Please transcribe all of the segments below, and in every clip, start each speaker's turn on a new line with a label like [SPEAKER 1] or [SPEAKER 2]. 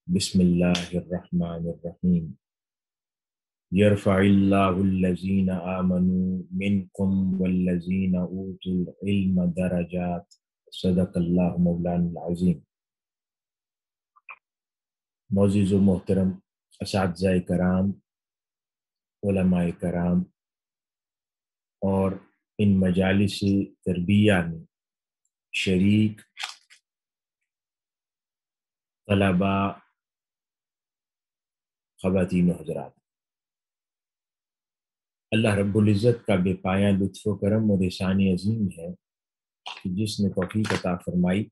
[SPEAKER 1] بسم اللہ الرحمن الرحیم یرفع اللہ الذین آمنوا منکم والذین اوتوا العلم درجات صدق اللہ مولانا العظیم۔ معزز و محترم اساتذہ کرام، علماء کرام اور ان مجالس تربیہ میں شریک طلباء، خواتین و حضرات، اللہ رب العزت کا بے پایہ لطف و کرم اور احسان عظیم ہے کہ جس نے توفیق عطا فرمائی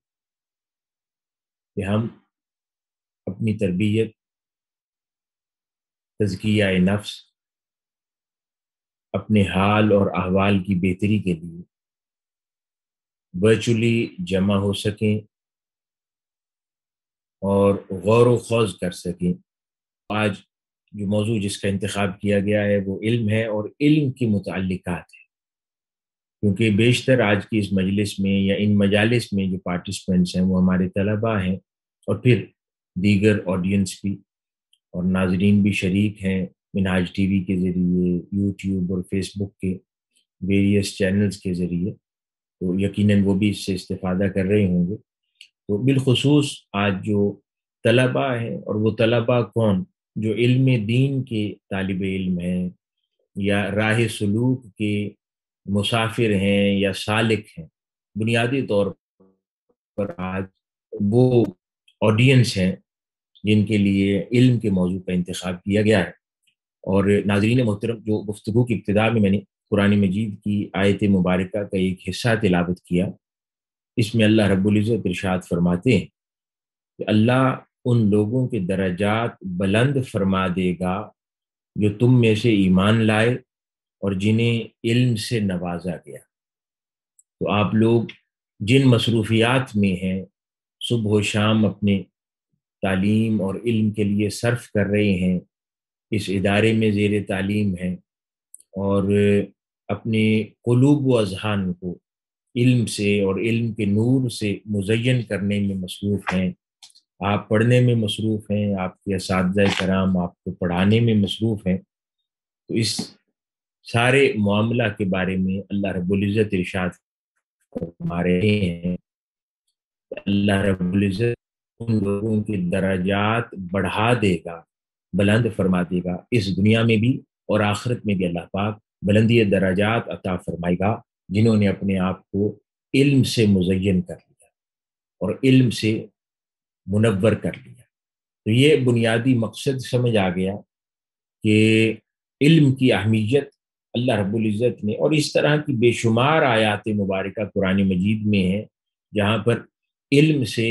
[SPEAKER 1] کہ ہم اپنی تربیت، تزکیہ نفس، اپنے حال اور احوال کی بہتری کے لیے ورچولی جمع ہو سکیں اور غور و خوض کر سکیں۔ آج جو موضوع جس کا انتخاب کیا گیا ہے وہ علم ہے اور علم کی متعلقات ہیں، کیونکہ بیشتر آج کی اس مجلس میں یا ان مجالس میں جو پارٹیسپینٹس ہیں وہ ہمارے طلباء ہیں، اور پھر دیگر آڈینس بھی اور ناظرین بھی شریک ہیں منہاج ٹی وی کے ذریعے، یوٹیوب اور فیس بک کے ویریس چینلز کے ذریعے، تو یقیناً وہ بھی اس سے استفادہ کر رہے ہوں گے۔ تو بالخصوص آج جو طلباء ہیں، اور وہ طلباء کون؟ جو علم دین کے طالب علم ہیں یا راہ سلوک کے مسافر ہیں یا سالک ہیں، بنیادی طور پر آج وہ آڈینس ہیں جن کے لیے علم کے موضوع کا انتخاب کیا گیا ہے۔ اور ناظرین محترم، جو گفتگو کی ابتدا میں نے قرآن مجید کی آیت مبارکہ کا ایک حصہ تلاوت کیا، اس میں اللہ رب العزت ارشاد فرماتے ہیں کہ اللہ ان لوگوں کے درجات بلند فرما دے گا جو تم میں سے ایمان لائے اور جنہیں علم سے نوازا گیا۔ تو آپ لوگ جن مصروفیات میں ہیں، صبح و شام اپنے تعلیم اور علم کے لیے صرف کر رہے ہیں، اس ادارے میں زیر تعلیم ہیں اور اپنے قلوب و اذہان کو علم سے اور علم کے نور سے مزین کرنے میں مصروف ہیں، آپ پڑھنے میں مصروف ہیں، آپ کے اساتذہ کرام آپ کو پڑھانے میں مصروف ہیں، تو اس سارے معاملہ کے بارے میں اللہ رب العزت ارشاد فرما رہے ہیں۔ اللہ رب العزت ان لوگوں کے درجات بڑھا دے گا، بلند فرما دے گا، اس دنیا میں بھی اور آخرت میں بھی اللہ پاک بلندی درجات عطا فرمائے گا جنہوں نے اپنے آپ کو علم سے مزین کر لیا اور علم سے منور کر لیا۔ تو یہ بنیادی مقصد سمجھ آ گیا کہ علم کی اہمیت اللہ رب العزت نے، اور اس طرح کی بے شمار آیات مبارکہ قرآن مجید میں ہیں جہاں پر علم سے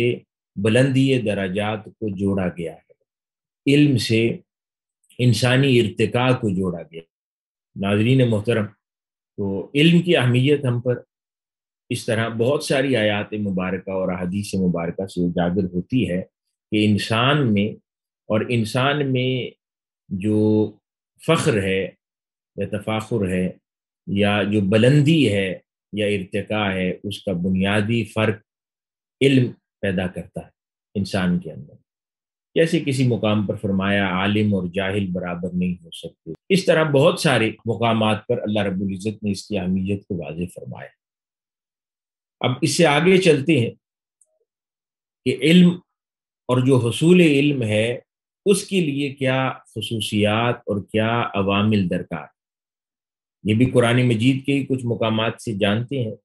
[SPEAKER 1] بلندی درجات کو جوڑا گیا ہے، علم سے انسانی ارتقاء کو جوڑا گیا۔ ناظرین محترم، تو علم کی اہمیت ہم پر اس طرح بہت ساری آیات مبارکہ اور احادیث مبارکہ سے اجاگر ہوتی ہے کہ انسان میں جو فخر ہے یا تفاخر ہے یا جو بلندی ہے یا ارتقاء ہے، اس کا بنیادی فرق علم پیدا کرتا ہے انسان کے اندر۔ جیسے کسی مقام پر فرمایا عالم اور جاہل برابر نہیں ہو سکتے، اس طرح بہت سارے مقامات پر اللہ رب العزت نے اس کی اہمیت کو واضح فرمایا۔ اب اس سے آگے چلتے ہیں کہ علم اور جو حصول علم ہے اس کے لیے کیا خصوصیات اور کیا عوامل درکار، یہ بھی قرآن مجید کے ہی کچھ مقامات سے جانتے ہیں۔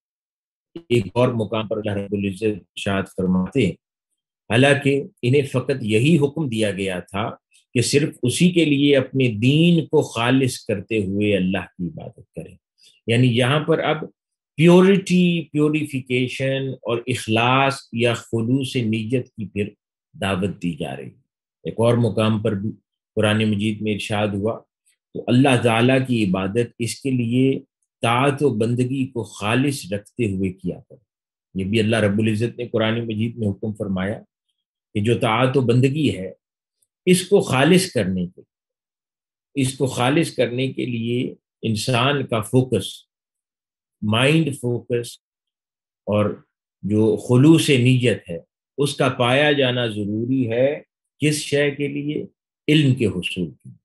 [SPEAKER 1] ایک اور مقام پر اللہ رب العزت ارشاد فرماتے ہیں حالانکہ انہیں فقط یہی حکم دیا گیا تھا کہ صرف اسی کے لیے اپنے دین کو خالص کرتے ہوئے اللہ کی عبادت کریں، یعنی یہاں پر اب پیورٹی، پیوریفیکیشن اور اخلاص یا خلوص نیت کی پھر دعوت دی جا رہی ہے۔ ایک اور مقام پر بھی قرآن مجید میں ارشاد ہوا تو اللہ تعالیٰ کی عبادت اس کے لیے طاعت و بندگی کو خالص رکھتے ہوئے کیا کرے۔ یہ بھی اللہ رب العزت نے قرآن مجید میں حکم فرمایا کہ جو طاعت و بندگی ہے اس کو خالص کرنے کے لیے انسان کا فوکس، مائنڈ فوکس اور جو خلوص نیت ہے اس کا پایا جانا ضروری ہے، کس شے کے لیے؟ علم کے حصول کے لیے۔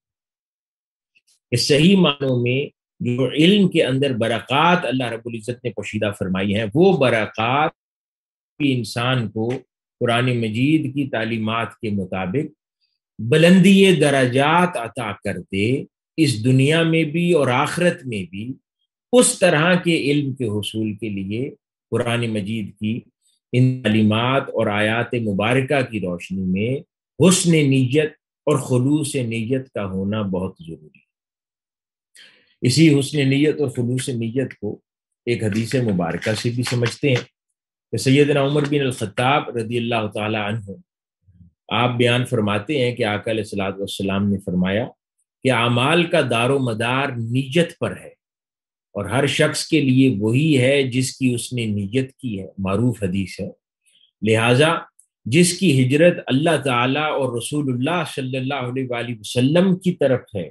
[SPEAKER 1] اس صحیح معنوں میں جو علم کے اندر برکات اللہ رب العزت نے پوشیدہ فرمائی ہیں، وہ برکات بھی انسان کو قرآن مجید کی تعلیمات کے مطابق بلندی درجات عطا کر دے، اس دنیا میں بھی اور آخرت میں بھی۔ اس طرح کے علم کے حصول کے لیے قرآن مجید کی ان تعلیمات اور آیات مبارکہ کی روشنی میں حسن نیت اور خلوص نیت کا ہونا بہت ضروری ہے۔ اسی حسن نیت اور خلوص نیت کو ایک حدیث مبارکہ سے بھی سمجھتے ہیں کہ سیدنا عمر بن الخطاب رضی اللہ تعالی عنہ آپ بیان فرماتے ہیں کہ آقا علیہ الصلوۃ والسلام نے فرمایا کہ اعمال کا دار و مدار نیت پر ہے، اور ہر شخص کے لیے وہی ہے جس کی اس نے نیت کی ہے، معروف حدیث ہے۔ لہٰذا جس کی ہجرت اللہ تعالیٰ اور رسول اللہ صلی اللہ علیہ وآلہ وسلم کی طرف ہے،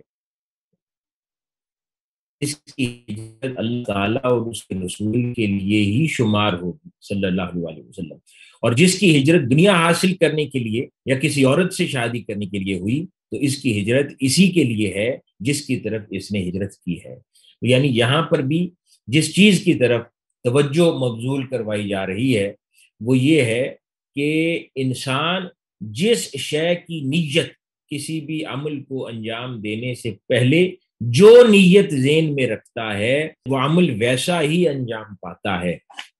[SPEAKER 1] اس کی ہجرت اللہ تعالیٰ اور اس کے رسول کے لیے ہی شمار ہوگی صلی اللہ علیہ وسلم، اور جس کی ہجرت دنیا حاصل کرنے کے لیے یا کسی عورت سے شادی کرنے کے لیے ہوئی تو اس کی ہجرت اسی کے لیے ہے جس کی طرف اس نے ہجرت کی ہے۔ یعنی یہاں پر بھی جس چیز کی طرف توجہ مبذول کروائی جا رہی ہے وہ یہ ہے کہ انسان جس شے کی نیت کسی بھی عمل کو انجام دینے سے پہلے جو نیت ذہن میں رکھتا ہے وہ عمل ویسا ہی انجام پاتا ہے،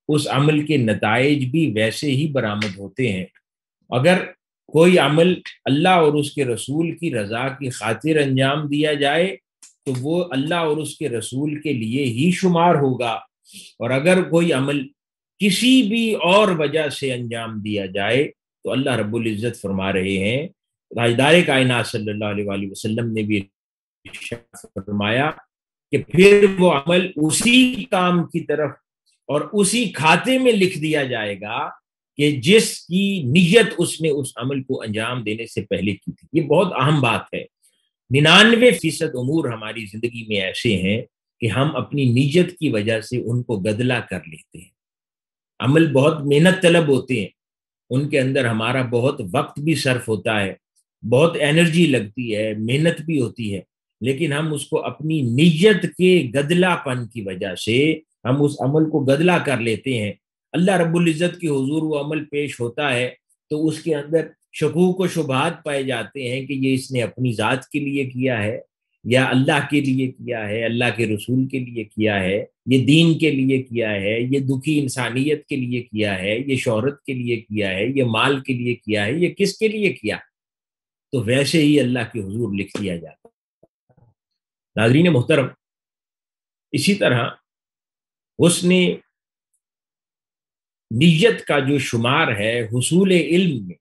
[SPEAKER 1] اس عمل کے نتائج بھی ویسے ہی برآمد ہوتے ہیں۔ اگر کوئی عمل اللہ اور اس کے رسول کی رضا کی خاطر انجام دیا جائے تو وہ اللہ اور اس کے رسول کے لیے ہی شمار ہوگا، اور اگر کوئی عمل کسی بھی اور وجہ سے انجام دیا جائے تو اللہ رب العزت فرما رہے ہیں، تاجدار کائنات صلی اللہ علیہ وآلہ وسلم نے بھی فرمایا کہ پھر وہ عمل اسی کام کی طرف اور اسی کھاتے میں لکھ دیا جائے گا کہ جس کی نیت اس نے اس عمل کو انجام دینے سے پہلے کی تھی۔ یہ بہت اہم بات ہے۔ 99% امور ہماری زندگی میں ایسے ہیں کہ ہم اپنی نیت کی وجہ سے ان کو گدلا کر لیتے ہیں۔ عمل بہت محنت طلب ہوتے ہیں، ان کے اندر ہمارا بہت وقت بھی صرف ہوتا ہے، بہت انرجی لگتی ہے، محنت بھی ہوتی ہے، لیکن ہم اس کو اپنی نیت کے گدلا پن کی وجہ سے ہم اس عمل کو گدلا کر لیتے ہیں۔ اللہ رب العزت کی حضور وہ عمل پیش ہوتا ہے تو اس کے اندر شکوک و شبہات پائے جاتے ہیں کہ یہ اس نے اپنی ذات کے لیے کیا ہے یا اللہ کے لیے کیا ہے، اللہ کے رسول کے لیے کیا ہے، یہ دین کے لیے کیا ہے، یہ دکھی انسانیت کے لیے کیا ہے، یہ شہرت کے لیے کیا ہے، یہ مال کے لیے کیا ہے، یہ کس کے لیے کیا، تو ویسے ہی اللہ کے حضور لکھ دیا جاتا۔ ناظرین محترم، اسی طرح حسن نیت کا جو شمار ہے حصول علم میں،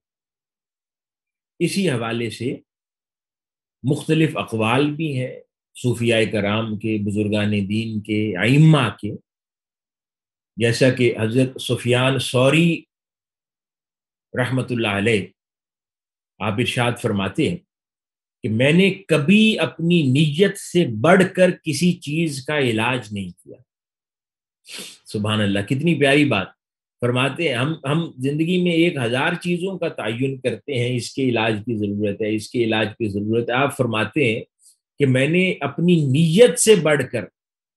[SPEAKER 1] اسی حوالے سے مختلف اقوال بھی ہیں صوفیاء کرام کے، بزرگان دین کے، ائمہ کے، جیسا کہ حضرت سفیان ثوری رحمۃ اللہ علیہ آپ ارشاد فرماتے ہیں کہ میں نے کبھی اپنی نیت سے بڑھ کر کسی چیز کا علاج نہیں کیا۔ سبحان اللہ، کتنی پیاری بات فرماتے ہیں۔ ہم زندگی میں 1000 چیزوں کا تعین کرتے ہیں، اس کے علاج کی ضرورت ہے، اس کے علاج کی ضرورت ہے۔ آپ فرماتے ہیں کہ میں نے اپنی نیت سے بڑھ کر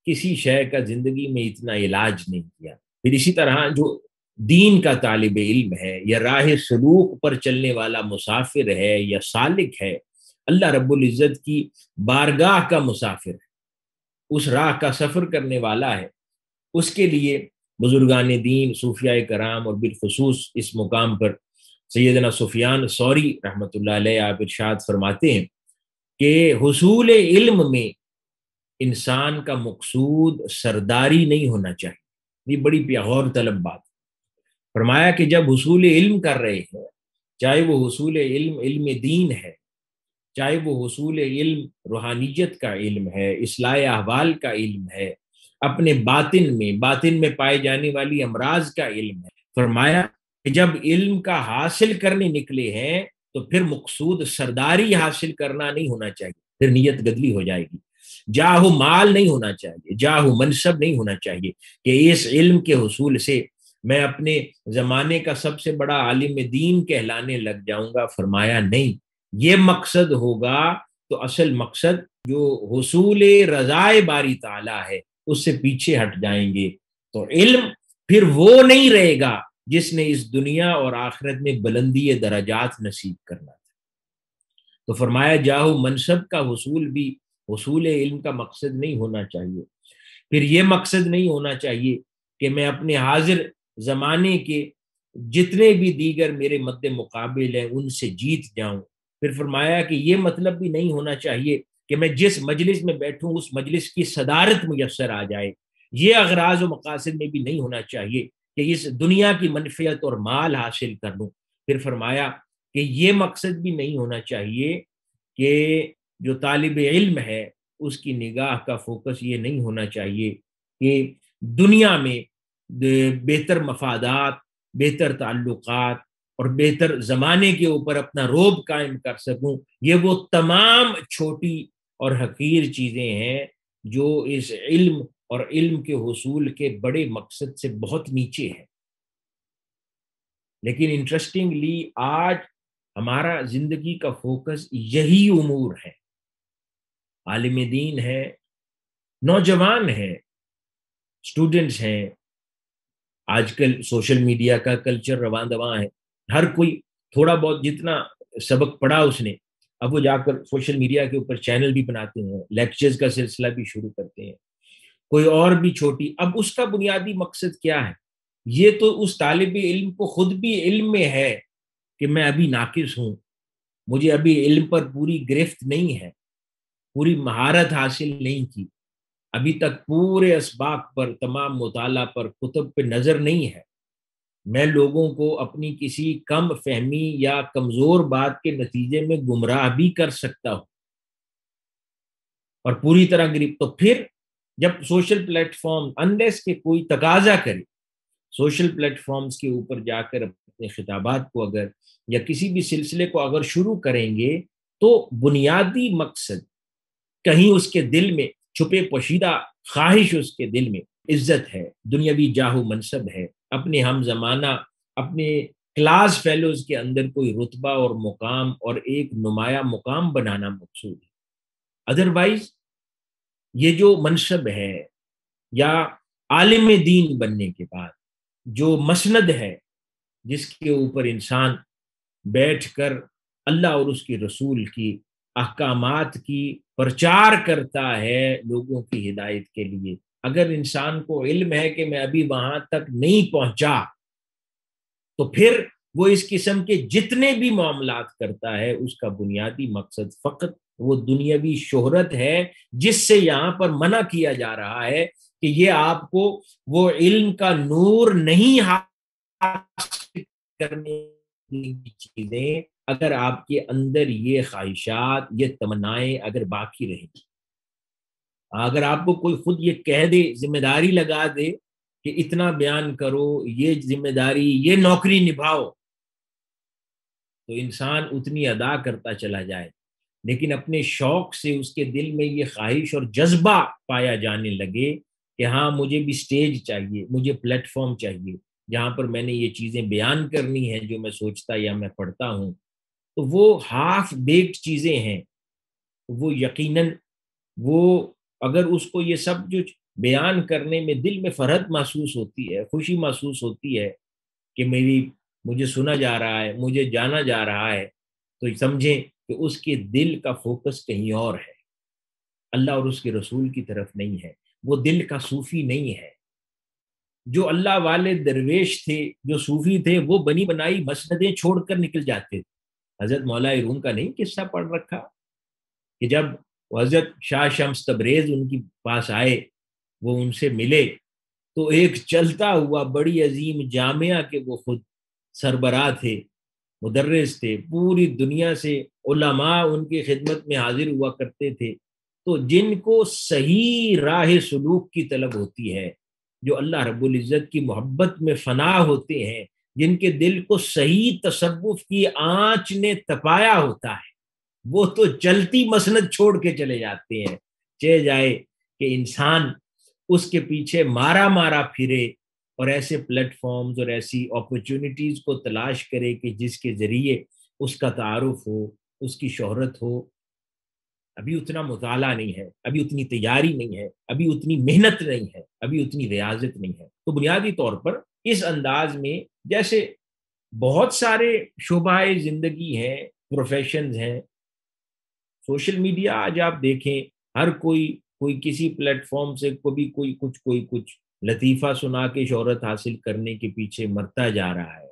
[SPEAKER 1] کسی شے کا زندگی میں اتنا علاج نہیں کیا۔ پھر اسی طرح جو دین کا طالب علم ہے یا راہ سلوک پر چلنے والا مسافر ہے یا سالک ہے، اللہ رب العزت کی بارگاہ کا مسافر ہے، اس راہ کا سفر کرنے والا ہے، اس کے لیے بزرگان دین، صوفیاء کرام اور بالخصوص اس مقام پر سیدنا سفیان ثوری رحمۃ اللہ علیہ آپ ارشاد فرماتے ہیں کہ حصول علم میں انسان کا مقصود سرداری نہیں ہونا چاہیے۔ یہ بڑی غور طلب بات۔ فرمایا کہ جب حصول علم کر رہے ہیں، چاہے وہ حصول علم دین ہے، چاہے وہ حصول علم روحانیت کا علم ہے، اصلاح احوال کا علم ہے، اپنے باطن میں پائے جانے والی امراض کا علم ہے، فرمایا کہ جب علم کا حاصل کرنے نکلے ہیں تو پھر مقصود سرداری حاصل کرنا نہیں ہونا چاہیے، پھر نیت گدلی ہو جائے گی۔ جاہ مال نہیں ہونا چاہیے، جاہ منصب نہیں ہونا چاہیے کہ اس علم کے حصول سے میں اپنے زمانے کا سب سے بڑا عالم دین کہلانے لگ جاؤں گا۔ فرمایا نہیں، یہ مقصد ہوگا تو اصل مقصد جو حصول رضائے باری تعالیٰ ہے اس سے پیچھے ہٹ جائیں گے. تو علم پھر وہ نہیں رہے گا جس نے اس دنیا اور آخرت میں بلندی درجات نصیب کرنا تھا. تو فرمایا جاہو منصب کا حصول بھی حصول علم کا مقصد نہیں ہونا چاہیے. پھر یہ مقصد نہیں ہونا چاہیے کہ میں اپنے حاضر زمانے کے جتنے بھی دیگر میرے مد مقابل ہیں ان سے جیت جاؤں. پھر فرمایا کہ یہ مطلب بھی نہیں ہونا چاہیے کہ میں جس مجلس میں بیٹھوں اس مجلس کی صدارت میسر آ جائے. یہ اغراض و مقاصد میں بھی نہیں ہونا چاہیے کہ اس دنیا کی منفعت اور مال حاصل کر لوں. پھر فرمایا کہ یہ مقصد بھی نہیں ہونا چاہیے کہ جو طالب علم ہے اس کی نگاہ کا فوکس یہ نہیں ہونا چاہیے کہ دنیا میں بہتر مفادات، بہتر تعلقات اور بہتر زمانے کے اوپر اپنا روب قائم کر سکوں. یہ وہ تمام چھوٹی اور حقیر چیزیں ہیں جو اس علم اور علم کے حصول کے بڑے مقصد سے بہت نیچے ہیں. لیکن انٹرسٹنگلی آج ہمارا زندگی کا فوکس یہی امور ہے. عالم دین ہے، نوجوان ہیں، اسٹوڈنٹس ہیں. آج کل سوشل میڈیا کا کلچر رواں دواں ہے. ہر کوئی تھوڑا بہت جتنا سبق پڑھا اس نے، اب وہ جا کر سوشل میڈیا کے اوپر چینل بھی بناتے ہیں، لیکچرز کا سلسلہ بھی شروع کرتے ہیں. کوئی اور بھی چھوٹی. اب اس کا بنیادی مقصد کیا ہے؟ یہ تو اس طالب علم کو خود بھی علم میں ہے کہ میں ابھی ناقص ہوں، مجھے ابھی علم پر پوری گرفت نہیں ہے، پوری مہارت حاصل نہیں کی، ابھی تک پورے اسباق پر، تمام مطالعہ پر، کتب پہ نظر نہیں ہے. میں لوگوں کو اپنی کسی کم فہمی یا کمزور بات کے نتیجے میں گمراہ بھی کر سکتا ہوں اور پوری طرح گرفت. تو پھر جب سوشل پلیٹ فارم انلیس کہ کوئی تقاضا کرے، سوشل پلیٹ فارمز کے اوپر جا کر اپنے خطابات کو اگر یا کسی بھی سلسلے کو اگر شروع کریں گے تو بنیادی مقصد کہیں اس کے دل میں چھپے پوشیدہ خواہش، اس کے دل میں عزت ہے، دنیاوی جاہ و منصب ہے، اپنے ہم زمانہ اپنے کلاس فیلوز کے اندر کوئی رتبہ اور مقام اور ایک نمایاں مقام بنانا مقصود ہے. ادروائز یہ جو منصب ہے یا عالم دین بننے کے بعد جو مسند ہے جس کے اوپر انسان بیٹھ کر اللہ اور اس کے رسول کی احکامات کی پرچار کرتا ہے لوگوں کی ہدایت کے لیے، اگر انسان کو علم ہے کہ میں ابھی وہاں تک نہیں پہنچا تو پھر وہ اس قسم کے جتنے بھی معاملات کرتا ہے اس کا بنیادی مقصد فقط وہ دنیاوی شہرت ہے، جس سے یہاں پر منع کیا جا رہا ہے کہ یہ آپ کو وہ علم کا نور نہیں حاصل کرنے کی چیزیں اگر آپ کے اندر یہ خواہشات، یہ تمنائیں اگر باقی رہیں. اگر آپ کو کوئی خود یہ کہہ دے، ذمہ داری لگا دے کہ اتنا بیان کرو، یہ ذمہ داری، یہ نوکری نبھاؤ، تو انسان اتنی ادا کرتا چلا جائے. لیکن اپنے شوق سے اس کے دل میں یہ خواہش اور جذبہ پایا جانے لگے کہ ہاں مجھے بھی سٹیج چاہیے، مجھے پلیٹ فارم چاہیے جہاں پر میں نے یہ چیزیں بیان کرنی ہیں جو میں سوچتا یا میں پڑھتا ہوں، تو وہ ہاف بیکڈ چیزیں ہیں. وہ یقیناً وہ اگر اس کو یہ سب جو بیان کرنے میں دل میں فرحت محسوس ہوتی ہے، خوشی محسوس ہوتی ہے کہ مجھے سنا جا رہا ہے، مجھے جانا جا رہا ہے، تو سمجھیں کہ اس کے دل کا فوکس کہیں اور ہے، اللہ اور اس کے رسول کی طرف نہیں ہے. وہ دل کا صوفی نہیں ہے. جو اللہ والے درویش تھے، جو صوفی تھے، وہ بنی بنائی مسندیں چھوڑ کر نکل جاتے تھے. حضرت مولا روم کا نہیں قصہ پڑھ رکھا کہ جب حضرت شاہ شمس تبریز ان کے پاس آئے، وہ ان سے ملے تو ایک چلتا ہوا بڑی عظیم جامعہ کے وہ خود سربراہ تھے، مدرس تھے، پوری دنیا سے علماء ان کی خدمت میں حاضر ہوا کرتے تھے. تو جن کو صحیح راہ سلوک کی طلب ہوتی ہے، جو اللہ رب العزت کی محبت میں فنا ہوتے ہیں، جن کے دل کو صحیح تصوف کی آنچ نے تپایا ہوتا ہے، وہ تو چلتی مسند چھوڑ کے چلے جاتے ہیں. چہ جائے کہ انسان اس کے پیچھے مارا مارا پھرے اور ایسے پلیٹ فارمز اور ایسی اپرچونٹیز کو تلاش کرے کہ جس کے ذریعے اس کا تعارف ہو، اس کی شہرت ہو، ابھی اتنا مطالعہ نہیں ہے، ابھی اتنی تیاری نہیں ہے، ابھی اتنی محنت نہیں ہے، ابھی اتنی ریاضت نہیں ہے. تو بنیادی طور پر اس انداز میں جیسے بہت سارے شعبہ زندگی ہیں، پروفیشنز ہیں، سوشل میڈیا آج آپ دیکھیں، ہر کوئی کسی پلیٹ فارم سے کوئی کچھ لطیفہ سنا کے شہرت حاصل کرنے کے پیچھے مرتا جا رہا ہے،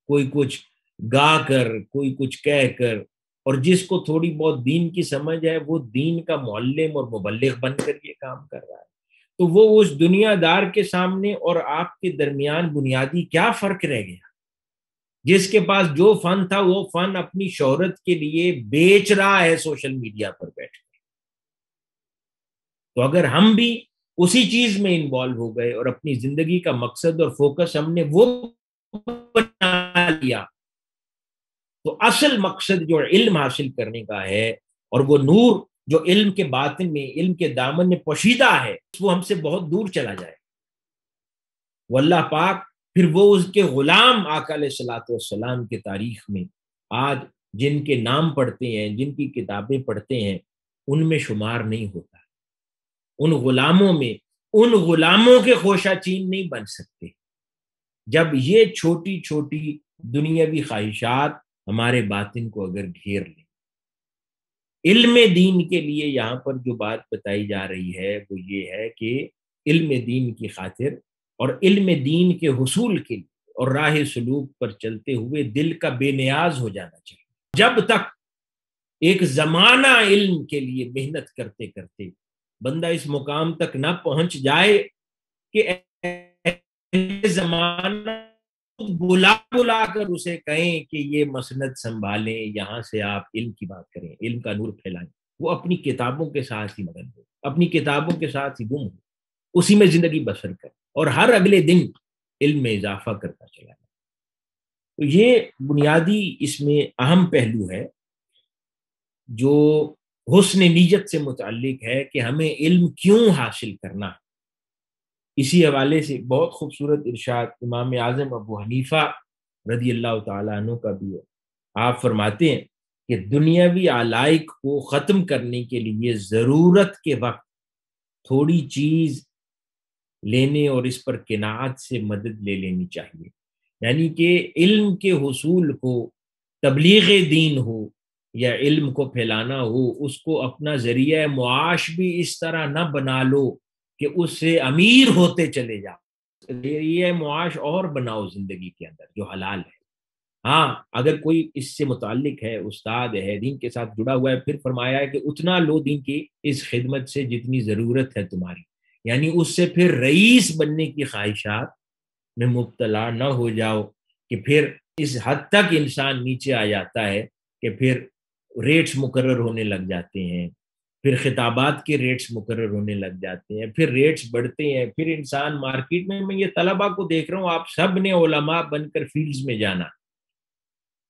[SPEAKER 1] کوئی کچھ گا کر، کوئی کچھ کہہ کر، اور جس کو تھوڑی بہت دین کی سمجھ ہے وہ دین کا معلم اور مبلغ بن کر یہ کام کر رہا ہے. تو وہ اس دنیا دار کے سامنے اور آپ کے درمیان بنیادی کیا فرق رہ گیا؟ جس کے پاس جو فن تھا وہ فن اپنی شہرت کے لیے بیچ رہا ہے سوشل میڈیا پر بیٹھ کے. تو اگر ہم بھی اسی چیز میں انوالو ہو گئے اور اپنی زندگی کا مقصد اور فوکس ہم نے وہ بنا لیا، تو اصل مقصد جو علم حاصل کرنے کا ہے اور وہ نور جو علم کے باطن میں، علم کے دامن میں پوشیدہ ہے، وہ ہم سے بہت دور چلا جائے. وہ اللہ پاک پھر وہ اس کے غلام آقا علیہ الصلوۃ والسلام کے تاریخ میں آج جن کے نام پڑھتے ہیں، جن کی کتابیں پڑھتے ہیں، ان میں شمار نہیں ہوتا. ان غلاموں میں ان غلاموں کے خوشہ چین نہیں بن سکتے جب یہ چھوٹی چھوٹی دنیاوی خواہشات ہمارے باطن کو اگر گھیر لیں. علم دین کے لیے یہاں پر جو بات بتائی جا رہی ہے وہ یہ ہے کہ علم دین کی خاطر اور علم دین کے حصول کے لیے اور راہ سلوک پر چلتے ہوئے دل کا بے نیاز ہو جانا چاہیے. جب تک ایک زمانہ علم کے لیے محنت کرتے کرتے بندہ اس مقام تک نہ پہنچ جائے کہ زمانہ بلا بلا کر اسے کہیں کہ یہ مسند سنبھالیں، یہاں سے آپ علم کی بات کریں، علم کا نور پھیلائیں، وہ اپنی کتابوں کے ساتھ ہی مگن ہو، اپنی کتابوں کے ساتھ ہی گم ہو، اسی میں زندگی بسر کر اور ہر اگلے دن علم میں اضافہ کرتا چلا جائے. تو یہ بنیادی اس میں اہم پہلو ہے جو حسن نیت سے متعلق ہے کہ ہمیں علم کیوں حاصل کرنا ہے. اسی حوالے سے بہت خوبصورت ارشاد امام اعظم ابو حنیفہ رضی اللہ تعالیٰ عنہ کا بھی ہے. آپ فرماتے ہیں کہ دنیاوی علائق کو ختم کرنے کے لیے ضرورت کے وقت تھوڑی چیز لینے اور اس پر قناعت سے مدد لے لینی چاہیے. یعنی کہ علم کے حصول کو، تبلیغ دین ہو یا علم کو پھیلانا ہو، اس کو اپنا ذریعہ معاش بھی اس طرح نہ بنا لو کہ اس سے امیر ہوتے چلے جاؤ. ذریعہ معاش اور بناؤ زندگی کے اندر جو حلال ہے. ہاں اگر کوئی اس سے متعلق ہے، استاد ہے، دین کے ساتھ جڑا ہوا ہے، پھر فرمایا ہے کہ اتنا لو دین کی اس خدمت سے جتنی ضرورت ہے تمہاری. یعنی اس سے پھر رئیس بننے کی خواہشات میں مبتلا نہ ہو جاؤ کہ پھر اس حد تک انسان نیچے آ جاتا ہے کہ پھر ریٹس مقرر ہونے لگ جاتے ہیں، پھر خطابات کے ریٹس مقرر ہونے لگ جاتے ہیں، پھر ریٹس بڑھتے ہیں، پھر انسان مارکیٹ میں یہ طلبہ کو دیکھ رہا ہوں، آپ سب نے علماء بن کر فیلڈز میں جانا،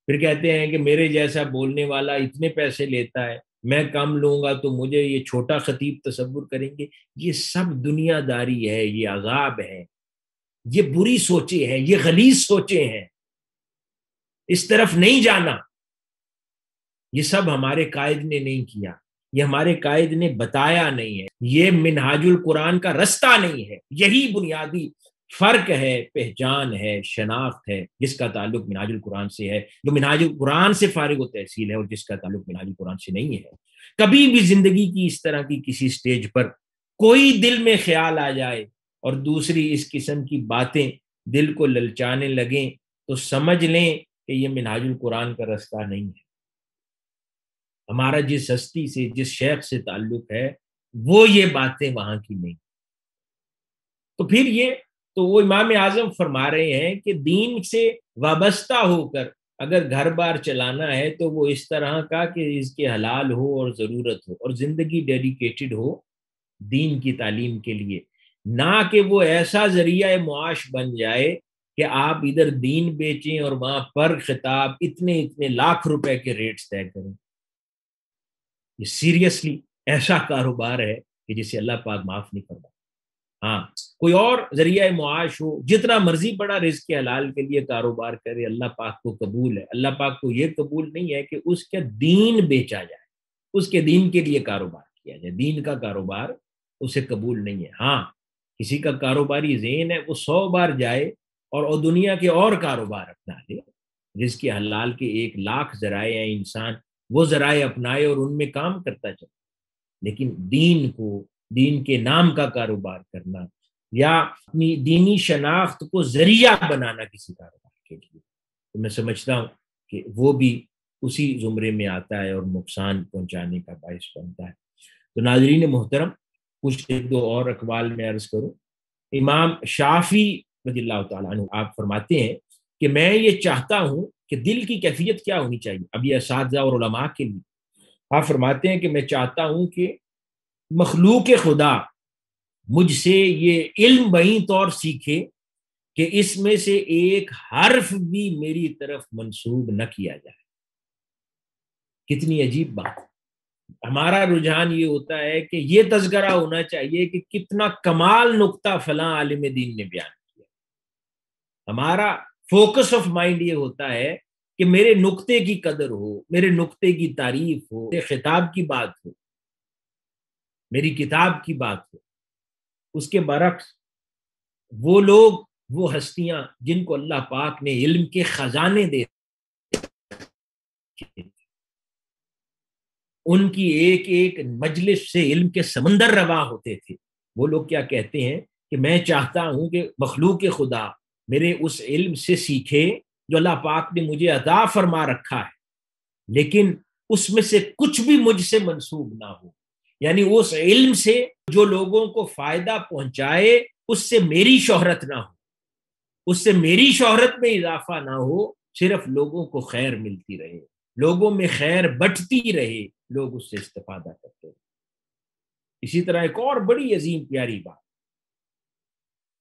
[SPEAKER 1] پھر کہتے ہیں کہ میرے جیسا بولنے والا اتنے پیسے لیتا ہے، میں کم لوں گا تو مجھے یہ چھوٹا خطیب تصور کریں گے. یہ سب دنیا داری ہے، یہ عذاب ہے، یہ بری سوچیں ہیں، یہ غلیظ سوچیں ہیں. اس طرف نہیں جانا. یہ سب ہمارے قائد نے نہیں کیا، یہ ہمارے قائد نے بتایا نہیں ہے، یہ منہاج القرآن کا رستہ نہیں ہے. یہی بنیادی فرق ہے، پہچان ہے، شناخت ہے، جس کا تعلق منہاج القرآن سے ہے، جو منہاج القرآن سے فارغ و تحصیل ہے، اور جس کا تعلق منہاج القرآن سے نہیں ہے. کبھی بھی زندگی کی اس طرح کی کسی سٹیج پر کوئی دل میں خیال آ جائے اور دوسری اس قسم کی باتیں دل کو للچانے لگیں تو سمجھ لیں کہ یہ منہاج القرآن کا رستہ نہیں ہے. ہمارا جس ہستی سے، جس شیخ سے تعلق ہے، وہ یہ باتیں وہاں کی نہیں. تو پھر یہ تو وہ امام اعظم فرما رہے ہیں کہ دین سے وابستہ ہو کر اگر گھر بار چلانا ہے تو وہ اس طرح کا کہ اس کے حلال ہو اور ضرورت ہو، اور زندگی ڈیڈیکیٹڈ ہو دین کی تعلیم کے لیے، نہ کہ وہ ایسا ذریعہ معاش بن جائے کہ آپ ادھر دین بیچیں اور وہاں پر خطاب اتنے اتنے لاکھ روپے کے ریٹس طے کریں. یہ سیریسلی ایسا کاروبار ہے کہ جسے اللہ پاک معاف نہیں کرتا. ہاں کوئی اور ذریعہ معاش ہو، جتنا مرضی بڑا رزق حلال کے لیے کاروبار کرے، اللہ پاک کو قبول ہے۔ اللہ پاک کو یہ قبول نہیں ہے کہ اس کا دین بیچا جائے، اس کے دین کے لیے کاروبار کیا جائے، دین کا کاروبار اسے قبول نہیں ہے۔ ہاں کسی کا کاروباری ذہن ہے، وہ 100 بار جائے اور دنیا کے اور کاروبار اپنا لے، رزق حلال کے 1,00,000 ذرائع ہیں، انسان وہ ذرائع اپنائے اور ان میں کام کرتا چلے، لیکن دین کو، دین کے نام کا کاروبار کرنا یا اپنی دینی شناخت کو ذریعہ بنانا کسی کاروبار کے لیے، تو میں سمجھتا ہوں کہ وہ بھی اسی زمرے میں آتا ہے اور نقصان پہنچانے کا باعث بنتا ہے۔ تو ناظرین محترم، کچھ ایک دو اور اقوال میں عرض کروں۔ امام شافعی رضی اللہ تعالیٰ عنہ آپ فرماتے ہیں کہ میں یہ چاہتا ہوں کہ دل کی کیفیت کیا ہونی چاہیے، اب یہ اساتذہ اور علماء کے لیے آپ فرماتے ہیں کہ میں چاہتا ہوں کہ مخلوق خدا مجھ سے یہ علم بہین طور سیکھے کہ اس میں سے ایک حرف بھی میری طرف منسوب نہ کیا جائے۔ کتنی عجیب بات، ہمارا رجحان یہ ہوتا ہے کہ یہ تذکرہ ہونا چاہیے کہ کتنا کمال نقطہ فلاں عالم دین نے بیان کیا، ہمارا فوکس آف مائنڈ یہ ہوتا ہے کہ میرے نقطے کی قدر ہو، میرے نقطے کی تعریف ہو، میرے خطاب کی بات ہو، میری کتاب کی بات ہو۔ اس کے برعکس وہ لوگ، وہ ہستیاں جن کو اللہ پاک نے علم کے خزانے دے، ان کی ایک ایک مجلس سے علم کے سمندر رواں ہوتے تھے، وہ لوگ کیا کہتے ہیں کہ میں چاہتا ہوں کہ مخلوق خدا میرے اس علم سے سیکھے جو اللہ پاک نے مجھے عطا فرما رکھا ہے، لیکن اس میں سے کچھ بھی مجھ سے منسوب نہ ہو، یعنی اس علم سے جو لوگوں کو فائدہ پہنچائے اس سے میری شہرت نہ ہو، اس سے میری شہرت میں اضافہ نہ ہو، صرف لوگوں کو خیر ملتی رہے، لوگوں میں خیر بٹتی رہے، لوگ اس سے استفادہ کرتے رہے۔ اسی طرح ایک اور بڑی عظیم پیاری بات،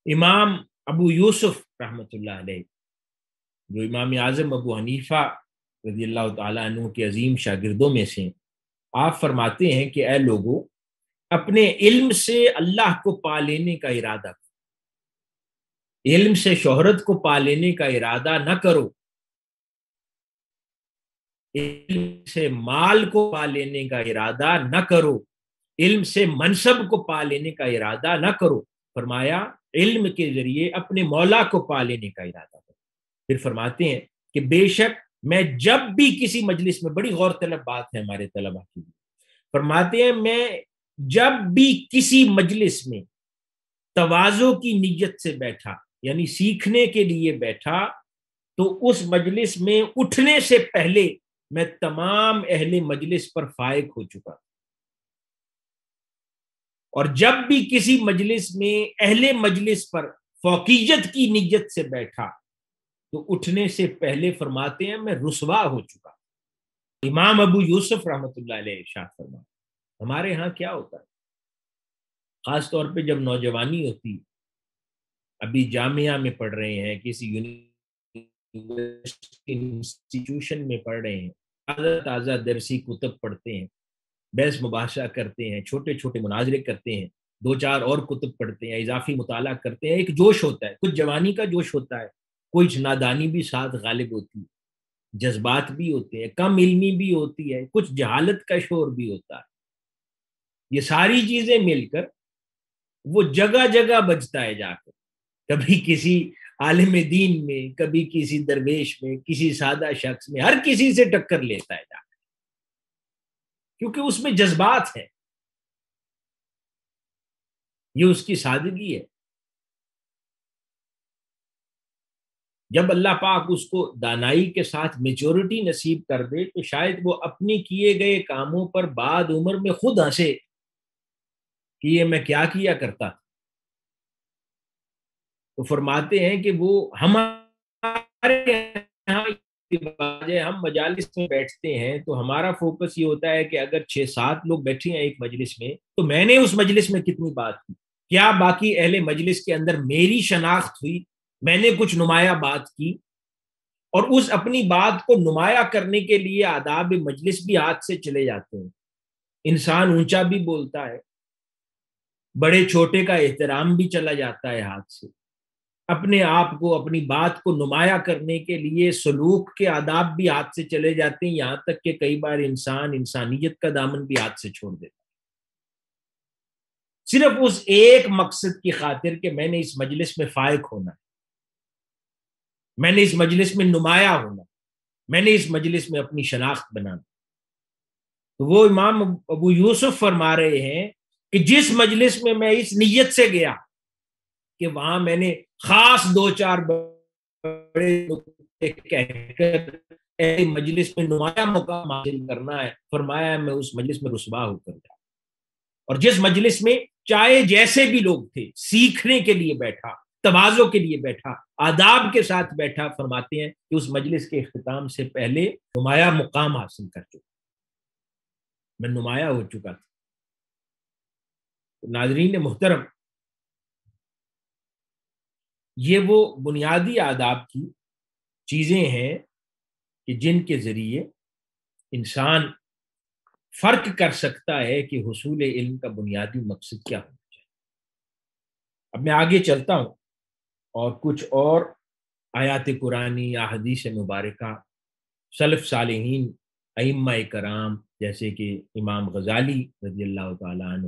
[SPEAKER 1] امام ابو یوسف رحمۃ اللہ علیہ، جو امام اعظم ابو حنیفہ رضی اللہ تعالیٰ عنہ کے عظیم شاگردوں میں سے، آپ فرماتے ہیں کہ اے لوگو، اپنے علم سے اللہ کو پا لینے کا ارادہ کرو، علم سے شہرت کو پا لینے کا ارادہ نہ کرو، علم سے مال کو پا لینے کا ارادہ نہ کرو، علم سے منصب کو پا لینے کا ارادہ نہ کرو، فرمایا علم کے ذریعے اپنے مولا کو پا لینے کا ارادہ کرو۔ پھر فرماتے ہیں کہ بے شک میں جب بھی کسی مجلس میں، بڑی غور طلب بات ہے ہمارے طلباء کی، فرماتے ہیں میں جب بھی کسی مجلس میں تواضع کی نیت سے بیٹھا، یعنی سیکھنے کے لیے بیٹھا، تو اس مجلس میں اٹھنے سے پہلے میں تمام اہل مجلس پر فائق ہو چکا، اور جب بھی کسی مجلس میں اہل مجلس پر فوقیت کی نیت سے بیٹھا تو اٹھنے سے پہلے فرماتے ہیں میں رسوا ہو چکا۔ امام ابو یوسف رحمۃ اللہ علیہ ارشاد فرماتے، ہمارے ہاں کیا ہوتا ہے، خاص طور پہ جب نوجوانی ہوتی، ابھی جامعہ میں پڑھ رہے ہیں، کسی انسٹیٹیوشن میں پڑھ رہے ہیں، تازہ تازہ درسی کتب پڑھتے ہیں، بحث مباحثہ کرتے ہیں، چھوٹے چھوٹے مناظرے کرتے ہیں، 2-4 اور کتب پڑھتے ہیں، اضافی مطالعہ کرتے ہیں، ایک جوش ہوتا ہے، کچھ جوانی کا جوش ہوتا ہے، کچھ نادانی بھی ساتھ غالب ہوتی ہے، جذبات بھی ہوتے ہیں، کم علمی بھی ہوتی ہے، کچھ جہالت کا شور بھی ہوتا ہے، یہ ساری چیزیں مل کر وہ جگہ جگہ بجتا ہے جا کر، کبھی کسی عالم دین میں، کبھی کسی درویش میں، کسی سادہ شخص میں، ہر کسی سے ٹکر لیتا ہے جا کر، کیونکہ اس میں جذبات ہے، یہ اس کی سادگی ہے۔ جب اللہ پاک اس کو دانائی کے ساتھ میچورٹی نصیب کر دے تو شاید وہ اپنے کیے گئے کاموں پر بعد عمر میں خود ہنسے کہ یہ میں کیا کیا کرتا تھا۔ تو فرماتے ہیں کہ وہ ہمارے یہاں ہم مجالس میں بیٹھتے ہیں تو ہمارا فوکس یہ ہوتا ہے کہ اگر 6-7 لوگ بیٹھے ہیں ایک مجلس میں تو میں نے اس مجلس میں کتنی بات کی، کیا باقی اہل مجلس کے اندر میری شناخت ہوئی، میں نے کچھ نمایاں بات کی، اور اس اپنی بات کو نمایاں کرنے کے لیے آداب مجلس بھی ہاتھ سے چلے جاتے ہیں، انسان اونچا بھی بولتا ہے، بڑے چھوٹے کا احترام بھی چلا جاتا ہے ہاتھ سے، اپنے آپ کو اپنی بات کو نمایاں کرنے کے لیے سلوک کے آداب بھی ہاتھ سے چلے جاتے ہیں، یہاں تک کہ کئی بار انسان انسانیت کا دامن بھی ہاتھ سے چھوڑ دیتا ہے، صرف اس ایک مقصد کی خاطر کہ میں نے اس مجلس میں فائق ہونا ہے، میں نے اس مجلس میں نمایاں ہونا، میں نے اس مجلس میں اپنی شناخت بنانا۔ تو وہ امام ابو یوسف فرما رہے ہیں کہ جس مجلس میں اس نیت سے گیا کہ وہاں میں نے خاص دو چار بڑے نکتے کہہ کر مجلس میں نمایاں مقام حاصل کرنا ہے، فرمایا میں اس مجلس میں رسوا ہو کر جاؤں۔ اور جس مجلس میں چاہے جیسے بھی لوگ تھے، سیکھنے کے لیے بیٹھا، تواضع کے لیے بیٹھا، آداب کے ساتھ بیٹھا، فرماتے ہیں کہ اس مجلس کے اختتام سے پہلے نمایاں مقام حاصل کر چکا، میں نمایاں ہو چکا تھا۔ ناظرین محترم، یہ وہ بنیادی آداب کی چیزیں ہیں کہ جن کے ذریعے انسان فرق کر سکتا ہے کہ حصول علم کا بنیادی مقصد کیا ہونا چاہیے۔ اب میں آگے چلتا ہوں اور کچھ اور آیات قرآنی یا حدیث مبارکہ سلف صالحین ائمہ کرام جیسے کہ امام غزالی رضی اللہ تعالیٰ عنہ،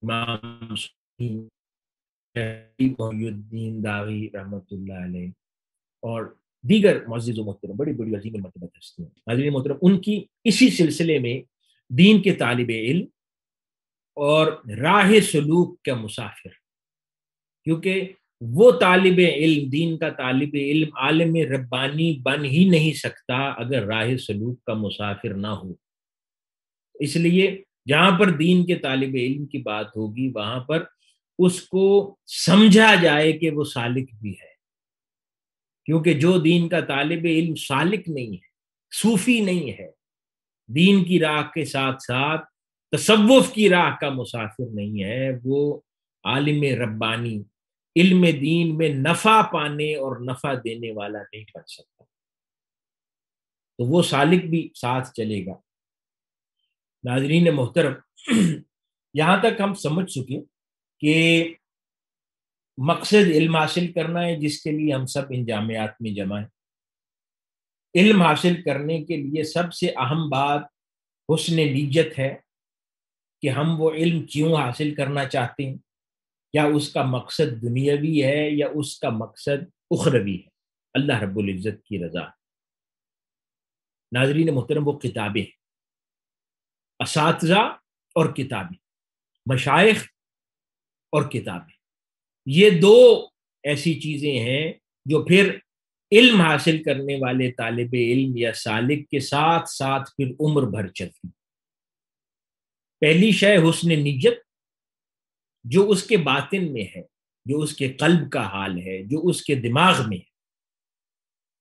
[SPEAKER 1] امام محی الدین داغی رحمۃ اللہ علیہ اور دیگر معزز و محترم بڑی بڑی عظیم المرتبہ ہستیاں، ناظرین محترم، ان کی اسی سلسلے میں دین کے طالب علم اور راہ سلوک کا مسافر، کیونکہ وہ طالب علم، دین کا طالب علم عالم ربانی بن ہی نہیں سکتا اگر راہ سلوک کا مسافر نہ ہو۔ اس لیے جہاں پر دین کے طالب علم کی بات ہوگی وہاں پر اس کو سمجھا جائے کہ وہ سالک بھی ہے، کیونکہ جو دین کا طالب علم سالک نہیں ہے، صوفی نہیں ہے، دین کی راہ کے ساتھ ساتھ تصوف کی راہ کا مسافر نہیں ہے، وہ عالم ربانی علم دین میں نفع پانے اور نفع دینے والا نہیں بن سکتا، تو وہ سالک بھی ساتھ چلے گا۔ ناظرین محترم، یہاں تک ہم سمجھ چکے کہ مقصد علم حاصل کرنا ہے جس کے لیے ہم سب ان جامعات میں جمع ہیں۔ علم حاصل کرنے کے لیے سب سے اہم بات حسن نیت ہے کہ ہم وہ علم کیوں حاصل کرنا چاہتے ہیں، یا اس کا مقصد دنیاوی ہے یا اس کا مقصد اخروی ہے، اللہ رب العزت کی رضا۔ ناظرین محترم، وہ کتابیں، اساتذہ اور کتابیں، مشائخ اور کتابیں، یہ دو ایسی چیزیں ہیں جو پھر علم حاصل کرنے والے طالب علم یا سالک کے ساتھ ساتھ پھر عمر بھر چلتی۔ پہلی شے حسن نیت، جو اس کے باطن میں ہے، جو اس کے قلب کا حال ہے، جو اس کے دماغ میں ہے،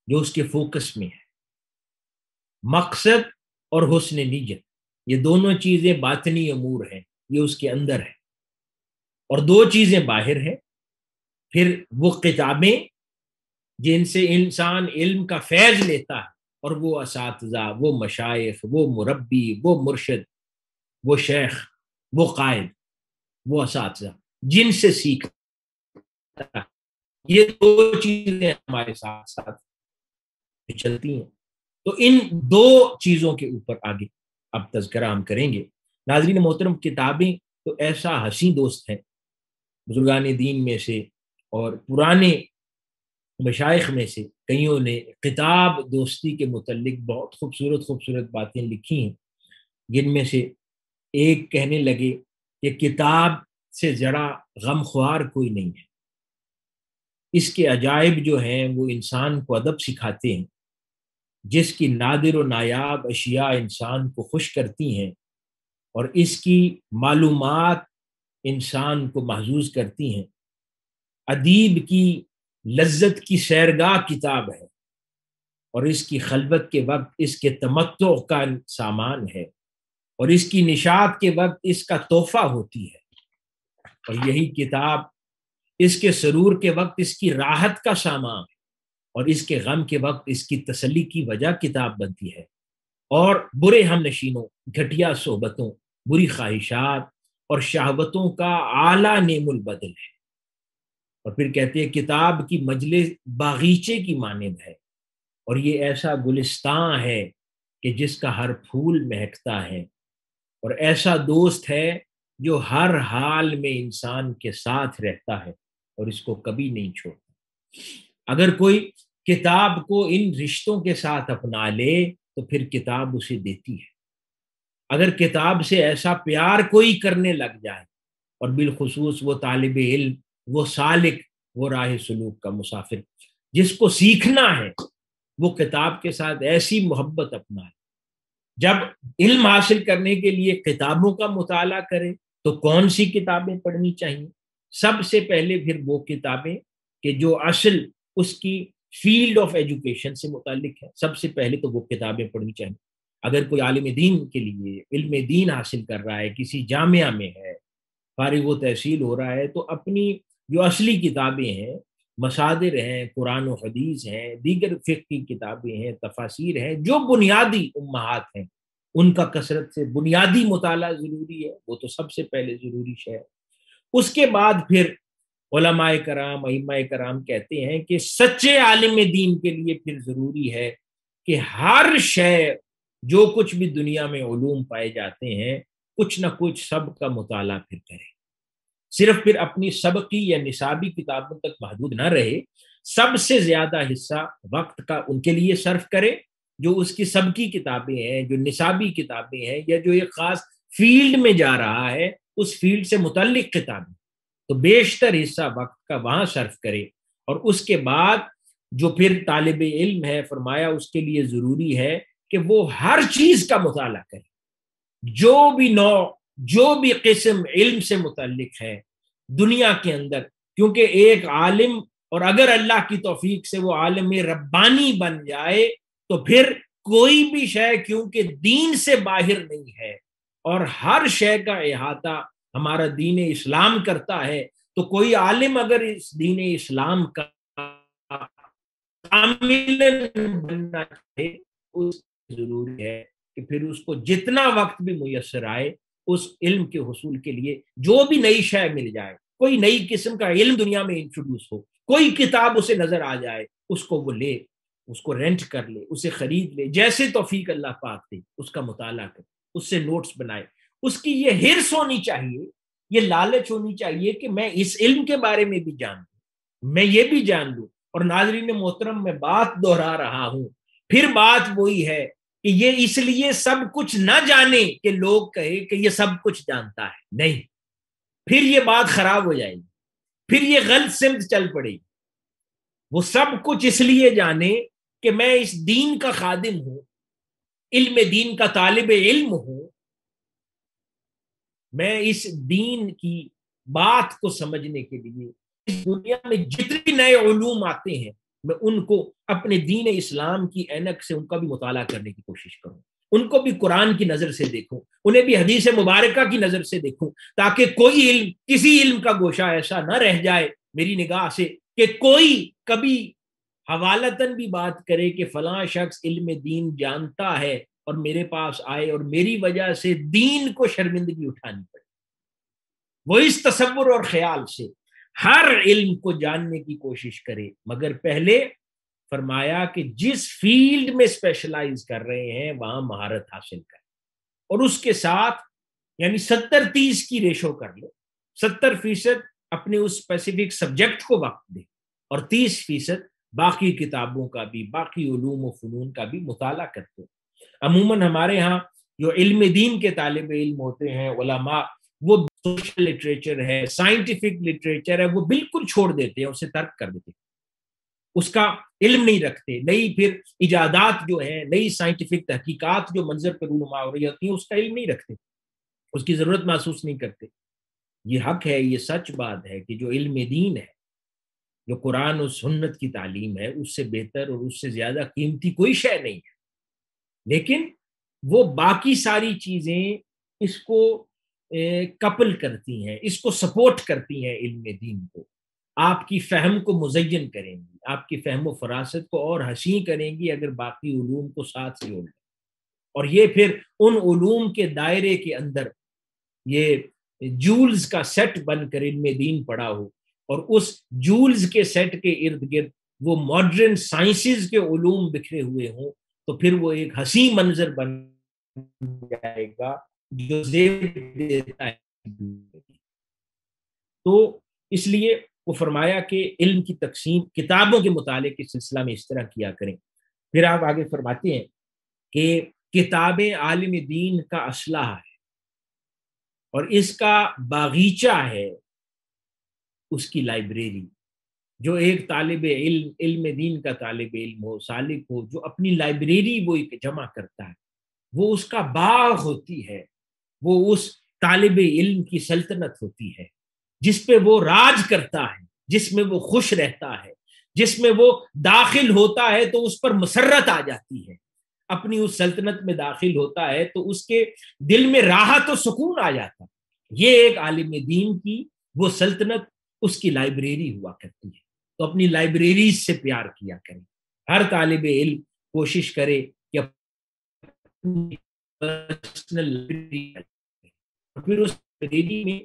[SPEAKER 1] جو اس کے فوکس میں ہے۔ مقصد اور حسن نیت، یہ دونوں چیزیں باطنی امور ہیں، یہ اس کے اندر ہے، اور دو چیزیں باہر ہیں۔ پھر وہ کتابیں جن سے انسان علم کا فیض لیتا ہے، اور وہ اساتذہ، وہ مشائخ، وہ مربی، وہ مرشد، وہ شیخ، وہ قائد، وہ اساتذہ جن سے سیکھتا ہے، یہ دو چیزیں ہمارے ساتھ ساتھ چلتی ہیں۔ تو ان دو چیزوں کے اوپر آگے اب تذکرہ ہم کریں گے۔ ناظرین محترم، کتابیں تو ایسا حسین دوست ہیں بزرگان دین میں سے اور پرانے مشائخ میں سے کئیوں نے کتاب دوستی کے متعلق بہت خوبصورت خوبصورت باتیں لکھی ہیں، جن میں سے ایک کہنے لگے کہ کتاب سے ذرا غم خوار کوئی نہیں ہے، اس کے عجائب جو ہیں وہ انسان کو ادب سکھاتے ہیں، جس کی نادر و نایاب اشیاء انسان کو خوش کرتی ہیں اور اس کی معلومات انسان کو محظوظ کرتی ہیں۔ ادیب کی لذت کی سیرگاہ کتاب ہے، اور اس کی خلوت کے وقت اس کے تمتع کا سامان ہے، اور اس کی نشاط کے وقت اس کا تحفہ ہوتی ہے، اور یہی کتاب اس کے سرور کے وقت اس کی راحت کا سامان ہے، اور اس کے غم کے وقت اس کی تسلی کی وجہ کتاب بنتی ہے، اور برے ہم نشینوں، گھٹیا صحبتوں بری خواہشات اور شہوتوں کا اعلیٰ نعم البدل ہے۔ اور پھر کہتے ہیں کتاب کی مجلس باغیچے کی مانند ہے، اور یہ ایسا گلستان ہے کہ جس کا ہر پھول مہکتا ہے، اور ایسا دوست ہے جو ہر حال میں انسان کے ساتھ رہتا ہے اور اس کو کبھی نہیں چھوڑتا۔ اگر کوئی کتاب کو ان رشتوں کے ساتھ اپنا لے تو پھر کتاب اسے دیتی ہے۔ اگر کتاب سے ایسا پیار کوئی کرنے لگ جائے، اور بالخصوص وہ طالب علم، وہ سالک، وہ راہ سلوک کا مسافر جس کو سیکھنا ہے، وہ کتاب کے ساتھ ایسی محبت اپنائے، جب علم حاصل کرنے کے لیے کتابوں کا مطالعہ کرے تو کون سی کتابیں پڑھنی چاہیے؟ سب سے پہلے پھر وہ کتابیں کہ جو اصل اس کی فیلڈ آف ایجوکیشن سے متعلق ہے، سب سے پہلے تو وہ کتابیں پڑھنی چاہیے۔ اگر کوئی عالم دین کے لیے علم دین حاصل کر رہا ہے، کسی جامعہ میں ہے، فارغ و تحصیل ہو رہا ہے، تو اپنی جو اصلی کتابیں ہیں، مصادر ہیں، قرآن و حدیث ہیں، دیگر فقہ کی کتابیں ہیں، تفاسیر ہیں، جو بنیادی امہات ہیں، ان کا کثرت سے بنیادی مطالعہ ضروری ہے، وہ تو سب سے پہلے ضروری شے ہے۔ اس کے بعد پھر علماء کرام، ائمہ کرام کہتے ہیں کہ سچے عالم دین کے لیے پھر ضروری ہے کہ ہر شے، جو کچھ بھی دنیا میں علوم پائے جاتے ہیں، کچھ نہ کچھ سب کا مطالعہ پھر کرے، صرف پھر اپنی سبقی یا نصابی کتابوں تک محدود نہ رہے، سب سے زیادہ حصہ وقت کا ان کے لیے صرف کرے جو اس کی سبقی کتابیں ہیں، جو نصابی کتابیں ہیں، یا جو ایک خاص فیلڈ میں جا رہا ہے اس فیلڈ سے متعلق کتابیں، تو بیشتر حصہ وقت کا وہاں صرف کرے۔ اور اس کے بعد جو پھر طالب علم ہے، فرمایا اس کے لیے ضروری ہے کہ وہ ہر چیز کا مطالعہ کرے، جو بھی نوع، جو بھی قسم علم سے متعلق ہے دنیا کے اندر، کیونکہ ایک عالم، اور اگر اللہ کی توفیق سے وہ عالم ربانی بن جائے تو پھر کوئی بھی شے کیونکہ دین سے باہر نہیں ہے اور ہر شے کا احاطہ ہمارا دین اسلام کرتا ہے، تو کوئی عالم اگر اس دین اسلام کا کامل بننا چاہے، اس ضروری ہے کہ پھر اس کو جتنا وقت بھی میسر آئے اس علم کے حصول کے لیے، جو بھی نئی شے مل جائے، کوئی نئی قسم کا علم دنیا میں انٹروڈیوس ہو، کوئی کتاب اسے نظر آ جائے، اس کو وہ لے، اس کو رینٹ کر لے، اسے خرید لے، جیسے توفیق اللہ پاک دے، اس کا مطالعہ کرے، اس سے نوٹس بنائے۔ اس کی یہ حرص ہونی چاہیے، یہ لالچ ہونی چاہیے کہ میں اس علم کے بارے میں بھی جان لوں، میں یہ بھی جان لوں۔ اور ناظرین محترم، میں بات دہرا رہا ہوں، پھر بات وہی ہے کہ یہ اس لیے سب کچھ نہ جانے کہ لوگ کہے کہ یہ سب کچھ جانتا ہے، نہیں، پھر یہ بات خراب ہو جائے گی، پھر یہ غلط سمت چل پڑے گی۔ وہ سب کچھ اس لیے جانے کہ میں اس دین کا خادم ہوں، علم دین کا طالب علم ہوں، میں اس دین کی بات کو سمجھنے کے لیے اس دنیا میں جتنے نئے علوم آتے ہیں، میں ان کو اپنے دین اسلام کی اینک سے ان کا بھی مطالعہ کرنے کی کوشش کروں، ان کو بھی قرآن کی نظر سے دیکھوں، انہیں بھی حدیث مبارکہ کی نظر سے دیکھوں، تاکہ کوئی علم، کسی علم کا گوشہ ایسا نہ رہ جائے میری نگاہ سے کہ کوئی کبھی حوالتاً بھی بات کرے کہ فلاں شخص علم دین جانتا ہے اور میرے پاس آئے اور میری وجہ سے دین کو شرمندگی اٹھانی پڑے۔ وہ اس تصور اور خیال سے ہر علم کو جاننے کی کوشش کرے، مگر پہلے فرمایا کہ جس فیلڈ میں اسپیشلائز کر رہے ہیں وہاں مہارت حاصل کریں، اور اس کے ساتھ یعنی 70-30 کی ریشو کر لو، 70% اپنے اس اسپیسیفک سبجیکٹ کو وقت دے اور 30% باقی کتابوں کا بھی، باقی علوم و فنون کا بھی مطالعہ کرتے۔ عموماً ہمارے ہاں جو علم دین کے طالب علم ہوتے ہیں، علماء، وہ سوشل لٹریچر ہے، سائنٹیفک لٹریچر ہے، وہ بالکل چھوڑ دیتے ہیں، اسے ترک کر دیتے ہیں، اس کا علم نہیں رکھتے، نئی پھر ایجادات جو ہیں، نئی سائنٹیفک تحقیقات جو منظر پر رونما ہو رہی ہوتی ہیں، اس کا علم نہیں رکھتے، اس کی ضرورت محسوس نہیں کرتے۔ یہ حق ہے، یہ سچ بات ہے کہ جو علم دین ہے، جو قرآن و سنت کی تعلیم ہے، اس سے بہتر اور اس سے زیادہ قیمتی کوئی شے نہیں ہے، لیکن وہ باقی ساری چیزیں اس کو کپل کرتی ہیں، اس کو سپورٹ کرتی ہیں، علم دین کو آپ کی فہم کو مزین کریں گی، آپ کی فہم و فراست کو اور حسین کریں گی اگر باقی علوم کو ساتھ جوڑ لیں، اور یہ پھر ان علوم کے دائرے کے اندر یہ جولز کا سیٹ بن کر علم دین پڑا ہو، اور اس جولز کے سیٹ کے ارد گرد وہ ماڈرن سائنسز کے علوم بکھرے ہوئے ہوں، تو پھر وہ ایک حسین منظر بن جائے گا جو زیب دیتا ہے۔ تو اس لیے وہ فرمایا کہ علم کی تقسیم کتابوں کے مطالعے کے سلسلہ میں اس طرح کیا کریں۔ پھر آپ آگے فرماتے ہیں کہ کتابیں عالم دین کا اسلحہ ہے، اور اس کا باغیچہ ہے اس کی لائبریری۔ جو ایک طالب علم، علم دین کا طالب علم ہو، سالک ہو، جو اپنی لائبریری وہ جمع کرتا ہے، وہ اس کا باغ ہوتی ہے، وہ اس طالب علم کی سلطنت ہوتی ہے جس پہ وہ راج کرتا ہے، جس میں وہ خوش رہتا ہے، جس میں وہ داخل ہوتا ہے تو اس پر مسرت آ جاتی ہے، اپنی اس سلطنت میں داخل ہوتا ہے تو اس کے دل میں راحت و سکون آ جاتا ہے۔ یہ ایک عالم دین کی وہ سلطنت، اس کی لائبریری ہوا کرتی ہے۔ تو اپنی لائبریریز سے پیار کیا کریں، ہر طالب علم کوشش کرے کہ اپنی پرسنل لائبریری، پھر اس لائبریری میں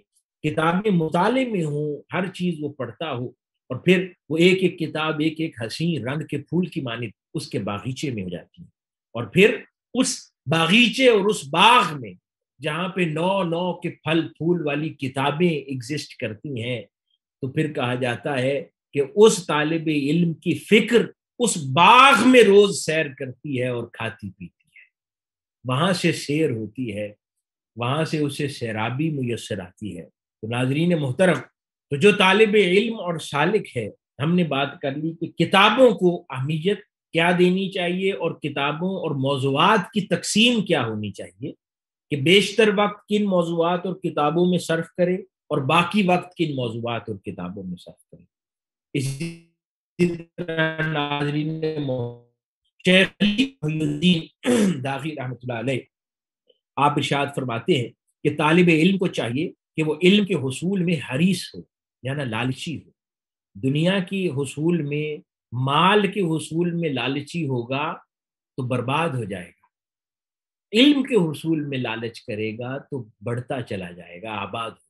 [SPEAKER 1] کتابیں مطالعے میں ہوں، ہر چیز وہ پڑھتا ہو، اور پھر وہ ایک ایک کتاب ایک ایک حسین رنگ کے پھول کی مانند اس کے باغیچے میں ہو جاتی ہے، اور پھر اس باغیچے اور اس باغ میں جہاں پہ نو نو کے پھل پھول والی کتابیں ایگزسٹ کرتی ہیں، تو پھر کہا جاتا ہے کہ اس طالب علم کی فکر اس باغ میں روز سیر کرتی ہے اور کھاتی پیتی ہے، وہاں سے سیر ہوتی ہے، وہاں سے اسے سیرابی میسر آتی ہے۔ تو ناظرین محترم، تو جو طالب علم اور سالک ہے، ہم نے بات کر لی کہ کتابوں کو اہمیت کیا دینی چاہیے، اور کتابوں اور موضوعات کی تقسیم کیا ہونی چاہیے، کہ بیشتر وقت کن موضوعات اور کتابوں میں صرف کرے، اور باقی وقت کن موضوعات اور کتابوں میں صرف کرے۔ اسی طرح ناظرین شیخ علی محی الدین داغی رحمۃ اللہ علیہ آپ ارشاد فرماتے ہیں کہ طالب علم کو چاہیے کہ وہ علم کے حصول میں حریص ہو، یعنی لالچی ہو۔ دنیا کی حصول میں، مال کے حصول میں لالچی ہوگا تو برباد ہو جائے گا، علم کے حصول میں لالچ کرے گا تو بڑھتا چلا جائے گا، آباد ہو۔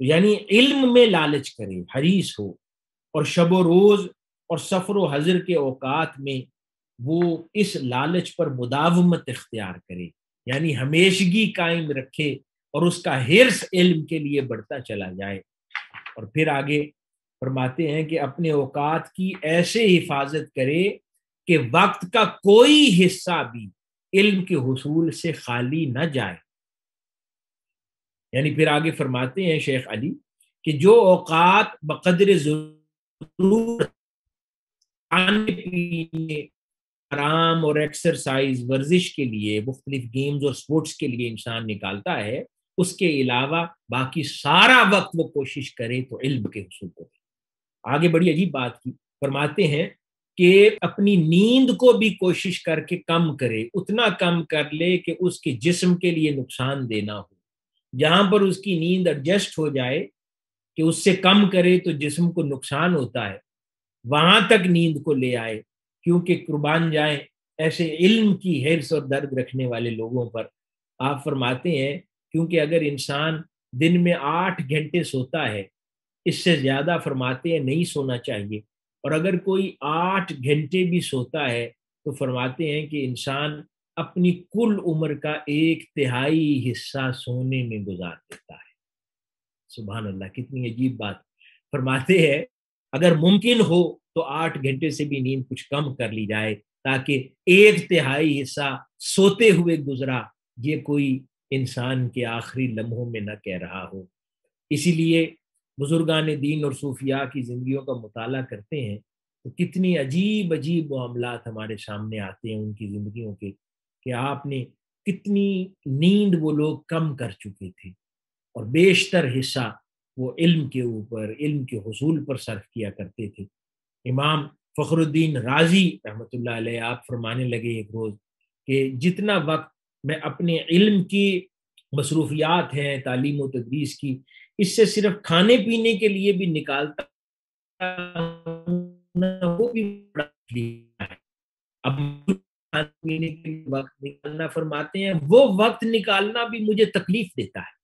[SPEAKER 1] یعنی علم میں لالچ کرے، حریص ہو، اور شب و روز اور سفر و حضر کے اوقات میں وہ اس لالچ پر مداومت اختیار کرے، یعنی ہمیشگی قائم رکھے، اور اس کا حرص علم کے لیے بڑھتا چلا جائے۔ اور پھر آگے فرماتے ہیں کہ اپنے اوقات کی ایسے حفاظت کرے کہ وقت کا کوئی حصہ بھی علم کے حصول سے خالی نہ جائے۔ یعنی پھر آگے فرماتے ہیں شیخ علی کہ جو اوقات بقدر ضرورت کھانے پینے، آرام اور ایکسرسائز، ورزش کے لیے، مختلف گیمز اور سپورٹس کے لیے انسان نکالتا ہے، اس کے علاوہ باقی سارا وقت وہ کوشش کرے تو علم کے حصول کو دے۔ آگے بڑی عجیب بات کی، فرماتے ہیں کہ اپنی نیند کو بھی کوشش کر کے کم کرے، اتنا کم کر لے کہ اس کے جسم کے لیے نقصان دینا ہو۔ جہاں پر اس کی نیند ایڈجسٹ ہو جائے کہ اس سے کم کرے تو جسم کو نقصان ہوتا ہے، وہاں تک نیند کو لے آئے، کیونکہ قربان جائیں ایسے علم کی حرص اور درد رکھنے والے لوگوں پر۔ آپ فرماتے ہیں کیونکہ اگر انسان دن میں 8 گھنٹے سوتا ہے، اس سے زیادہ فرماتے ہیں نہیں سونا چاہیے، اور اگر کوئی 8 گھنٹے بھی سوتا ہے تو فرماتے ہیں کہ انسان اپنی کل عمر کا 1/3 حصہ سونے میں گزار دیتا ہے۔ سبحان اللہ، کتنی عجیب بات۔ فرماتے ہیں اگر ممکن ہو تو 8 گھنٹے سے بھی نیند کچھ کم کر لی جائے، تاکہ 1/3 حصہ سوتے ہوئے گزرا، یہ کوئی انسان کے آخری لمحوں میں نہ کہہ رہا ہو۔ اسی لیے بزرگان دین اور صوفیاء کی زندگیوں کا مطالعہ کرتے ہیں تو کتنی عجیب عجیب معاملات ہمارے سامنے آتے ہیں ان کی زندگیوں کے، کہ آپ نے کتنی نیند وہ لوگ کم کر چکے تھے، اور بیشتر حصہ وہ علم کے اوپر، علم کے حصول پر صرف کیا کرتے تھے۔ امام فخر الدین رازی رحمۃ اللہ علیہ آپ فرمانے لگے ایک روز کہ جتنا وقت میں اپنے علم کی مصروفیات ہیں، تعلیم و تدریس کی، اس سے صرف کھانے پینے کے لیے بھی نکالتا ہوں، وہ بھی بڑا ہے۔ اب پینے کے لیے وقت نکالنا فرماتے ہیں، وہ وقت نکالنا بھی مجھے تکلیف دیتا ہے۔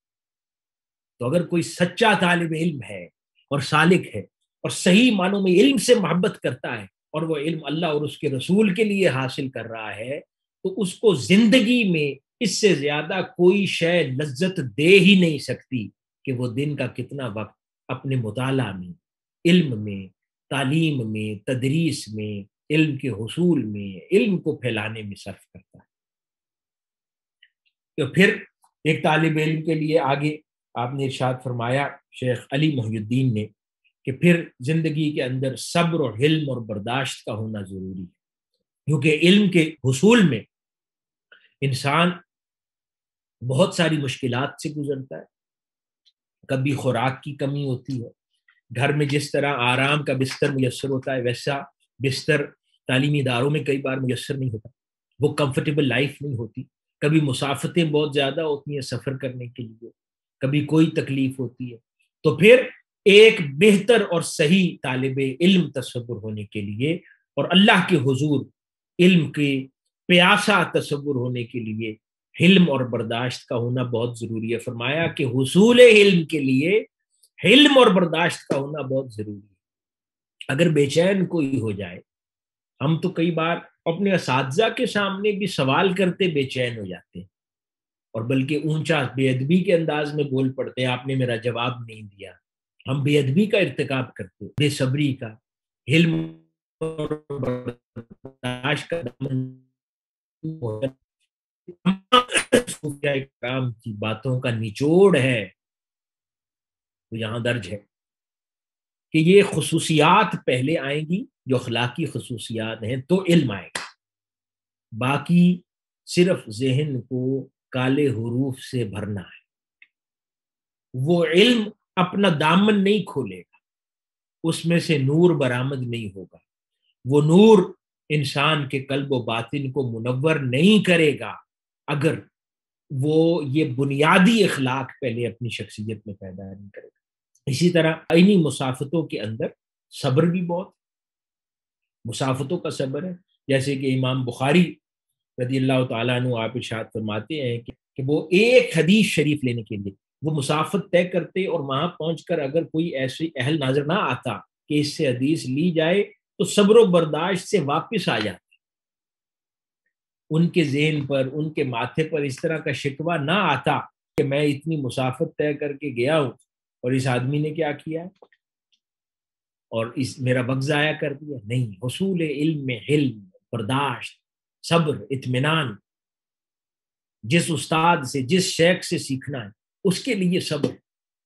[SPEAKER 1] تو اگر کوئی سچا طالب علم ہے اور سالک ہے اور صحیح معنوں میں علم سے محبت کرتا ہے اور وہ علم اللہ اور اس کے رسول کے لیے حاصل کر رہا ہے، تو اس کو زندگی میں اس سے زیادہ کوئی شے لذت دے ہی نہیں سکتی کہ وہ دن کا کتنا وقت اپنے مطالعہ میں، علم میں، تعلیم میں، تدریس میں، علم کے حصول میں، علم کو پھیلانے میں صرف کرتا ہے۔ تو پھر ایک طالب علم کے لیے آگے آپ نے ارشاد فرمایا شیخ علی محی الدین نے کہ پھر زندگی کے اندر صبر اور حلم اور برداشت کا ہونا ضروری ہے، کیونکہ علم کے حصول میں انسان بہت ساری مشکلات سے گزرتا ہے۔ کبھی خوراک کی کمی ہوتی ہے، گھر میں جس طرح آرام کا بستر میسر ہوتا ہے ویسا بستر تعلیمی اداروں میں کئی بار میسر نہیں ہوتا، وہ کمفرٹیبل لائف نہیں ہوتی، کبھی مسافتیں بہت زیادہ ہوتی ہیں سفر کرنے کے لیے، کبھی کوئی تکلیف ہوتی ہے۔ تو پھر ایک بہتر اور صحیح طالب علم تصور ہونے کے لیے اور اللہ کے حضور علم کے پیاسا تصور ہونے کے لیے حلم اور برداشت کا ہونا بہت ضروری ہے۔ فرمایا کہ حصول علم کے لیے حلم اور برداشت کا ہونا بہت ضروری ہے۔ اگر بے چین کوئی ہو جائے، ہم تو کئی بار اپنے اساتذہ کے سامنے بھی سوال کرتے بے چین ہو جاتے ہیں، اور بلکہ اونچا بے ادبی کے انداز میں بول پڑتے ہیں، آپ نے میرا جواب نہیں دیا۔ ہم بے ادبی کا ارتکاب کرتے، بے صبری کا، حلم اور برداشت کا صوفیاء کرام کی باتوں کا نچوڑ ہے، تو یہاں درج ہے کہ یہ خصوصیات پہلے آئیں گی جو اخلاقی خصوصیات ہیں، تو علم آئے گا۔ باقی صرف ذہن کو کالے حروف سے بھرنا ہے، وہ علم اپنا دامن نہیں کھولے گا، اس میں سے نور برآمد نہیں ہوگا، وہ نور انسان کے قلب و باطن کو منور نہیں کرے گا اگر وہ یہ بنیادی اخلاق پہلے اپنی شخصیت میں پیدا نہیں کرے گا۔ اسی طرح انہی مسافتوں کے اندر صبر بھی بہت، مسافتوں کا صبر ہے، جیسے کہ امام بخاری رضی اللہ تعالیٰ عنہ آپ ارشاد فرماتے ہیں کہ وہ ایک حدیث شریف لینے کے لیے وہ مسافت طے کرتے، اور وہاں پہنچ کر اگر کوئی ایسی اہل نظر نہ آتا کہ اس سے حدیث لی جائے تو صبر و برداشت سے واپس آ جاتے۔ ان کے ذہن پر، ان کے ماتھے پر اس طرح کا شکوہ نہ آتا کہ میں اتنی مسافت طے کر کے گیا ہوں اور اس آدمی نے کیا کیا اور اس میرا وقت ضائع کر دیا۔ نہیں، حصول علم میں حلم، برداشت، صبر، اطمینان، جس استاد سے، جس شیخ سے سیکھنا ہے اس کے لیے صبر،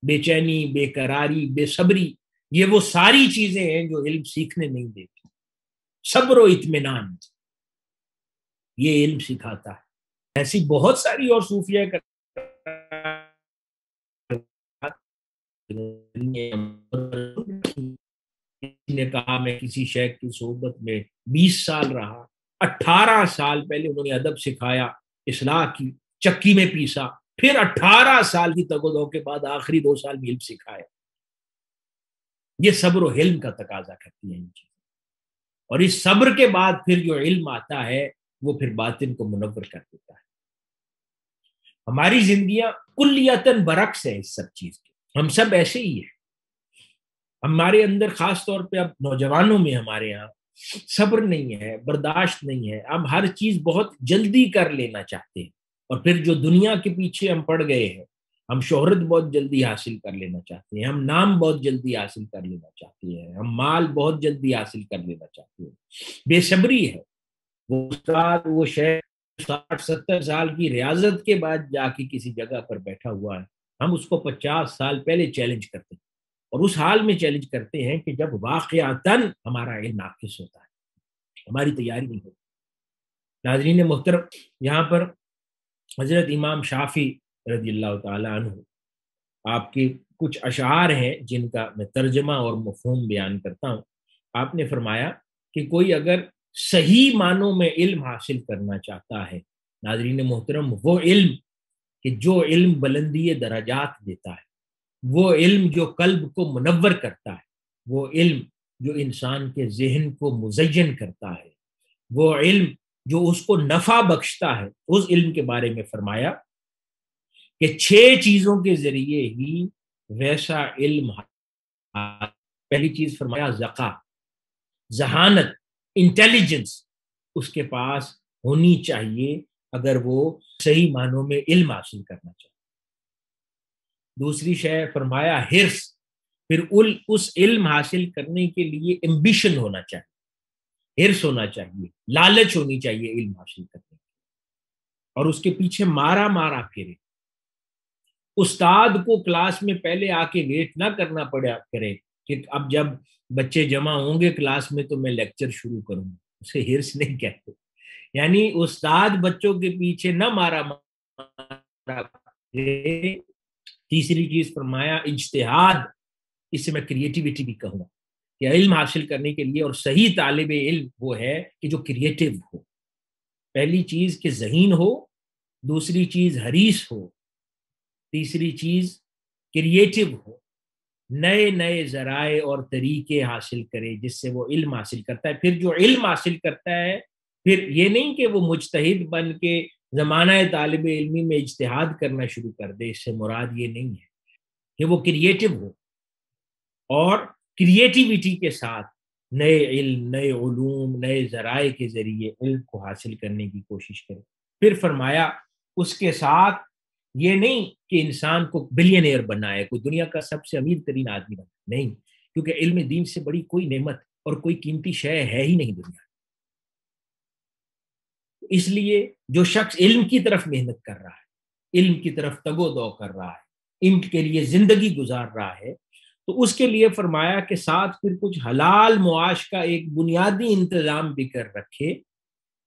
[SPEAKER 1] بے چینی، بے قراری، بے صبری، یہ وہ ساری چیزیں ہیں جو علم سیکھنے نہیں دیتی۔ صبر و اطمینان یہ علم سکھاتا ہے۔ ایسی بہت ساری اور صوفیہ نے کہا میں کسی شیخ کی صحبت میں 20 سال رہا، 18 سال پہلے انہوں نے ادب سکھایا، اصلاح کی، چکی میں پیسا، پھر 18 سال کی تگ و دو کے بعد آخری 2 سال میں علم سکھایا۔ یہ صبر و حلم کا تقاضا کرتی ہے ان چیزیں، اور اس صبر کے بعد پھر جو علم آتا ہے وہ پھر باطن کو منور کر دیتا ہے۔ ہماری زندگیاں کلیتاً برعکس ہے اس سب چیز کے، ہم سب ایسے ہی ہیں۔ ہمارے اندر خاص طور پہ اب نوجوانوں میں ہمارے یہاں صبر نہیں ہے، برداشت نہیں ہے، اب ہر چیز بہت جلدی کر لینا چاہتے ہیں، اور پھر جو دنیا کے پیچھے ہم پڑ گئے ہیں، ہم شہرت بہت جلدی حاصل کر لینا چاہتے ہیں، ہم نام بہت جلدی حاصل کر لینا چاہتے ہیں، ہم مال بہت جلدی حاصل کر لینا چاہتے ہیں، بے صبری ہے۔ وہ استاد، وہ شیخ 60-70 سال کی ریاضت کے بعد جا کے کسی جگہ پر بیٹھا ہوا ہے، ہم اس کو 50 سال پہلے چیلنج کرتے ہیں، اور اس حال میں چیلنج کرتے ہیں کہ جب واقعتاً ہمارا علم ناقص ہوتا ہے، ہماری تیاری نہیں ہوتی۔ ناظرین محترم، یہاں پر حضرت امام شافعی رضی اللہ تعالیٰ عنہ آپ کے کچھ اشعار ہیں جن کا میں ترجمہ اور مفہوم بیان کرتا ہوں۔ آپ نے فرمایا کہ کوئی اگر صحیح معنوں میں علم حاصل کرنا چاہتا ہے، ناظرین محترم، وہ علم کہ جو علم بلندی درجات دیتا ہے، وہ علم جو قلب کو منور کرتا ہے، وہ علم جو انسان کے ذہن کو مزین کرتا ہے، وہ علم جو اس کو نفع بخشتا ہے، اس علم کے بارے میں فرمایا کہ 6 چیزوں کے ذریعے ہی ویسا علم، پہلی چیز فرمایا ذکا، ذہانت، انٹیلیجنس اس کے پاس ہونی چاہیے اگر وہ صحیح معنوں میں علم حاصل کرنا چاہے۔ دوسری شے فرمایا حرص، پھر اس علم حاصل کرنے کے لیے ایمبیشن ہونا چاہیے، حرص ہونا چاہیے، لالچ ہونی چاہیے علم حاصل کرنے کی، اور اس کے پیچھے مارا پھرے۔ استاد کو کلاس میں پہلے آ کے ویٹ نہ کرنا پڑا کرے کہ اب جب بچے جمع ہوں گے کلاس میں تو میں لیکچر شروع کروں گا، اسے حرص نہیں کہتے۔ یعنی استاد بچوں کے پیچھے نہ مارا کرے۔ تیسری چیز فرمایا اجتہاد، اس سے میں کریٹیوٹی بھی کہوں گا کہ علم حاصل کرنے کے لیے، اور صحیح طالب علم وہ ہے کہ جو کریٹیو ہو۔ پہلی چیز کہ ذہین ہو، دوسری چیز حریص ہو، تیسری چیز کریٹیو ہو، نئے نئے ذرائع اور طریقے حاصل کرے جس سے وہ علم حاصل کرتا ہے۔ پھر جو علم حاصل کرتا ہے، پھر یہ نہیں کہ وہ مجتہد بن کے زمانہ طالب علمی میں اجتہاد کرنا شروع کر دے، اس سے مراد یہ نہیں ہے کہ وہ کریٹیو ہو اور کریٹیوٹی کے ساتھ نئے علم، نئے علوم، نئے ذرائع کے ذریعے علم کو حاصل کرنے کی کوشش کرے۔ پھر فرمایا اس کے ساتھ یہ نہیں کہ انسان کو بلینئر بننا ہے، کوئی دنیا کا سب سے امیر ترین آدمی بننا، نہیں، کیونکہ علم دین سے بڑی کوئی نعمت اور کوئی قیمتی شے ہے ہی نہیں دنیا۔ اس لیے جو شخص علم کی طرف محنت کر رہا ہے، علم کی طرف تگ و دو کر رہا ہے، علم کے لیے زندگی گزار رہا ہے، تو اس کے لیے فرمایا کہ ساتھ پھر کچھ حلال معاش کا ایک بنیادی انتظام بھی کر رکھے،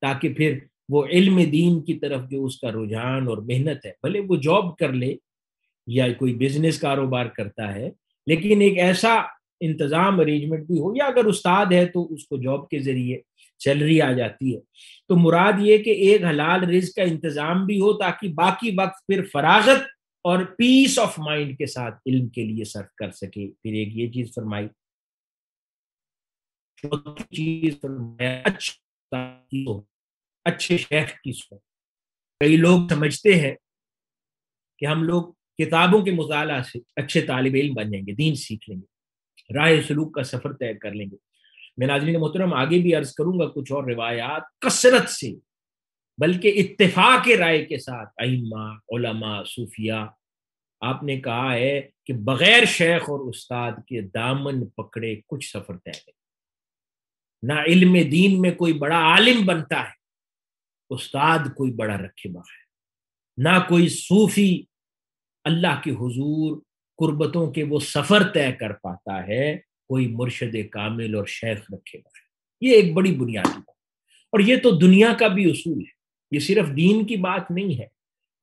[SPEAKER 1] تاکہ پھر وہ علم دین کی طرف جو اس کا رجحان اور محنت ہے، بھلے وہ جاب کر لے یا کوئی بزنس کاروبار کرتا ہے، لیکن ایک ایسا انتظام ارینجمنٹ بھی ہو، یا اگر استاد ہے تو اس کو جاب کے ذریعے سیلری آ جاتی ہے۔ تو مراد یہ کہ ایک حلال رزق کا انتظام بھی ہو تاکہ باقی وقت پھر فراغت اور پیس آف مائنڈ کے ساتھ علم کے لیے صرف کر سکے۔ پھر ایک یہ چیز فرمائی، چوتھی چیز فرمایا اچھے شیخ کی صحبت۔ کئی لوگ سمجھتے ہیں کہ ہم لوگ کتابوں کے مطالعہ سے اچھے طالب علم بن جائیں گے، دین سیکھ لیں گے، راہ سلوک کا سفر طے کر لیں گے۔ میں ناظرین محترم آگے بھی عرض کروں گا کچھ اور روایات کثرت سے، بلکہ اتفاق رائے کے ساتھ ائمہ، علماء، صوفیاء، آپ نے کہا ہے کہ بغیر شیخ اور استاد کے دامن پکڑے کچھ سفر طے نہیں۔ نہ علم دین میں کوئی بڑا عالم بنتا ہے استاد کوئی بڑا رکھے بغیر، نہ کوئی صوفی اللہ کے حضور قربتوں کے وہ سفر طے کر پاتا ہے کوئی مرشد کامل اور شیخ رکھے بغیر۔ یہ ایک بڑی بنیادی بات، اور یہ تو دنیا کا بھی اصول ہے، یہ صرف دین کی بات نہیں ہے۔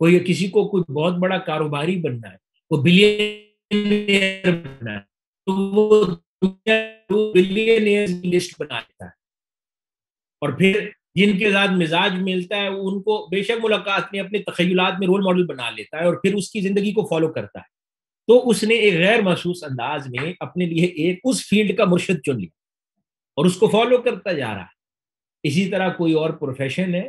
[SPEAKER 1] کوئی کسی کو کوئی بہت بڑا کاروباری بننا ہے، وہ بلینئر بننا ہے، تو وہ بلینئر کی لسٹ بنا لیتا ہے، اور پھر جن کے ساتھ مزاج ملتا ہے ان کو بے شک ملاقات میں اپنے تخیلات میں رول ماڈل بنا لیتا ہے اور پھر اس کی زندگی کو فالو کرتا ہے۔ تو اس نے ایک غیر محسوس انداز میں اپنے لیے ایک اس فیلڈ کا مرشد چن لیا اور اس کو فالو کرتا جا رہا ہے۔ اسی طرح کوئی اور پروفیشن ہے،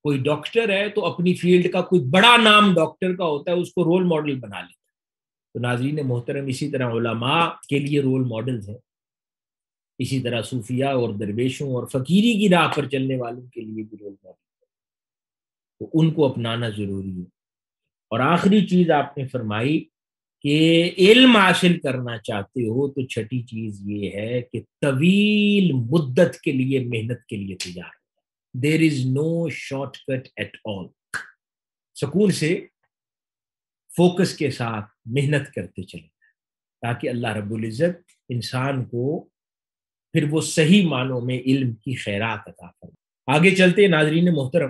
[SPEAKER 1] کوئی ڈاکٹر ہے تو اپنی فیلڈ کا کوئی بڑا نام ڈاکٹر کا ہوتا ہے، اس کو رول ماڈل بنا لیتا ہے۔ تو ناظرین محترم اسی طرح علماء کے لیے رول ماڈلز ہیں، اسی طرح صوفیاء اور درویشوں اور فقیری کی راہ پر چلنے والوں کے لیے بھی رول ماڈل ہے، تو ان کو اپنانا ضروری ہے۔ اور آخری چیز آپ نے فرمائی کہ علم حاصل کرنا چاہتے ہو تو چھٹی چیز یہ ہے کہ طویل مدت کے لیے محنت کے لیے تیار ہے۔ دیر از نو شارٹ کٹ ایٹ آل۔ سکون سے فوکس کے ساتھ محنت کرتے چلے تاکہ اللہ رب العزت انسان کو پھر وہ صحیح معنوں میں علم کی خیرات عطا فرمائے۔ آگے چلتے ناظرین محترم،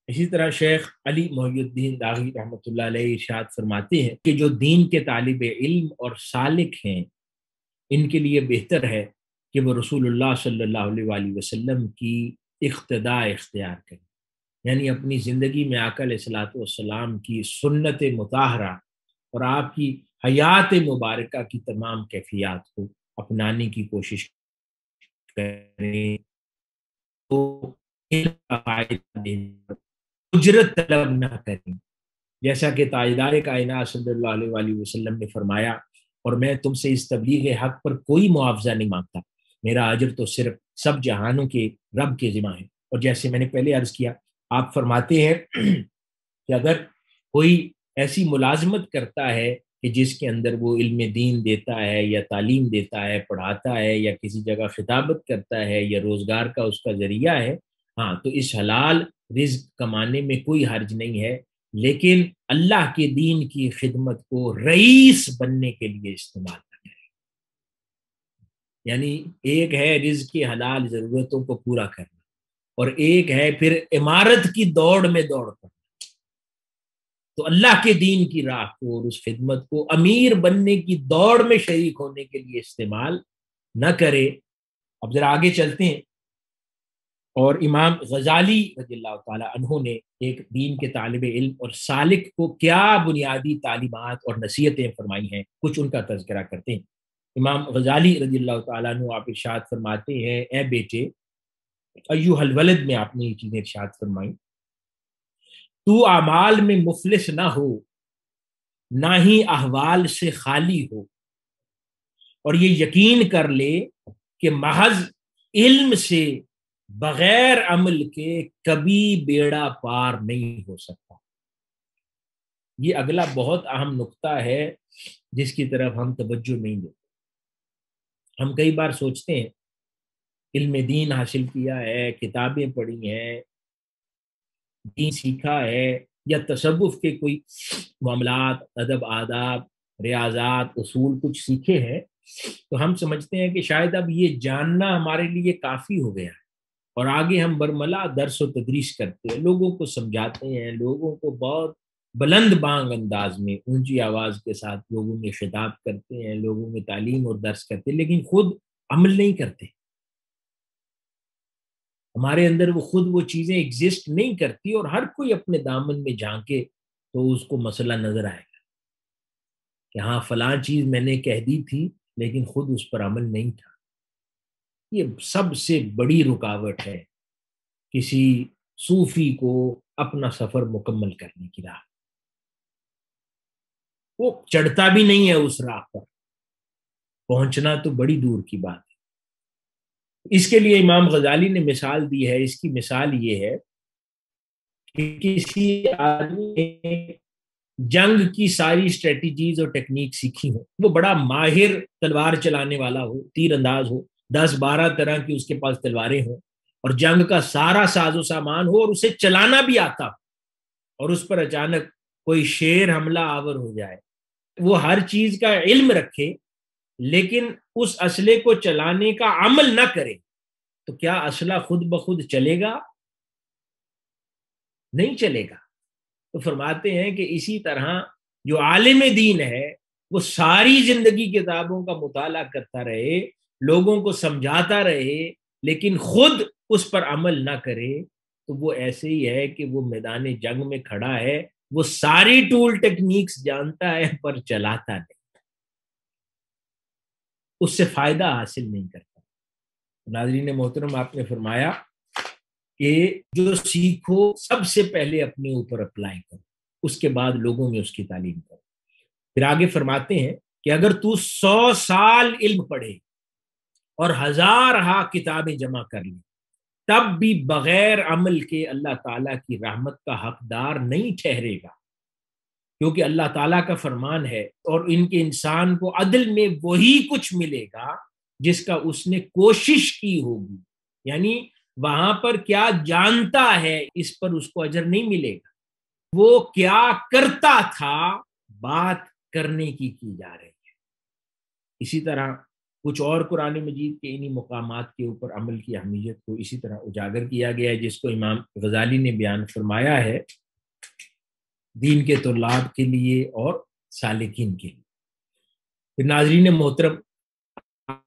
[SPEAKER 1] اسی طرح شیخ علی محی الدین داغی رحمۃ اللہ علیہ ارشاد فرماتے ہیں کہ جو دین کے طالب علم اور سالک ہیں ان کے لیے بہتر ہے کہ وہ رسول اللہ صلی اللہ علیہ وآلہ وسلم کی اقتداء اختیار کریں، یعنی اپنی زندگی میں آقا علیہ الصلوۃ والسلام کی سنت مطہرہ اور آپ کی حیات مبارکہ کی تمام کیفیات کو اپنانے کی کوشش کریں۔ تو اجرت طلب نہ کریں، جیسا کہ تاجدار کائنات صلی اللہ علیہ وآلہ وسلم نے فرمایا، اور میں تم سے اس تبلیغ حق پر کوئی معاوضہ نہیں مانگتا، میرا اجر تو صرف سب جہانوں کے رب کے ذمہ ہے۔ اور جیسے میں نے پہلے عرض کیا، آپ فرماتے ہیں کہ اگر کوئی ایسی ملازمت کرتا ہے کہ جس کے اندر وہ علم دین دیتا ہے یا تعلیم دیتا ہے، پڑھاتا ہے، یا کسی جگہ خطابت کرتا ہے، یا روزگار کا اس کا ذریعہ ہے، ہاں تو اس حلال رزق کمانے میں کوئی حرج نہیں ہے، لیکن اللہ کے دین کی خدمت کو رئیس بننے کے لیے استعمال کریں۔ یعنی ایک ہے رزق کی حلال ضرورتوں کو پورا کرنا، اور ایک ہے پھر عمارت کی دوڑ میں دوڑ کرنا۔ تو اللہ کے دین کی راہ کو اور اس خدمت کو امیر بننے کی دوڑ میں شریک ہونے کے لیے استعمال نہ کرے۔ اب ذرا آگے چلتے ہیں، اور امام غزالی رضی اللہ تعالی عنہ نے ایک دین کے طالب علم اور سالک کو کیا بنیادی تعلیمات اور نصیحتیں فرمائی ہیں، کچھ ان کا تذکرہ کرتے ہیں۔ امام غزالی رضی اللہ تعالیٰ عنہ آپ ارشاد فرماتے ہیں، اے بیٹے، ایوہ الولد میں آپ نے یہ چیزیں ارشاد فرمائی، تو اعمال میں مفلس نہ ہو، نہ ہی احوال سے خالی ہو، اور یہ یقین کر لے کہ محض علم سے بغیر عمل کے کبھی بیڑا پار نہیں ہو سکتا۔ یہ اگلا بہت اہم نقطہ ہے جس کی طرف ہم توجہ نہیں دیتے۔ ہم کئی بار سوچتے ہیں علم دین حاصل کیا ہے، کتابیں پڑھی ہیں، دین سیکھا ہے، یا تصوف کے کوئی معاملات، ادب، آداب، ریاضات، اصول کچھ سیکھے ہیں، تو ہم سمجھتے ہیں کہ شاید اب یہ جاننا ہمارے لیے کافی ہو گیا ہے، اور آگے ہم برملا درس و تدریس کرتے ہیں، لوگوں کو سمجھاتے ہیں، لوگوں کو بہت بلند بانگ انداز میں اونچی آواز کے ساتھ لوگوں میں خطاب کرتے ہیں، لوگوں میں تعلیم اور درس کرتے ہیں، لیکن خود عمل نہیں کرتے۔ ہمارے اندر وہ چیزیں ایگزسٹ نہیں کرتی، اور ہر کوئی اپنے دامن میں جھانکے تو اس کو مسئلہ نظر آئے گا کہ ہاں فلاں چیز میں نے کہہ دی تھی لیکن خود اس پر عمل نہیں تھا۔ یہ سب سے بڑی رکاوٹ ہے کسی صوفی کو اپنا سفر مکمل کرنے کی راہ۔ وہ چڑھتا بھی نہیں ہے اس راہ پر، پہنچنا تو بڑی دور کی بات ہے۔ اس کے لیے امام غزالی نے مثال دی ہے، اس کی مثال یہ ہے کہ کسی آدمی نے جنگ کی ساری اسٹریٹجیز اور ٹیکنیک سیکھی ہو، وہ بڑا ماہر تلوار چلانے والا ہو، تیر انداز ہو، 10-12 طرح کی اس کے پاس تلواریں ہوں، اور جنگ کا سارا ساز و سامان ہو، اور اسے چلانا بھی آتا ہو، اور اس پر اچانک کوئی شیر حملہ آور ہو جائے، وہ ہر چیز کا علم رکھے لیکن اس اسلحے کو چلانے کا عمل نہ کرے، تو کیا اسلحہ خود بخود چلے گا؟ نہیں چلے گا۔ تو فرماتے ہیں کہ اسی طرح جو عالم دین ہے وہ ساری زندگی کتابوں کا مطالعہ کرتا رہے، لوگوں کو سمجھاتا رہے، لیکن خود اس پر عمل نہ کرے، تو وہ ایسے ہی ہے کہ وہ میدان جنگ میں کھڑا ہے، وہ ساری ٹول ٹیکنیکس جانتا ہے پر چلاتا نہیں، اس سے فائدہ حاصل نہیں کرتا۔ ناظرین محترم، آپ نے فرمایا کہ جو سیکھو سب سے پہلے اپنے اوپر اپلائی کرو، اس کے بعد لوگوں میں اس کی تعلیم کرو۔ پھر آگے فرماتے ہیں کہ اگر تو 100 سال علم پڑھے اور 1000 کتابیں جمع کر لیں، تب بھی بغیر عمل کے اللہ تعالیٰ کی رحمت کا حقدار نہیں ٹھہرے گا، کیونکہ اللہ تعالیٰ کا فرمان ہے، اور ان کے انسان کو عدل میں وہی کچھ ملے گا جس کا اس نے کوشش کی ہوگی۔ یعنی وہاں پر کیا جانتا ہے اس پر اس کو اجر نہیں ملے گا، وہ کیا کرتا تھا بات کرنے کی جا رہی ہے۔ اسی طرح کچھ اور قرآن مجید کے انہی مقامات کے اوپر عمل کی اہمیت کو اسی طرح اجاگر کیا گیا ہے، جس کو امام غزالی نے بیان فرمایا ہے دین کے طلاب کے لیے اور سالکین کے لیے۔ پھر ناظرین محترم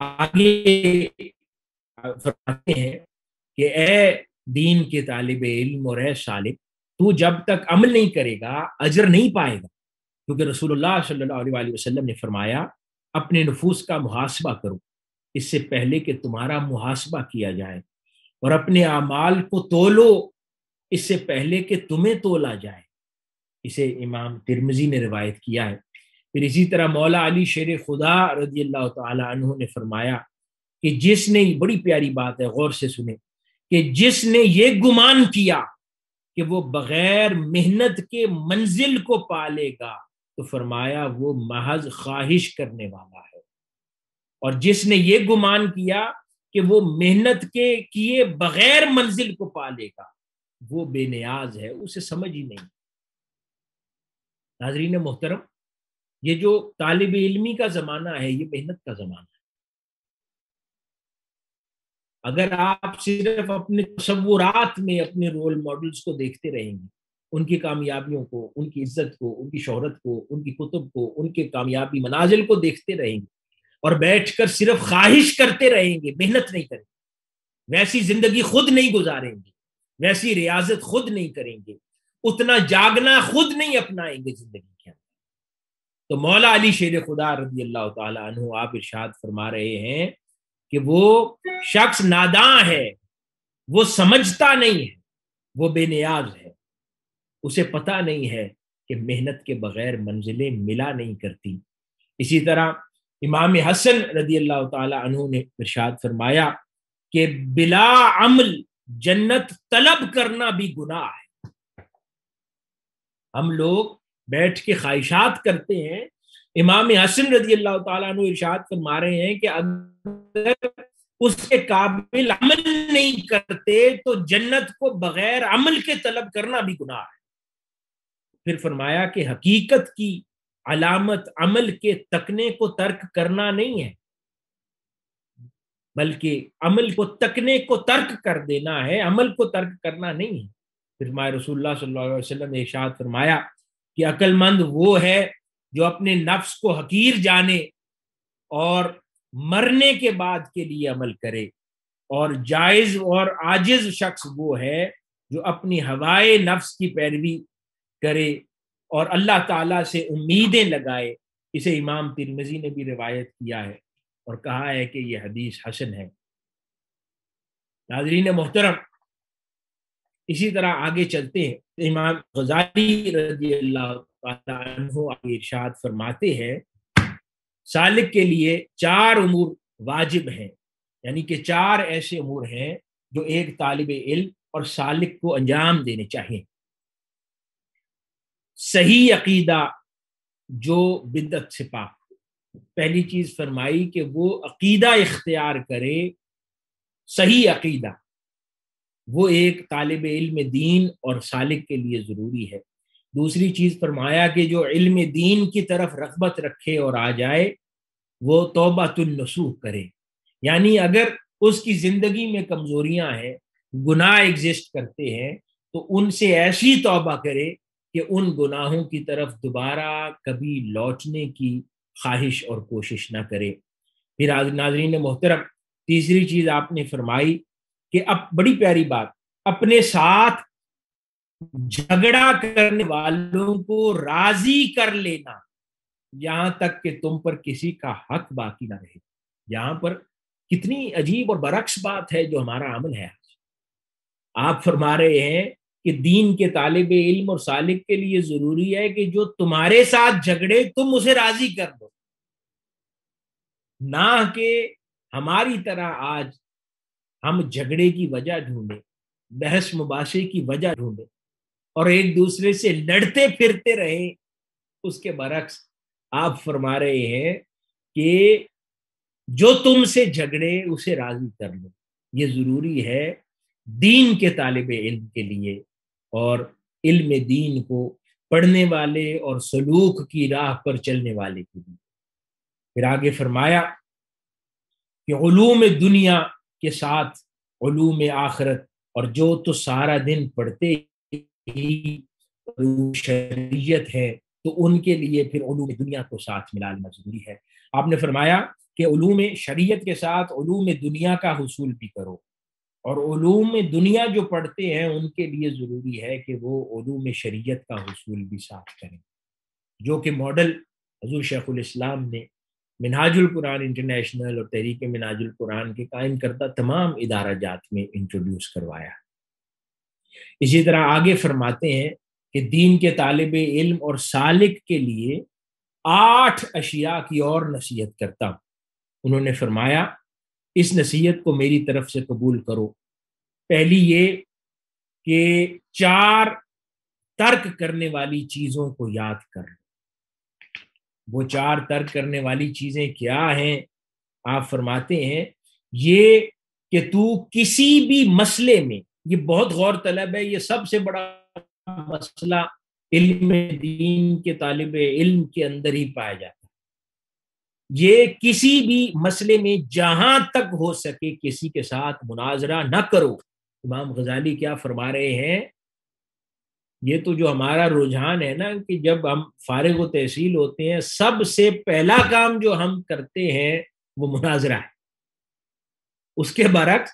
[SPEAKER 1] آگے فرماتے ہیں کہ اے دین کے طالب علم اور اے سالک، تو جب تک عمل نہیں کرے گا اجر نہیں پائے گا، کیونکہ رسول اللہ صلی اللہ علیہ وآلہ وسلم نے فرمایا اپنے نفوس کا محاسبہ کرو اس سے پہلے کہ تمہارا محاسبہ کیا جائے، اور اپنے اعمال کو تولو اس سے پہلے کہ تمہیں تولا جائے. اسے امام ترمذی نے روایت کیا ہے. پھر اسی طرح مولا علی شیر خدا رضی اللہ تعالی عنہ نے فرمایا کہ جس نے، بڑی پیاری بات ہے، غور سے سنیں، کہ جس نے یہ گمان کیا کہ وہ بغیر محنت کے منزل کو پالے گا تو فرمایا وہ محض خواہش کرنے والا ہے. اور جس نے یہ گمان کیا کہ وہ محنت کے کیے بغیر منزل کو پالے گا وہ بے نیاز ہے، اسے سمجھ ہی نہیں. ناظرین محترم، یہ جو طالب علمی کا زمانہ ہے یہ محنت کا زمانہ ہے. اگر آپ صرف اپنے تصورات میں اپنے رول ماڈلز کو دیکھتے رہیں گے، ان کی کامیابیوں کو، ان کی عزت کو، ان کی شہرت کو، ان کی کتب کو، ان کے کامیابی منازل کو دیکھتے رہیں گے اور بیٹھ کر صرف خواہش کرتے رہیں گے، محنت نہیں کریں گے، ویسی زندگی خود نہیں گزاریں گے، ویسی ریاضت خود نہیں کریں گے، اتنا جاگنا خود نہیں اپنائیں گے زندگی کے اندر. تو مولا علی شیر خدا رضی اللہ تعالی عنہ آپ ارشاد فرما رہے ہیں کہ وہ شخص ناداں ہے، وہ سمجھتا نہیں ہے، وہ بے نیاز ہے، اسے پتہ نہیں ہے کہ محنت کے بغیر منزلیں ملا نہیں کرتی. اسی طرح امام حسن رضی اللہ تعالی عنہ نے ارشاد فرمایا کہ بلا عمل جنت طلب کرنا بھی گناہ ہے. ہم لوگ بیٹھ کے خواہشات کرتے ہیں، امام حسن رضی اللہ تعالیٰ عنہ ارشاد فرما رہے ہیں کہ اگر اس کے قابل عمل نہیں کرتے تو جنت کو بغیر عمل کے طلب کرنا بھی گناہ ہے. پھر فرمایا کہ حقیقت کی علامت عمل کے تکنے کو ترک کرنا نہیں ہے، بلکہ عمل کو تکنے کو ترک کر دینا ہے، عمل کو ترک کرنا نہیں ہے. پھر رسول اللہ صلی اللہ علیہ وسلم نے ارشاد فرمایا کہ عقل مند وہ ہے جو اپنے نفس کو حقیر جانے اور مرنے کے بعد کے لیے عمل کرے، اور جائز اور عاجز شخص وہ ہے جو اپنی ہوائے نفس کی پیروی کرے اور اللہ تعالیٰ سے امیدیں لگائے. اسے امام ترمذی نے بھی روایت کیا ہے اور کہا ہے کہ یہ حدیث حسن ہے. ناظرین محترم، اسی طرح آگے چلتے ہیں. امام غزالی رضی اللہ تعالیٰ عنہ آگے ارشاد فرماتے ہیں سالک کے لیے 4 امور واجب ہیں، یعنی کہ 4 ایسے امور ہیں جو ایک طالب علم اور سالک کو انجام دینے چاہیے. صحیح عقیدہ جو بدعت سے پاک. پہلی چیز فرمائی کہ وہ عقیدہ اختیار کرے، صحیح عقیدہ، وہ ایک طالب علم دین اور سالک کے لیے ضروری ہے. دوسری چیز فرمایا کہ جو علم دین کی طرف رغبت رکھے اور آ جائے وہ توبۃ النصوح کرے، یعنی اگر اس کی زندگی میں کمزوریاں ہیں، گناہ ایگزسٹ کرتے ہیں تو ان سے ایسی توبہ کرے کہ ان گناہوں کی طرف دوبارہ کبھی لوٹنے کی خواہش اور کوشش نہ کرے. پھر ناظرین محترم، تیسری چیز آپ نے فرمائی کہ اب بڑی پیاری بات، اپنے ساتھ جھگڑا کرنے والوں کو راضی کر لینا یہاں تک کہ تم پر کسی کا حق باقی نہ رہے. یہاں پر کتنی عجیب اور برعکس بات ہے جو ہمارا عمل ہے. آپ فرما رہے ہیں کہ دین کے طالب علم اور سالک کے لیے ضروری ہے کہ جو تمہارے ساتھ جھگڑے تم اسے راضی کر دو، نہ کہ ہماری طرح آج ہم جھگڑے کی وجہ ڈھونڈیں، بحث مباحثے کی وجہ ڈھونڈیں اور ایک دوسرے سے لڑتے پھرتے رہیں. اس کے برعکس آپ فرما رہے ہیں کہ جو تم سے جھگڑے اسے راضی کر لو. یہ ضروری ہے دین کے طالب علم کے لیے اور علم دین کو پڑھنے والے اور سلوک کی راہ پر چلنے والے کے لیے. پھر آگے فرمایا کہ علوم دنیا کے ساتھ علوم آخرت، اور جو تو سارا دن پڑھتے ہی شریعت ہے تو ان کے لیے پھر علوم دنیا کو ساتھ ملا لینا ضروری ہے. آپ نے فرمایا کہ علوم شریعت کے ساتھ علوم دنیا کا حصول بھی کرو، اور علوم دنیا جو پڑھتے ہیں ان کے لیے ضروری ہے کہ وہ علوم شریعت کا حصول بھی ساتھ کریں، جو کہ ماڈل حضور شیخ الاسلام نے منہاج القرآن انٹرنیشنل اور تحریک منہاج القرآن کے قائم کردہ تمام ادارہ جات میں انٹروڈیوس کروایا۔ اسی طرح آگے فرماتے ہیں کہ دین کے طالب علم اور سالک کے لیے 8 اشیاء کی اور نصیحت کرتا ہوں۔ انہوں نے فرمایا اس نصیحت کو میری طرف سے قبول کرو۔ پہلی یہ کہ 4 ترک کرنے والی چیزوں کو یاد کر لو۔ وہ 4 ترک کرنے والی چیزیں کیا ہیں؟ آپ فرماتے ہیں یہ کہ تو کسی بھی مسئلے میں، یہ بہت غور طلب ہے، یہ سب سے بڑا مسئلہ علم دین کے طالب علم کے اندر ہی پایا جاتا ہے۔ یہ کسی بھی مسئلے میں جہاں تک ہو سکے کسی کے ساتھ مناظرہ نہ کرو۔ امام غزالی کیا فرما رہے ہیں؟ یہ تو جو ہمارا رجحان ہے نا کہ جب ہم فارغ و تحصیل ہوتے ہیں سب سے پہلا کام جو ہم کرتے ہیں وہ مناظرہ ہے۔ اس کے برعکس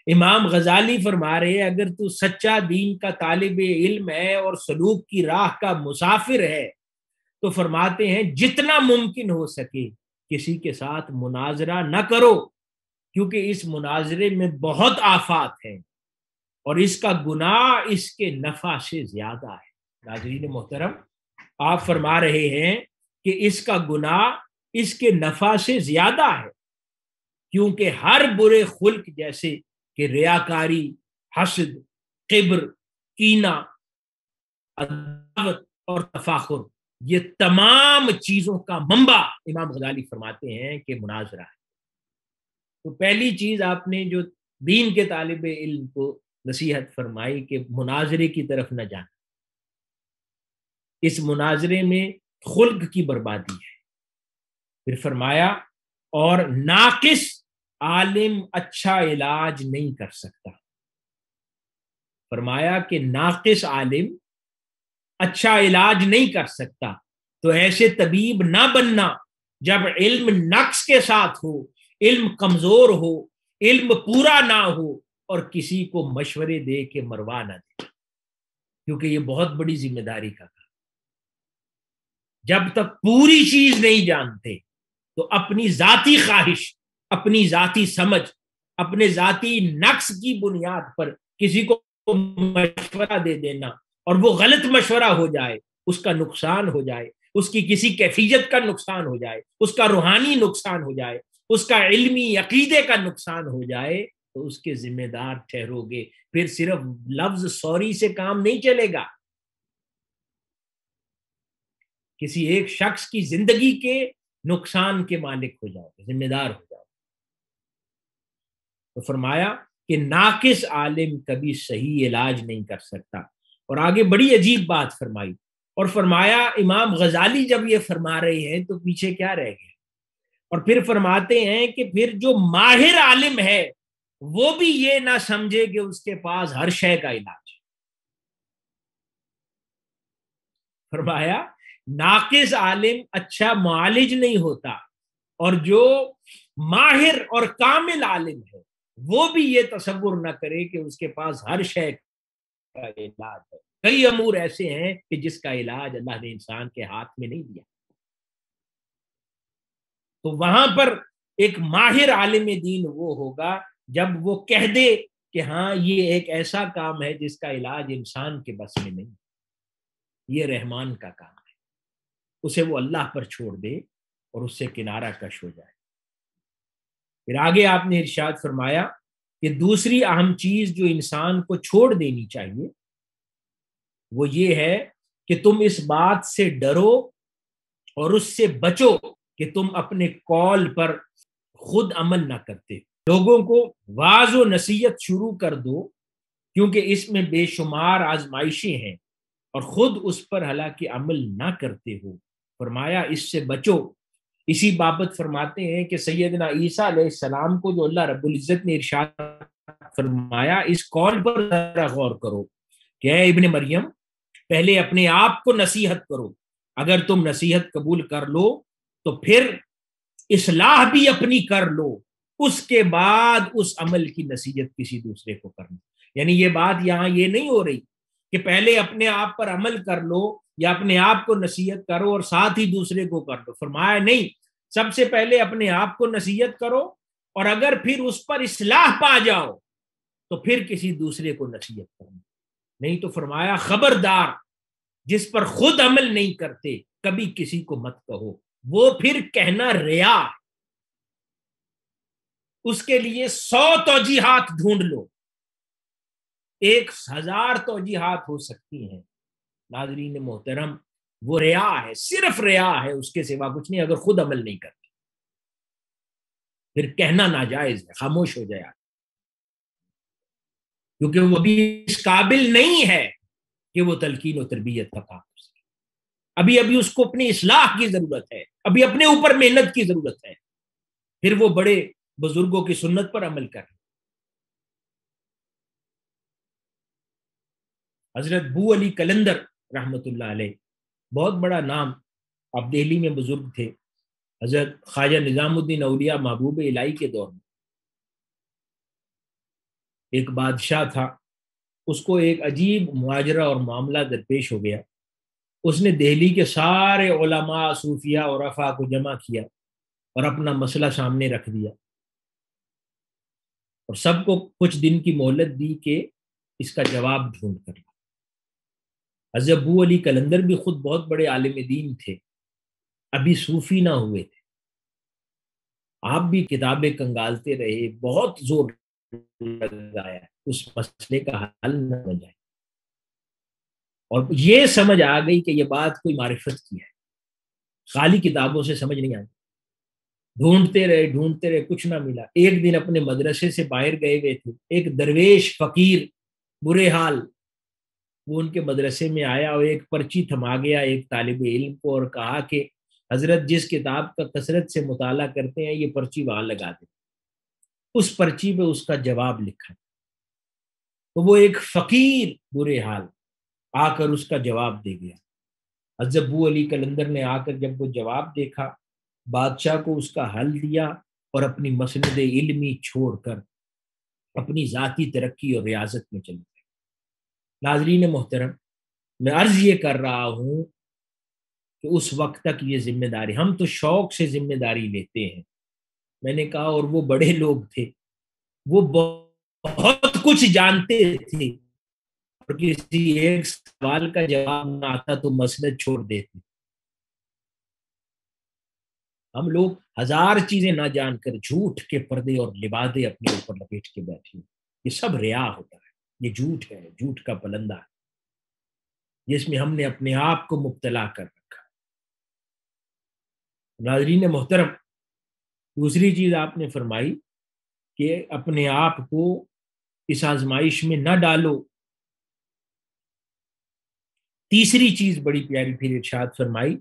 [SPEAKER 1] امام غزالی فرما رہے ہیں اگر تو سچا دین کا طالب علم ہے اور سلوک کی راہ کا مسافر ہے تو فرماتے ہیں جتنا ممکن ہو سکے کسی کے ساتھ مناظرہ نہ کرو، کیونکہ اس مناظرے میں بہت آفات ہیں اور اس کا گناہ اس کے نفع سے زیادہ ہے۔ ناظرین محترم، آپ فرما رہے ہیں کہ اس کا گناہ اس کے نفع سے زیادہ ہے، کیونکہ ہر برے خلق جیسے کہ ریاکاری، حسد، کبر، کینہ، عداوت اور تفاخر، یہ تمام چیزوں کا منبع امام غزالی فرماتے ہیں کہ مناظرہ ہے۔ تو پہلی چیز آپ نے جو دین کے طالب علم کو نصیحت فرمائی کہ مناظرے کی طرف نہ جانا، اس مناظرے میں خلق کی بربادی ہے۔ پھر فرمایا اور ناقص عالم اچھا علاج نہیں کر سکتا۔ فرمایا کہ ناقص عالم اچھا علاج نہیں کر سکتا، تو ایسے طبیب نہ بننا جب علم نقص کے ساتھ ہو، علم کمزور ہو، علم پورا نہ ہو اور کسی کو مشورے دے کے مروا نہ دے، کیونکہ یہ بہت بڑی ذمہ داری کا کام۔ جب تک پوری چیز نہیں جانتے تو اپنی ذاتی خواہش، اپنی ذاتی سمجھ، اپنے ذاتی نقص کی بنیاد پر کسی کو مشورہ دے دینا اور وہ غلط مشورہ ہو جائے، اس کا نقصان ہو جائے، اس کی کسی کیفیت کا نقصان ہو جائے، اس کا روحانی نقصان ہو جائے، اس کا علمی عقیدے کا نقصان ہو جائے تو اس کے ذمہ دار ٹھہرو گے۔ پھر صرف لفظ سوری سے کام نہیں چلے گا، کسی ایک شخص کی زندگی کے نقصان کے مالک ہو جاؤ گے، ذمہ دار ہو جاؤ گے۔ تو فرمایا کہ ناقص عالم کبھی صحیح علاج نہیں کر سکتا۔ اور آگے بڑی عجیب بات فرمائی اور فرمایا امام غزالی جب یہ فرما رہے ہیں تو پیچھے کیا رہ گئے، اور پھر فرماتے ہیں کہ پھر جو ماہر عالم ہے وہ بھی یہ نہ سمجھے کہ اس کے پاس ہر شے کا علاج۔ فرمایا ناقص عالم اچھا معالج نہیں ہوتا، اور جو ماہر اور کامل عالم ہے وہ بھی یہ تصور نہ کرے کہ اس کے پاس ہر شے کا علاج ہے۔ کئی امور ایسے ہیں کہ جس کا علاج اللہ نے انسان کے ہاتھ میں نہیں دیا۔ تو وہاں پر ایک ماہر عالم دین وہ ہوگا جب وہ کہہ دے کہ ہاں یہ ایک ایسا کام ہے جس کا علاج انسان کے بس میں نہیں، یہ رحمان کا کام ہے، اسے وہ اللہ پر چھوڑ دے اور اس سے کنارہ کش ہو جائے۔ پھر آگے آپ نے ارشاد فرمایا کہ دوسری اہم چیز جو انسان کو چھوڑ دینی چاہیے وہ یہ ہے کہ تم اس بات سے ڈرو اور اس سے بچو کہ تم اپنے قول پر خود عمل نہ کرتے، لوگوں کو واعظ و نصیحت شروع کر دو کیونکہ اس میں بے شمار آزمائشیں ہیں اور خود اس پر حالانکہ عمل نہ کرتے ہو۔ فرمایا اس سے بچو۔ اسی بابت فرماتے ہیں کہ سیدنا عیسیٰ علیہ السلام کو جو اللہ رب العزت نے ارشاد فرمایا اس قول پر ذرا غور کرو کہ اے ابن مریم پہلے اپنے آپ کو نصیحت کرو، اگر تم نصیحت قبول کر لو تو پھر اصلاح بھی اپنی کر لو، اس کے بعد اس عمل کی نصیحت کسی دوسرے کو کرنا۔ یعنی یہ بات یہاں یہ نہیں ہو رہی کہ پہلے اپنے آپ پر عمل کر لو یا اپنے آپ کو نصیحت کرو اور ساتھ ہی دوسرے کو کر دو۔ فرمایا نہیں، سب سے پہلے اپنے آپ کو نصیحت کرو، اور اگر پھر اس پر اصلاح پا جاؤ تو پھر کسی دوسرے کو نصیحت کرو. نہیں تو فرمایا خبردار، جس پر خود عمل نہیں کرتے کبھی کسی کو مت کہو، وہ پھر کہنا ریا، اس کے لیے 100 توجیحات ڈھونڈ لو، 1000 توجیحات ہو سکتی ہیں. ناظرین محترم، وہ ریا ہے، صرف ریا ہے، اس کے سوا کچھ نہیں. اگر خود عمل نہیں کرتے پھر کہنا ناجائز ہے، خاموش ہو جائے، کیونکہ وہ بھی اس قابل نہیں ہے کہ وہ تلقین و تربیت کا کام کر سکے. ابھی اس کو اپنی اصلاح کی ضرورت ہے، ابھی اپنے اوپر محنت کی ضرورت ہے، پھر وہ بڑے بزرگوں کی سنت پر عمل کرے. حضرت بو علی قلندر رحمت اللہ علیہ، بہت بڑا نام، اب دہلی میں بزرگ تھے. حضرت خواجہ نظام الدین اولیاء محبوب الہی کے دور میں ایک بادشاہ تھا، اس کو ایک عجیب ماجرہ اور معاملہ درپیش ہو گیا. اس نے دہلی کے سارے علماء، صوفیاء اور عرفاء کو جمع کیا اور اپنا مسئلہ سامنے رکھ دیا، اور سب کو کچھ دن کی مہلت دی کہ اس کا جواب ڈھونڈ کر. حضرت ابو علی قلندر بھی خود بہت بڑے عالم دین تھے، ابھی صوفی نہ ہوئے تھے. آپ بھی کتابیں کنگالتے رہے، بہت زور لگایا اس مسئلے کا حل نہ بن جائے، اور یہ سمجھ آ گئی کہ یہ بات کوئی معرفت کی ہے، خالی کتابوں سے سمجھ نہیں آئی. ڈھونڈتے رہے کچھ نہ ملا. ایک دن اپنے مدرسے سے باہر گئے ہوئے تھے، ایک درویش فقیر برے حال وہ ان کے مدرسے میں آیا اور ایک پرچی تھما گیا ایک طالب علم کو اور کہا کہ حضرت جس کتاب کا کثرت سے مطالعہ کرتے ہیں یہ پرچی وہاں لگا دیں. اس پرچی پہ اس کا جواب لکھا، تو وہ ایک فقیر برے حال آ کر اس کا جواب دے گیا. حضرت ابو علی قلندر نے آ کر جب وہ جواب دیکھا، بادشاہ کو اس کا حل دیا اور اپنی مسند علمی چھوڑ کر اپنی ذاتی ترقی اور ریاضت میں چلے گئے. ناظرین محترم، میں عرض یہ کر رہا ہوں کہ اس وقت تک یہ ذمہ داری، ہم تو شوق سے ذمہ داری لیتے ہیں. میں نے کہا اور وہ بڑے لوگ تھے، وہ بہت کچھ جانتے تھے، اور کسی ایک سوال کا جواب نہ آتا تو مسند چھوڑ دیتے. ہم لوگ 1000 چیزیں نہ جان کر جھوٹ کے پردے اور لبادے اپنے اوپر لپیٹ کے بیٹھے. یہ سب ریا ہوتا ہے، یہ جھوٹ ہے، جھوٹ کا پلندہ ہے جس میں ہم نے اپنے آپ کو مبتلا کر رکھا. ناظرین محترم، دوسری چیز آپ نے فرمائی کہ اپنے آپ کو اس آزمائش میں نہ ڈالو. تیسری چیز بڑی پیاری پھر ارشاد فرمائی،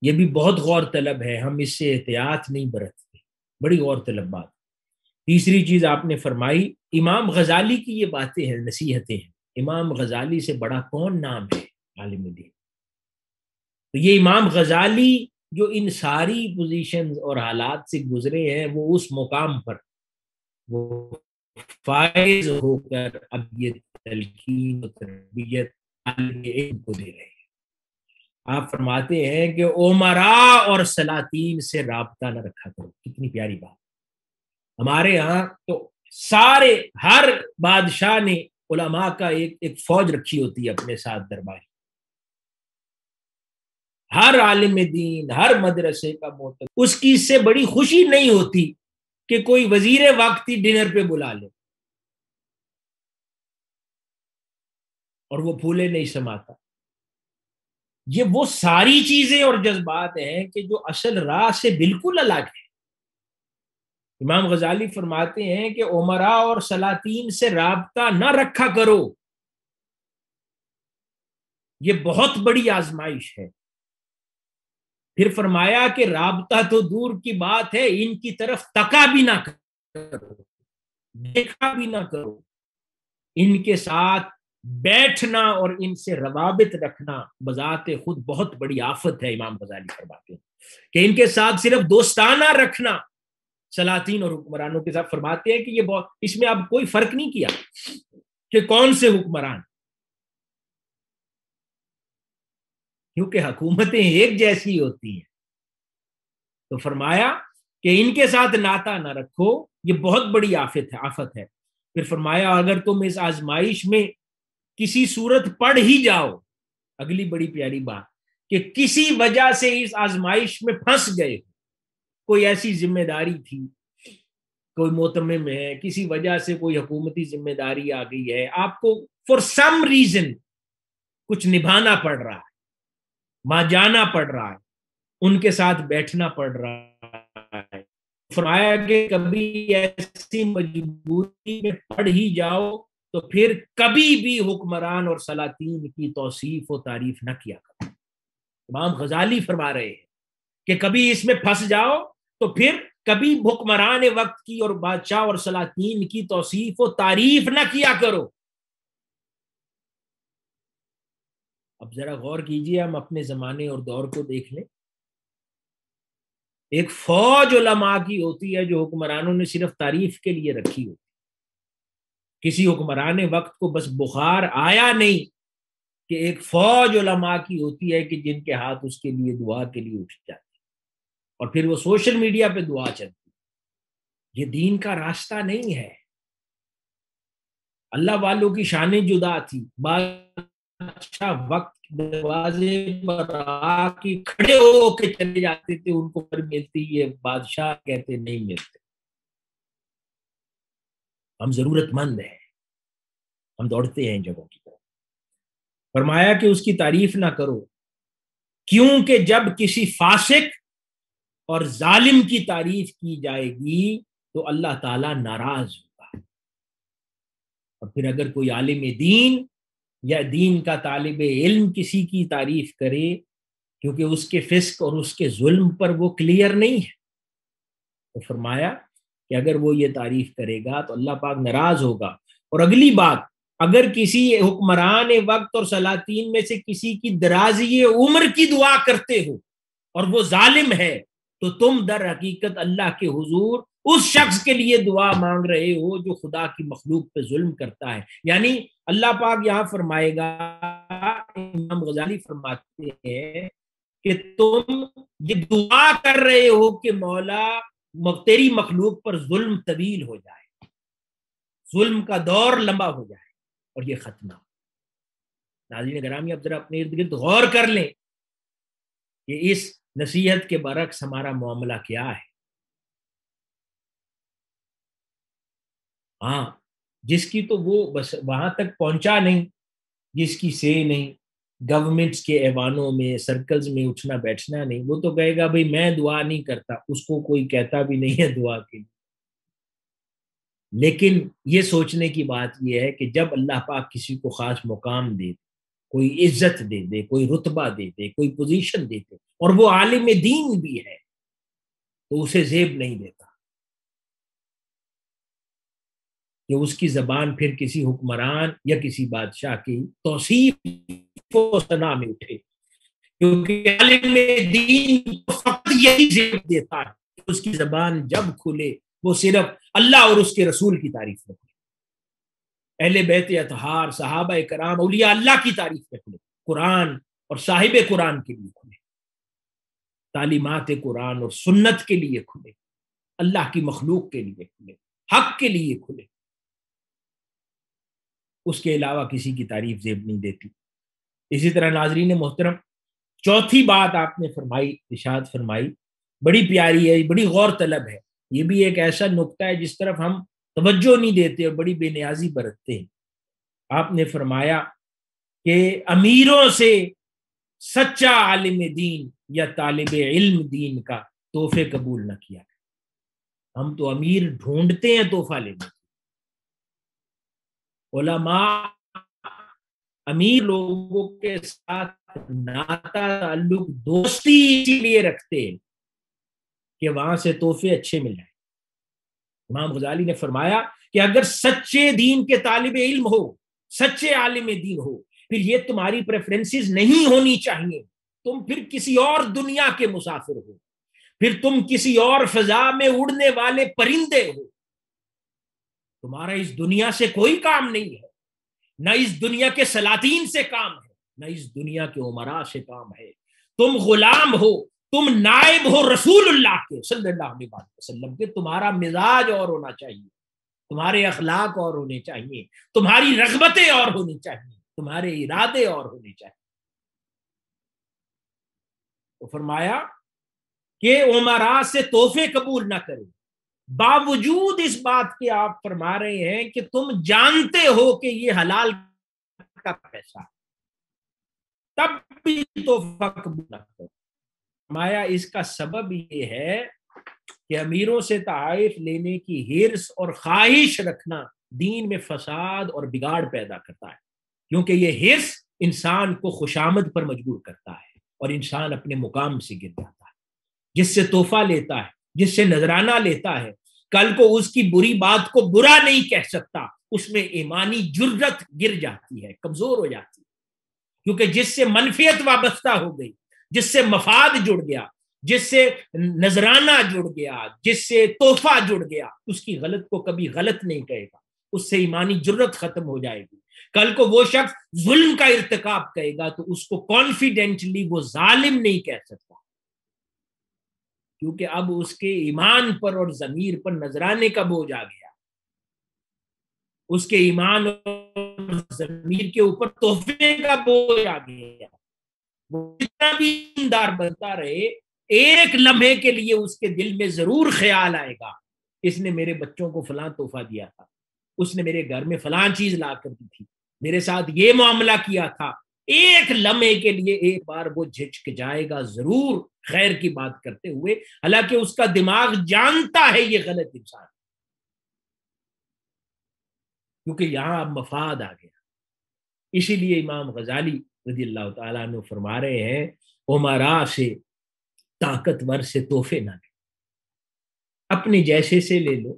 [SPEAKER 1] یہ بھی بہت غور طلب ہے، ہم اس سے احتیاط نہیں برتتے، بڑی غور طلب بات. تیسری چیز آپ نے فرمائی، امام غزالی کی یہ باتیں ہیں، نصیحتیں ہیں. امام غزالی سے بڑا کون نام ہے عالم دین؟ تو یہ امام غزالی جو ان ساری پوزیشنز اور حالات سے گزرے ہیں، وہ اس مقام پر وہ فائز ہو کر اب یہ تلقین و تربیت عالم علم کو دے رہے ہیں. آپ فرماتے ہیں کہ امراء اور سلاطین سے رابطہ نہ رکھا کرو. کتنی پیاری بات. ہمارے ہاں تو سارے، ہر بادشاہ نے علماء کا ایک فوج رکھی ہوتی ہے اپنے ساتھ درباری. ہر عالم دین، ہر مدرسے کا موتد اس کی اس سے بڑی خوشی نہیں ہوتی کہ کوئی وزیر وقت ہی ڈنر پہ بلا لے اور وہ پھولے نہیں سماتا. یہ وہ ساری چیزیں اور جذبات ہیں کہ جو اصل راہ سے بالکل الگ ہے. امام غزالی فرماتے ہیں کہ امراء اور سلاطین سے رابطہ نہ رکھا کرو، یہ بہت بڑی آزمائش ہے. پھر فرمایا کہ رابطہ تو دور کی بات ہے، ان کی طرف تکا بھی نہ کرو، دیکھا بھی نہ کرو. ان کے ساتھ بیٹھنا اور ان سے روابط رکھنا بذات خود بہت بڑی آفت ہے. امام غزالی فرماتے ہیں کہ ان کے ساتھ صرف دوستانہ رکھنا سلاطین اور حکمرانوں کے ساتھ، فرماتے ہیں کہ یہ بہت، اس میں اب کوئی فرق نہیں کیا کہ کون سے حکمران، کیونکہ حکومتیں ایک جیسی ہوتی ہیں. تو فرمایا کہ ان کے ساتھ ناطہ نہ رکھو، یہ بہت بڑی آفت ہے۔ پھر فرمایا اگر تم اس آزمائش میں کسی صورت پڑھ ہی جاؤ، اگلی بڑی پیاری بات، کہ کسی وجہ سے اس آزمائش میں پھنس گئے، کوئی ایسی ذمہ داری تھی، کوئی محتمم ہے، کسی وجہ سے کوئی حکومتی ذمہ داری آ گئی ہے، آپ کو فور سم ریزن کچھ نبھانا پڑ رہا ہے، وہاں جانا پڑ رہا ہے، ان کے ساتھ بیٹھنا پڑ رہا ہے، فرمایا کہ کبھی ایسی مجبوری میں پڑھ ہی جاؤ تو پھر کبھی بھی حکمران اور سلاطین کی توصیف و تعریف نہ کیا کرو۔ امام غزالی فرما رہے ہیں کہ کبھی اس میں پھنس جاؤ تو پھر کبھی حکمران وقت کی اور بادشاہ اور سلاطین کی توصیف و تعریف نہ کیا کرو۔ اب ذرا غور کیجئے، ہم اپنے زمانے اور دور کو دیکھ لیں، ایک فوج علماء کی ہوتی ہے جو حکمرانوں نے صرف تعریف کے لیے رکھی ہوتی، کسی حکمران وقت کو بس بخار آیا نہیں کہ ایک فوج علماء کی ہوتی ہے کہ جن کے ہاتھ اس کے لیے دعا کے لیے اٹھ جاتے اور پھر وہ سوشل میڈیا پہ دعا چلتی۔ یہ دین کا راستہ نہیں ہے۔ اللہ والوں کی شانیں جدا تھی، بادشاہ وقت دروازے پر آ کے کھڑے ہو کے چلے جاتے تھے، ان کو پر ملتی، یہ بادشاہ کہتے نہیں ملتے۔ ہم ضرورت مند ہیں، ہم دوڑتے ہیں ان جگہوں کی طرف۔ فرمایا کہ اس کی تعریف نہ کرو، کیونکہ جب کسی فاسق اور ظالم کی تعریف کی جائے گی تو اللہ تعالیٰ ناراض ہوگا، اور پھر اگر کوئی عالم دین یا دین کا طالب علم کسی کی تعریف کرے کیونکہ اس کے فسق اور اس کے ظلم پر وہ کلیئر نہیں ہے، تو فرمایا کہ اگر وہ یہ تعریف کرے گا تو اللہ پاک ناراض ہوگا۔ اور اگلی بات، اگر کسی حکمران وقت اور سلاطین میں سے کسی کی درازی عمر کی دعا کرتے ہو اور وہ ظالم ہے تو تم در حقیقت اللہ کے حضور اس شخص کے لیے دعا مانگ رہے ہو جو خدا کی مخلوق پہ ظلم کرتا ہے۔ یعنی اللہ پاک یہاں فرمائے گا، امام غزالی فرماتے ہیں کہ تم یہ دعا کر رہے ہو کہ مولا تیری مخلوق پر ظلم طویل ہو جائے، ظلم کا دور لمبا ہو جائے اور یہ ختم ہو۔ ناظرین گرامی، اب ذرا اپنے ارد گرد غور کر لیں کہ اس نصیحت کے برعکس ہمارا معاملہ کیا ہے۔ ہاں، جس کی تو وہ بس وہاں تک پہنچا نہیں، جس کی سے نہیں، گورنمنٹس کے ایوانوں میں سرکلز میں اٹھنا بیٹھنا نہیں، وہ تو کہے گا بھئی میں دعا نہیں کرتا، اس کو کوئی کہتا بھی نہیں ہے دعا کے لیے۔ لیکن یہ سوچنے کی بات یہ ہے کہ جب اللہ پاک کسی کو خاص مقام دے، کوئی عزت دے دے، کوئی رتبہ دے دے، کوئی پوزیشن دے دے، اور وہ عالم دین بھی ہے تو اسے زیب نہیں دیتا کہ اس کی زبان پھر کسی حکمران یا کسی بادشاہ کی توصیف و ثنا میں اٹھے، کیونکہ عالم دین کو فقط یہی زیب دیتا ہے کہ اس کی زبان جب کھلے وہ صرف اللہ اور اس کے رسول کی تعریف میں کھلے، اہل بیت اطہار، صحابہ کرام، اولیاء اللہ کی تعریف میں کھلے، قرآن اور صاحب قرآن کے لیے کھلے، تعلیمات قرآن اور سنت کے لیے کھلے، اللہ کی مخلوق کے لیے کھلے، حق کے لیے کھلے۔ اس کے علاوہ کسی کی تعریف زیب نہیں دیتی۔ اسی طرح ناظرین محترم، چوتھی بات آپ نے فرمائی، ارشاد فرمائی، بڑی پیاری ہے، بڑی غور طلب ہے، یہ بھی ایک ایسا نقطہ ہے جس طرف ہم توجہ نہیں دیتے اور بڑی بے نیازی برتتے ہیں۔ آپ نے فرمایا کہ امیروں سے سچا عالم دین یا طالب علم دین کا تحفے قبول نہ کیا۔ ہم تو امیر ڈھونڈتے ہیں تحفہ لینے، علماء امیر لوگوں کے ساتھ ناطہ تعلق دوستی اسی لیے رکھتے ہیں کہ وہاں سے تحفے اچھے مل جائیں۔ امام غزالی نے فرمایا کہ اگر سچے دین کے طالب علم ہو، سچے عالم دین ہو، پھر یہ تمہاری پریفرنسز نہیں ہونی چاہیے، تم پھر کسی اور دنیا کے مسافر ہو، پھر تم کسی اور فضا میں اڑنے والے پرندے ہو، تمہارا اس دنیا سے کوئی کام نہیں ہے، نہ اس دنیا کے سلاطین سے کام ہے، نہ اس دنیا کے امراء سے کام ہے، تم غلام ہو، تم نائب ہو رسول اللہ کے صلی اللہ علیہ وسلم کے، تمہارا مزاج اور ہونا چاہیے، تمہارے اخلاق اور ہونے چاہیے، تمہاری رغبتیں اور ہونی چاہیے، تمہارے ارادے اور ہونے چاہیے۔ تو فرمایا کہ عمراء سے تحفے قبول نہ کریں، باوجود اس بات کے آپ فرما رہے ہیں کہ تم جانتے ہو کہ یہ حلال کا پیسہ، تب بھی تحفہ قبول نہ کرو۔ فرمایا اس کا سبب یہ ہے کہ امیروں سے تحائف لینے کی حرص اور خواہش رکھنا دین میں فساد اور بگاڑ پیدا کرتا ہے، کیونکہ یہ حرص انسان کو خوشامد پر مجبور کرتا ہے اور انسان اپنے مقام سے گر جاتا ہے۔ جس سے تحفہ لیتا ہے، جس سے نذرانہ لیتا ہے، کل کو اس کی بری بات کو برا نہیں کہہ سکتا، اس میں ایمانی جرت گر جاتی ہے، کمزور ہو جاتی ہے، کیونکہ جس سے منفیت وابستہ ہو گئی، جس سے مفاد جڑ گیا، جس سے نذرانہ جڑ گیا، جس سے تحفہ جڑ گیا، اس کی غلط کو کبھی غلط نہیں کہے گا، اس سے ایمانی جرت ختم ہو جائے گی۔ کل کو وہ شخص ظلم کا ارتکاب کرے گا تو اس کو کانفیڈنٹلی وہ ظالم نہیں کہہ سکتا، کیونکہ اب اس کے ایمان پر اور ضمیر پر نذرانے کا بوجھ آ گیا، اس کے ایمان اور ضمیر کے اوپر تحفے کا بوجھ آ گیا۔ وہ جتنا بھی ایماندار بنتا رہے، ایک لمحے کے لیے اس کے دل میں ضرور خیال آئے گا، اس نے میرے بچوں کو فلاں تحفہ دیا تھا، اس نے میرے گھر میں فلاں چیز لا کر دی تھی، میرے ساتھ یہ معاملہ کیا تھا۔ ایک لمحے کے لیے ایک بار وہ جھجک جائے گا ضرور خیر کی بات کرتے ہوئے، حالانکہ اس کا دماغ جانتا ہے یہ غلط انسان، کیونکہ یہاں اب مفاد آ گیا۔ اسی لیے امام غزالی رضی اللہ تعالیٰ عنہ فرما رہے ہیں عمراء سے طاقتور سے تحفے نہ لیں، اپنے جیسے سے لے لو،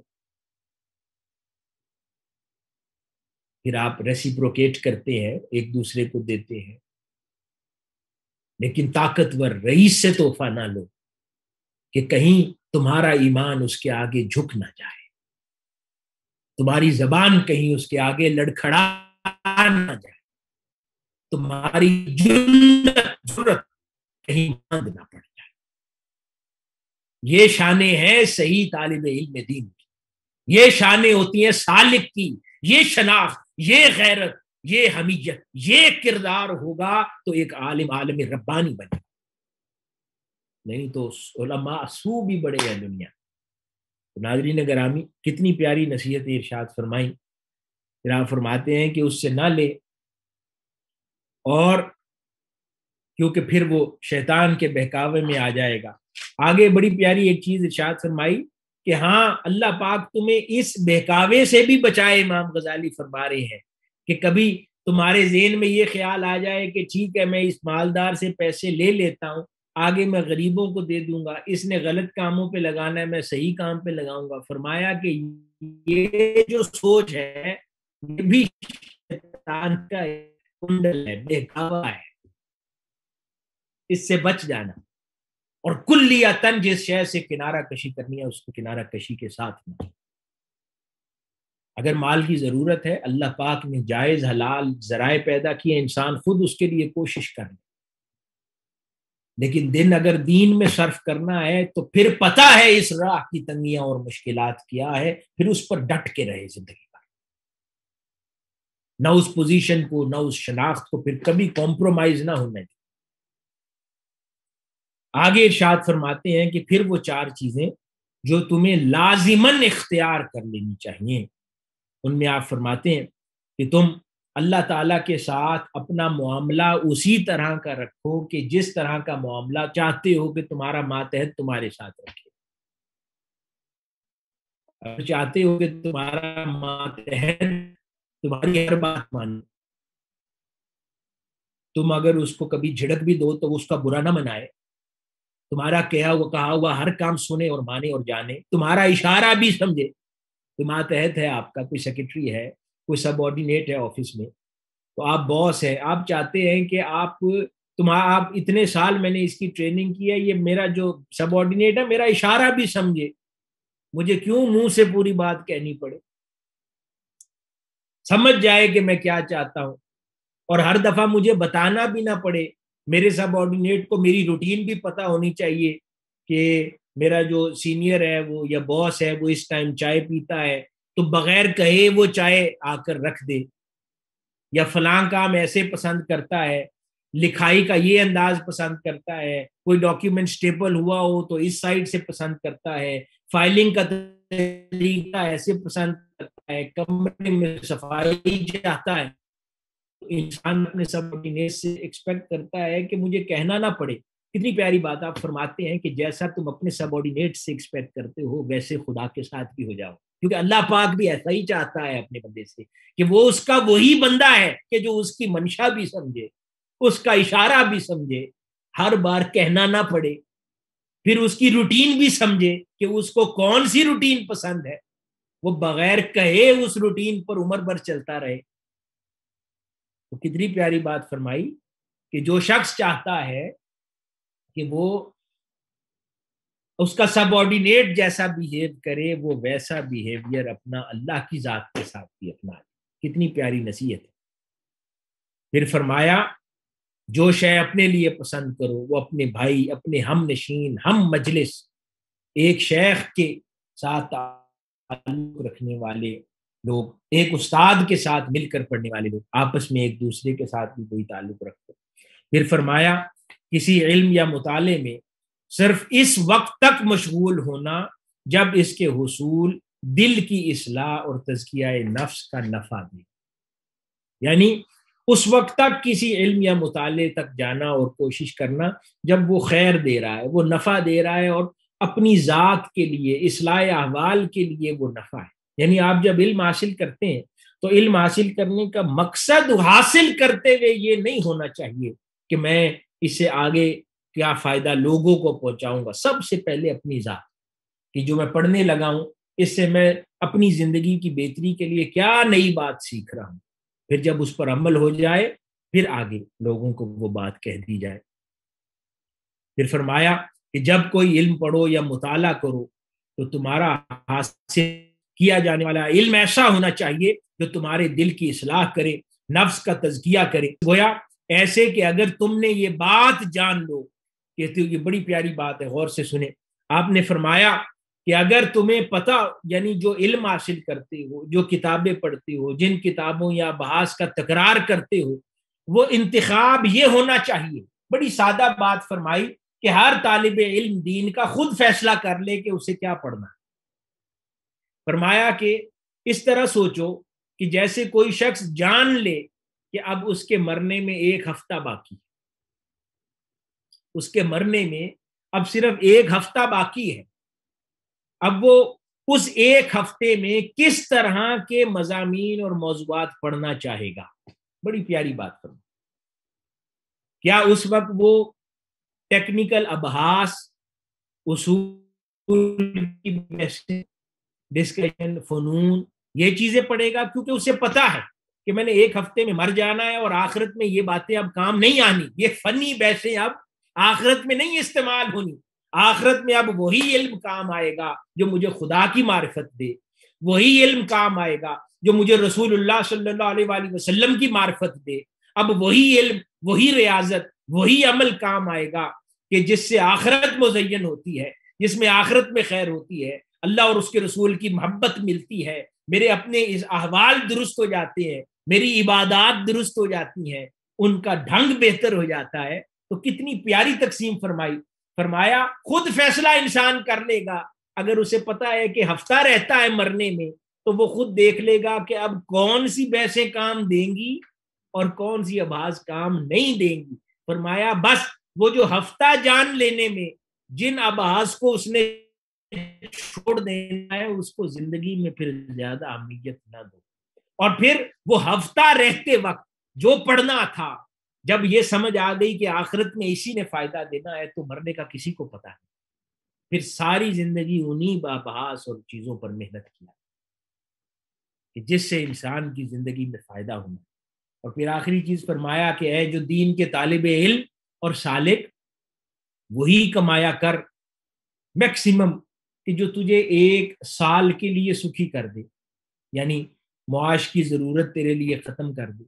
[SPEAKER 1] پھر آپ ریسیپروکیٹ کرتے ہیں، ایک دوسرے کو دیتے ہیں، لیکن طاقتور رئیس سے تحفہ نہ لو کہ کہیں تمہارا ایمان اس کے آگے جھک نہ جائے، تمہاری زبان کہیں اس کے آگے لڑکھڑا نہ جائے، تمہاری جرت کہیں بند نہ پڑ جائے۔ یہ شانیں ہیں صحیح طالب علم دین کی، یہ شانیں ہوتی ہیں سالک کی، یہ شناخت، یہ غیرت، یہ حمیت، یہ کردار ہوگا تو ایک عالم ربانی بنے، نہیں تو علماء سو بھی بڑے ہیں دنیا۔ ناظرین گرامی، کتنی پیاری نصیحت ارشاد فرمائی۔ پھر آپ فرماتے ہیں کہ اس سے نہ لے، اور کیونکہ پھر وہ شیطان کے بہکاوے میں آ جائے گا۔ آگے بڑی پیاری ایک چیز ارشاد فرمائی کہ ہاں اللہ پاک تمہیں اس بہکاوے سے بھی بچائے۔ امام غزالی فرما رہے ہیں کہ کبھی تمہارے ذہن میں یہ خیال آ جائے کہ ٹھیک ہے میں اس مالدار سے پیسے لے لیتا ہوں، آگے میں غریبوں کو دے دوں گا، اس نے غلط کاموں پہ لگانا ہے میں صحیح کام پہ لگاؤں گا۔ فرمایا کہ یہ جو سوچ ہے یہ بھی شیطان کا کنڈل ہے، بہکاوا ہے، اس سے بچ جانا، اور کلیتاً جس شے سے کنارہ کشی کرنی ہے اس کو کنارہ کشی کے ساتھ میں۔ اگر مال کی ضرورت ہے، اللہ پاک نے جائز حلال ذرائع پیدا کیے، انسان خود اس کے لیے کوشش کرے، لیکن دن اگر دین میں صرف کرنا ہے تو پھر پتہ ہے اس راہ کی تنگیاں اور مشکلات کیا ہے، پھر اس پر ڈٹ کے رہے زندگی کا، نہ اس پوزیشن کو نہ اس شناخت کو پھر کبھی کمپرومائز نہ ہونے دیں۔ آگے ارشاد فرماتے ہیں کہ پھر وہ چار چیزیں جو تمہیں لازماً اختیار کر لینی چاہیے، ان میں آپ فرماتے ہیں کہ تم اللہ تعالیٰ کے ساتھ اپنا معاملہ اسی طرح کا رکھو کہ جس طرح کا معاملہ چاہتے ہو کہ تمہارا ماتحت تمہارے ساتھ رکھے۔ اگر چاہتے ہو کہ تمہارا ماتحت تمہاری ہر بات مانے، تم اگر اس کو کبھی جھڑک بھی دو تو اس کا برا نہ منائے، تمہارا کہا ہوا ہر کام سنے اور مانے اور جانے، تمہارا اشارہ بھی سمجھے، تو ماتحت ہے آپ کا، کوئی سیکرٹری ہے، کوئی سب آرڈینیٹ ہے آفس میں، تو آپ باس ہے، آپ چاہتے ہیں کہ آپ اتنے سال میں نے اس کی ٹریننگ کی ہے، یہ میرا جو سب آرڈینیٹ ہے میرا اشارہ بھی سمجھے، مجھے کیوں منہ سے پوری بات کہنی پڑے، سمجھ جائے کہ میں کیا چاہتا ہوں، اور ہر دفعہ مجھے بتانا بھی نہ پڑے میرے سب آرڈینیٹ کو میری روٹین بھی پتہ ہونی چاہیے کہ میرا جو سینئر ہے وہ یا باس ہے وہ اس ٹائم چائے پیتا ہے تو بغیر کہے وہ چائے آ کر رکھ دے، یا فلاں کام ایسے پسند کرتا ہے، لکھائی کا یہ انداز پسند کرتا ہے، کوئی ڈاکیومنٹ اسٹیپل ہوا ہو تو اس سائڈ سے پسند کرتا ہے، فائلنگ کا طریقہ ایسے پسند کرتا ہے، کمرے میں صفائی چاہتا ہے، تو انسان اپنے سب آرڈینیٹ سے ایکسپیکٹ کرتا ہے کہ مجھے کہنا نہ پڑے۔ کتنی پیاری بات آپ فرماتے ہیں کہ جیسا تم اپنے سب آرڈینیٹ سے ایکسپیکٹ کرتے ہو ویسے خدا کے ساتھ بھی ہو جاؤ، کیونکہ اللہ پاک بھی ایسا ہی چاہتا ہے اپنے بندے سے کہ وہ اس کا وہی بندہ ہے کہ جو اس کی منشا بھی سمجھے، اس کا اشارہ بھی سمجھے، ہر بار کہنا نہ پڑے، پھر اس کی روٹین بھی سمجھے کہ اس کو کون سی روٹین پسند ہے، وہ بغیر کہے اس روٹین پر عمر بھر چلتا رہے۔ تو کتنی پیاری بات فرمائی کہ جو شخص چاہتا ہے کہ وہ اس کا سب آرڈینیٹ جیسا بیہیو کرے وہ ویسا بیہیویئر اپنا اللہ کی ذات کے ساتھ بھی اپنا، کتنی پیاری نصیحت ہے۔ پھر فرمایا جو شے اپنے لیے پسند کرو وہ اپنے بھائی، اپنے ہم نشین، ہم مجلس، ایک شیخ کے ساتھ تعلق رکھنے والے لوگ، ایک استاد کے ساتھ مل کر پڑھنے والے لوگ آپس میں ایک دوسرے کے ساتھ بھی کوئی تعلق رکھتے۔ پھر فرمایا کسی علم یا مطالعے میں صرف اس وقت تک مشغول ہونا جب اس کے حصول دل کی اصلاح اور تزکیہ نفس کا نفع دے، یعنی اس وقت تک کسی علم یا مطالعے تک جانا اور کوشش کرنا جب وہ خیر دے رہا ہے، وہ نفع دے رہا ہے، اور اپنی ذات کے لیے، اصلاح احوال کے لیے وہ نفع ہے۔ یعنی آپ جب علم حاصل کرتے ہیں تو علم حاصل کرنے کا مقصد حاصل کرتے ہوئے یہ نہیں ہونا چاہیے کہ میں اس سے آگے کیا فائدہ لوگوں کو پہنچاؤں گا، سب سے پہلے اپنی ذات کہ جو میں پڑھنے لگا ہوں اس سے میں اپنی زندگی کی بہتری کے لیے کیا نئی بات سیکھ رہا ہوں، پھر جب اس پر عمل ہو جائے پھر آگے لوگوں کو وہ بات کہہ دی جائے۔ پھر فرمایا کہ جب کوئی علم پڑھو یا مطالعہ کرو تو تمہارا حاصل کیا جانے والا علم ایسا ہونا چاہیے جو تمہارے دل کی اصلاح کرے، نفس کا تزکیہ کرے، گویا ایسے کہ اگر تم نے یہ بات جان لو، یہ بڑی پیاری بات ہے، غور سے سنیں۔ آپ نے فرمایا کہ اگر تمہیں پتہ، یعنی جو علم حاصل کرتے ہو، جو کتابیں پڑھتے ہو، جن کتابوں یا بحث کا تکرار کرتے ہو، وہ انتخاب یہ ہونا چاہیے، بڑی سادہ بات فرمائی کہ ہر طالب علم دین کا خود فیصلہ کر لے کہ اسے کیا پڑھنا ہے۔ فرمایا کہ اس طرح سوچو کہ جیسے کوئی شخص جان لے کہ اب اس کے مرنے میں 1 ہفتہ باقی ہے، اس کے مرنے میں اب صرف 1 ہفتہ باقی ہے، اب وہ اس 1 ہفتے میں کس طرح کے مضامین اور موضوعات پڑھنا چاہے گا۔ بڑی پیاری بات کروں، کیا اس وقت وہ ٹیکنیکل ابحاث، اصول کی بحثیں، ڈسکشن، فنون، یہ چیزیں پڑھے گا کیونکہ اسے پتا ہے کہ میں نے 1 ہفتے میں مر جانا ہے اور آخرت میں یہ باتیں اب کام نہیں آنی، یہ فنی بحثیں اب آخرت میں نہیں استعمال ہونی، آخرت میں اب وہی علم کام آئے گا جو مجھے خدا کی معرفت دے، وہی علم کام آئے گا جو مجھے رسول اللہ صلی اللہ علیہ وآلہ وسلم کی معرفت دے، اب وہی علم، وہی ریاضت، وہی عمل کام آئے گا کہ جس سے آخرت مزین ہوتی ہے، جس میں آخرت میں خیر ہوتی ہے، اللہ اور اس کے رسول کی محبت ملتی ہے، میرے اپنے احوال درست ہو جاتے ہیں، میری عبادات درست ہو جاتی ہیں، ان کا ڈھنگ بہتر ہو جاتا ہے۔ تو کتنی پیاری تقسیم فرمائی، فرمایا خود فیصلہ انسان کر لے گا، اگر اسے پتا ہے کہ ہفتہ رہتا ہے مرنے میں تو وہ خود دیکھ لے گا کہ اب کون سی بحثیں کام دیں گی اور کون سی ابحاث کام نہیں دیں گی۔ فرمایا بس وہ جو ہفتہ جان لینے میں جن ابحاث کو اس نے چھوڑ دینا ہے اس کو زندگی میں پھر زیادہ اہمیت نہ دو، اور پھر وہ ہفتہ رہتے وقت جو پڑھنا تھا جب یہ سمجھ آ گئی کہ آخرت میں اسی نے فائدہ دینا ہے تو مرنے کا کسی کو پتا نہیں، پھر ساری زندگی انہی ابحاث اور چیزوں پر محنت کیا کہ جس سے انسان کی زندگی میں فائدہ ہونا۔ اور پھر آخری چیز فرمایا کہ اے جو دین کے طالب علم اور سالک، وہی کمایا کر میکسیمم کہ جو تجھے 1 سال کے لیے سکھی کر دے، یعنی معاش کی ضرورت تیرے لیے ختم کر دے۔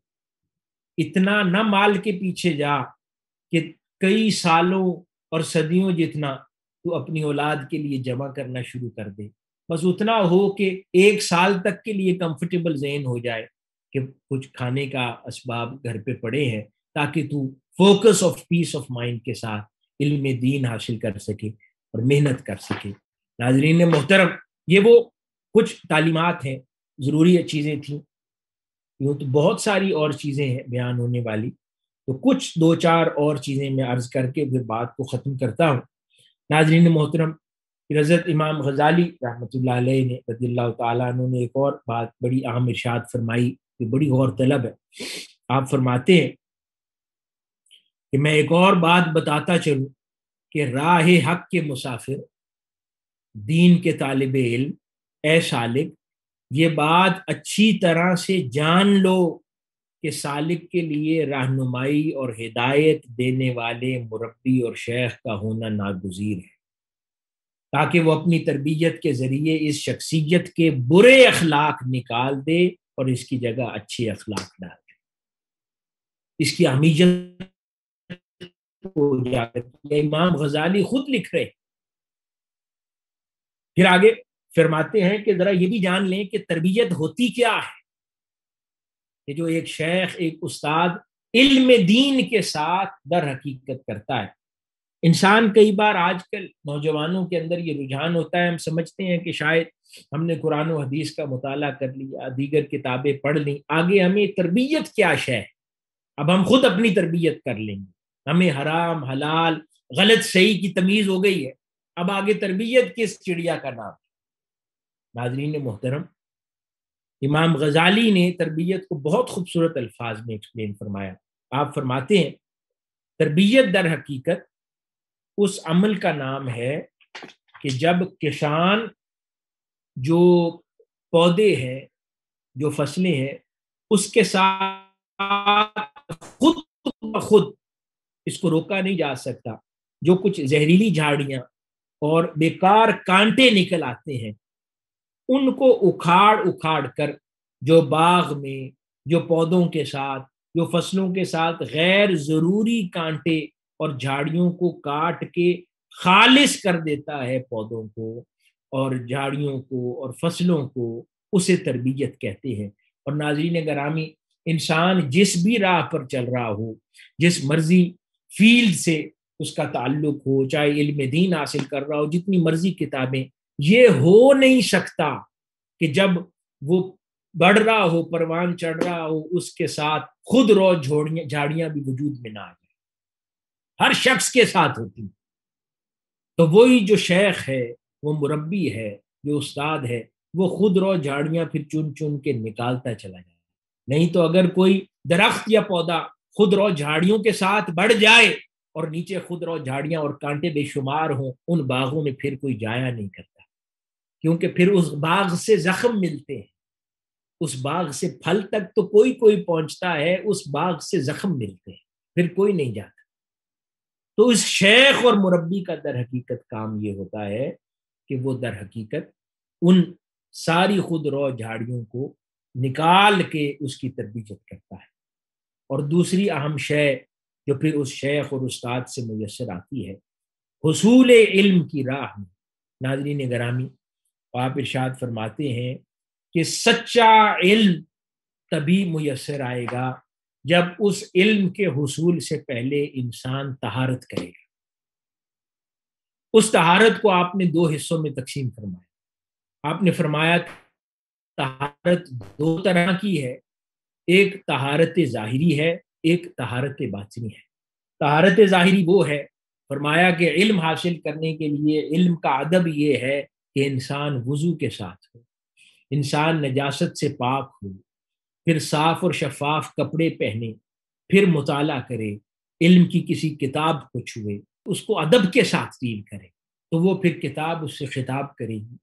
[SPEAKER 1] اتنا نہ مال کے پیچھے جا کہ کئی سالوں اور صدیوں جتنا تو اپنی اولاد کے لیے جمع کرنا شروع کر دے، بس اتنا ہو کہ 1 سال تک کے لیے کمفرٹیبل ذہن ہو جائے کہ کچھ کھانے کا اسباب گھر پہ پڑے ہیں، تاکہ تو focus of peace of mind کے ساتھ علم دین حاصل کر سکے اور محنت کر سکے۔ ناظرین محترم، یہ وہ کچھ تعلیمات ہیں، ضروری چیزیں تھیں، یوں تو بہت ساری اور چیزیں ہیں بیان ہونے والی، تو کچھ 2 4 اور چیزیں میں عرض کر کے پھر بات کو ختم کرتا ہوں۔ ناظرین محترم، حضرت امام غزالی رحمۃ اللہ علیہ نے رضی اللہ تعالیٰ عنہ نے ایک اور بات بڑی اہم ارشاد فرمائی کہ بڑی غور طلب ہے۔ آپ فرماتے ہیں کہ میں ایک اور بات بتاتا چلوں کہ راہ حق کے مسافر، دین کے طالب علم، اے سالک، یہ بات اچھی طرح سے جان لو کہ سالک کے لیے رہنمائی اور ہدایت دینے والے مربی اور شیخ کا ہونا ناگزیر ہے، تاکہ وہ اپنی تربیت کے ذریعے اس شخصیت کے برے اخلاق نکال دے اور اس کی جگہ اچھے اخلاق ڈال دے۔ اس کی اہمیت کو اجاگر امام غزالی خود لکھ رہے۔ پھر آگے فرماتے ہیں کہ ذرا یہ بھی جان لیں کہ تربیت ہوتی کیا ہے، کہ جو ایک شیخ، ایک استاد علم دین کے ساتھ در حقیقت کرتا ہے۔ انسان کئی بار آج کل نوجوانوں کے اندر یہ رجحان ہوتا ہے، ہم سمجھتے ہیں کہ شاید ہم نے قرآن و حدیث کا مطالعہ کر لیا، دیگر کتابیں پڑھ لیں، آگے ہمیں تربیت کیا شے ہے، اب ہم خود اپنی تربیت کر لیں گے، ہمیں حرام حلال غلط صحیح کی تمیز ہو گئی ہے، اب آگے تربیت کس چڑیا کا نام ہے۔ ناظرین محترم، امام غزالی نے تربیت کو بہت خوبصورت الفاظ میں ایکسپلین فرمایا۔ آپ فرماتے ہیں تربیت در حقیقت اس عمل کا نام ہے کہ جب کسان جو پودے ہیں، جو فصلیں ہیں، اس کے ساتھ خود بخود، اس کو روکا نہیں جا سکتا، جو کچھ زہریلی جھاڑیاں اور بیکار کانٹے نکل آتے ہیں، ان کو اکھاڑ اکھاڑ کر جو باغ میں، جو پودوں کے ساتھ، جو فصلوں کے ساتھ غیر ضروری کانٹے اور جھاڑیوں کو کاٹ کے خالص کر دیتا ہے پودوں کو اور جھاڑیوں کو اور فصلوں کو، اسے تربیت کہتے ہیں۔ اور ناظرین گرامی، انسان جس بھی راہ پر چل رہا ہو، جس مرضی فیلڈ سے اس کا تعلق ہو، چاہے علم دین حاصل کر رہا ہو، جتنی مرضی کتابیں، یہ ہو نہیں سکتا کہ جب وہ بڑھ رہا ہو، پروان چڑھ رہا ہو، اس کے ساتھ خود رو جھاڑیاں بھی وجود میں نہ آ جائیں۔ ہر شخص کے ساتھ ہوتی، تو وہی جو شیخ ہے، وہ مربی ہے، جو استاد ہے، وہ خود رو جھاڑیاں پھر چن چن کے نکالتا چلا جائے۔ نہیں تو اگر کوئی درخت یا پودا خود رو جھاڑیوں کے ساتھ بڑھ جائے اور نیچے خود رو جھاڑیاں اور کانٹے بے شمار ہوں، ان باغوں میں پھر کوئی جایا نہیں کرتا، کیونکہ پھر اس باغ سے زخم ملتے ہیں، اس باغ سے پھل تک تو کوئی کوئی پہنچتا ہے، اس باغ سے زخم ملتے ہیں، پھر کوئی نہیں جاتا۔ تو اس شیخ اور مربی کا در حقیقت کام یہ ہوتا ہے کہ وہ در حقیقت ان ساری خود رو جھاڑیوں کو نکال کے اس کی تربیت کرتا ہے۔ اور دوسری اہم شے جو پھر اس شیخ اور استاد سے میسر آتی ہے، حصول علم کی راہ میں، ناظرین گرامی، آپ ارشاد فرماتے ہیں کہ سچا علم تبھی میسر آئے گا جب اس علم کے حصول سے پہلے انسان طہارت کرے گا۔ اس طہارت کو آپ نے 2 حصوں میں تقسیم فرمایا۔ آپ نے فرمایا طہارت 2 طرح کی ہے، ایک طہارت ظاہری ہے، ایک طہارت باطنی ہے۔ طہارت ظاہری وہ ہے، فرمایا کہ علم حاصل کرنے کے لیے علم کا ادب یہ ہے کہ انسان وضو کے ساتھ ہو، انسان نجاست سے پاک ہو، پھر صاف اور شفاف کپڑے پہنے، پھر مطالعہ کرے، علم کی کسی کتاب کو چھوئے، اس کو ادب کے ساتھ ڈیل کرے، تو وہ پھر کتاب اس سے خطاب کرے گی،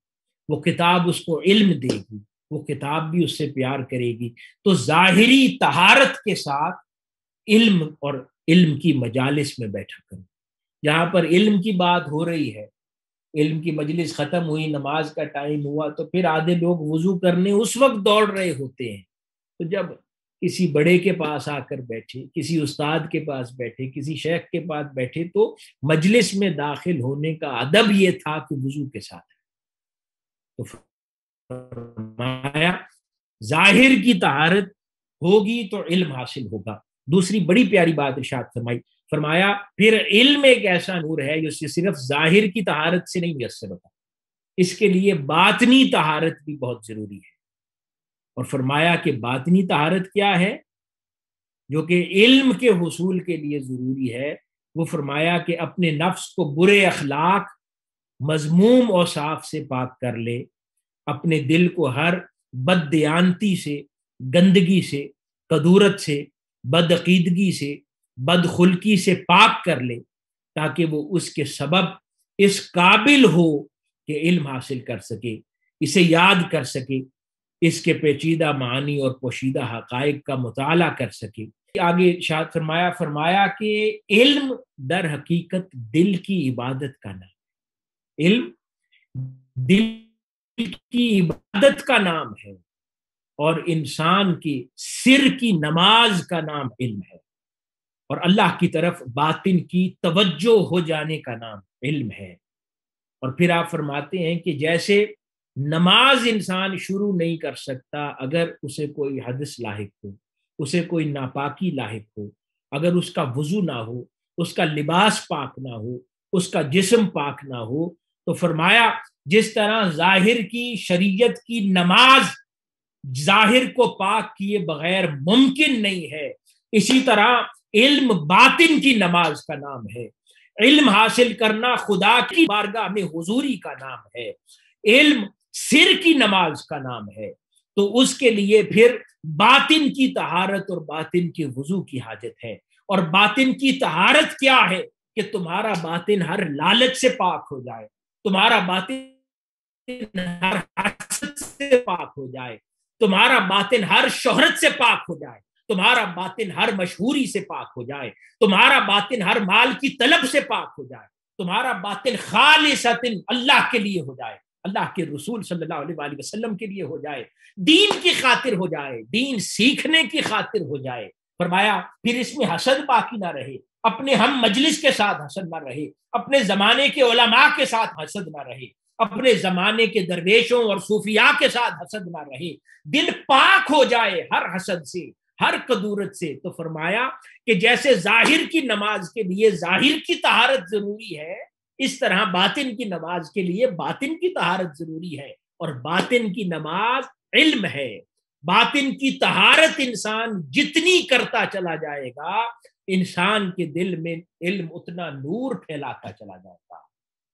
[SPEAKER 1] وہ کتاب اس کو علم دے گی، وہ کتاب بھی اس سے پیار کرے گی۔ تو ظاہری طہارت کے ساتھ علم اور علم کی مجالس میں بیٹھا کرو۔ جہاں پر علم کی بات ہو رہی ہے، علم کی مجلس ختم ہوئی، نماز کا ٹائم ہوا، تو پھر آدھے لوگ وضو کرنے اس وقت دوڑ رہے ہوتے ہیں، تو جب کسی بڑے کے پاس آ کر بیٹھے، کسی استاد کے پاس بیٹھے، کسی شیخ کے پاس بیٹھے تو مجلس میں داخل ہونے کا ادب یہ تھا کہ وضو کے ساتھ ہے۔ تو فرمایا ظاہر کی طہارت ہوگی تو علم حاصل ہوگا۔ دوسری بڑی پیاری بات ارشاد فرمائی، فرمایا پھر علم ایک ایسا نور ہے جو صرف ظاہر کی طہارت سے نہیں میسر ہوتا، اس کے لیے باطنی طہارت بھی بہت ضروری ہے۔ اور فرمایا کہ باطنی طہارت کیا ہے جو کہ علم کے حصول کے لیے ضروری ہے؟ وہ فرمایا کہ اپنے نفس کو برے اخلاق، مذموم اوصاف سے پاک کر لے، اپنے دل کو ہر بد دیانتی سے، گندگی سے، کدورت سے، بدعقیدگی سے، بدخلقی سے پاک کر لے، تاکہ وہ اس کے سبب اس قابل ہو کہ علم حاصل کر سکے، اسے یاد کر سکے، اس کے پیچیدہ معانی اور پوشیدہ حقائق کا مطالعہ کر سکے۔ آگے ارشاد فرمایا، فرمایا کہ علم در حقیقت دل کی عبادت کا نام، علم دل کی عبادت کا نام ہے، اور انسان کی سر کی نماز کا نام علم ہے، اور اللہ کی طرف باطن کی توجہ ہو جانے کا نام علم ہے۔ اور پھر آپ فرماتے ہیں کہ جیسے نماز انسان شروع نہیں کر سکتا اگر اسے کوئی حدث لاحق ہو، اسے کوئی ناپاکی لاحق ہو، اگر اس کا وضو نہ ہو، اس کا لباس پاک نہ ہو، اس کا جسم پاک نہ ہو، تو فرمایا جس طرح ظاہر کی شریعت کی نماز ظاہر کو پاک کیے بغیر ممکن نہیں ہے، اسی طرح علم باطن کی نماز کا نام ہے۔ علم حاصل کرنا خدا کی بارگاہ میں حضوری کا نام ہے، علم سر کی نماز کا نام ہے۔ تو اس کے لیے پھر باطن کی طہارت اور باطن کی وضو کی حاجت ہے۔ اور باطن کی طہارت کیا ہے؟ کہ تمہارا باطن ہر لالچ سے پاک ہو جائے، تمہارا باطن ہر حسد سے پاک ہو جائے، تمہارا باطن ہر شہرت سے پاک ہو جائے، تمہارا باطن ہر مشہوری سے پاک ہو جائے، تمہارا باطن ہر مال کی طلب سے پاک ہو جائے، تمہارا باطن خالصتاً اللہ کے لیے ہو جائے، اللہ کے رسول صلی اللہ علیہ وآلہ وسلم کے لیے ہو جائے، دین کی خاطر ہو جائے، دین سیکھنے کی خاطر ہو جائے۔ فرمایا پھر اس میں حسد باقی نہ رہے، اپنے ہم مجلس کے ساتھ حسد نہ رہے، اپنے زمانے کے علماء کے ساتھ حسد نہ رہے، اپنے زمانے کے درویشوں اور صوفیاء کے ساتھ حسد نہ رہے، دل پاک ہو جائے ہر حسد سے، ہر قدورت سے۔ تو فرمایا کہ جیسے ظاہر کی نماز کے لیے ظاہر کی طہارت ضروری ہے، اس طرح باطن کی نماز کے لیے باطن کی طہارت ضروری ہے، اور باطن کی نماز علم ہے۔ باطن کی طہارت انسان جتنی کرتا چلا جائے گا، انسان کے دل میں علم اتنا نور پھیلاتا چلا جائے گا۔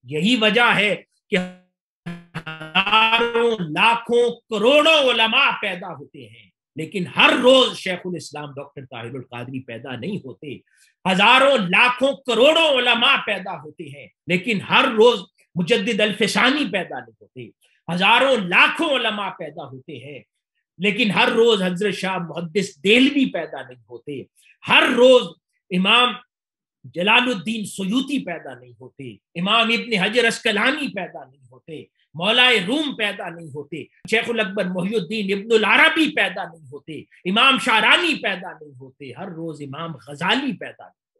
[SPEAKER 1] یہی وجہ ہے کہ ہزاروں لاکھوں کروڑوں علماء پیدا ہوتے ہیں، لیکن ہر روز شیخ الاسلام ڈاکٹر طاہر القادری پیدا نہیں ہوتے۔ ہزاروں لاکھوں کروڑوں علماء پیدا ہوتے ہیں، لیکن ہر روز مجدد الفسانی پیدا نہیں ہوتے۔ ہزاروں لاکھوں علماء پیدا ہوتے ہیں، لیکن ہر روز حضرت شاہ محدث دہلوی پیدا نہیں ہوتے۔ ہر روز امام جلال الدین سیوطی پیدا نہیں ہوتے، امام ابن حجر اسقلانی پیدا نہیں ہوتے، مولائے روم پیدا نہیں ہوتے، شیخ الاکبر محی الدین ابن العربی پیدا نہیں ہوتے، امام شارانی پیدا نہیں ہوتے، ہر روز امام غزالی پیدا نہیں ہوتے۔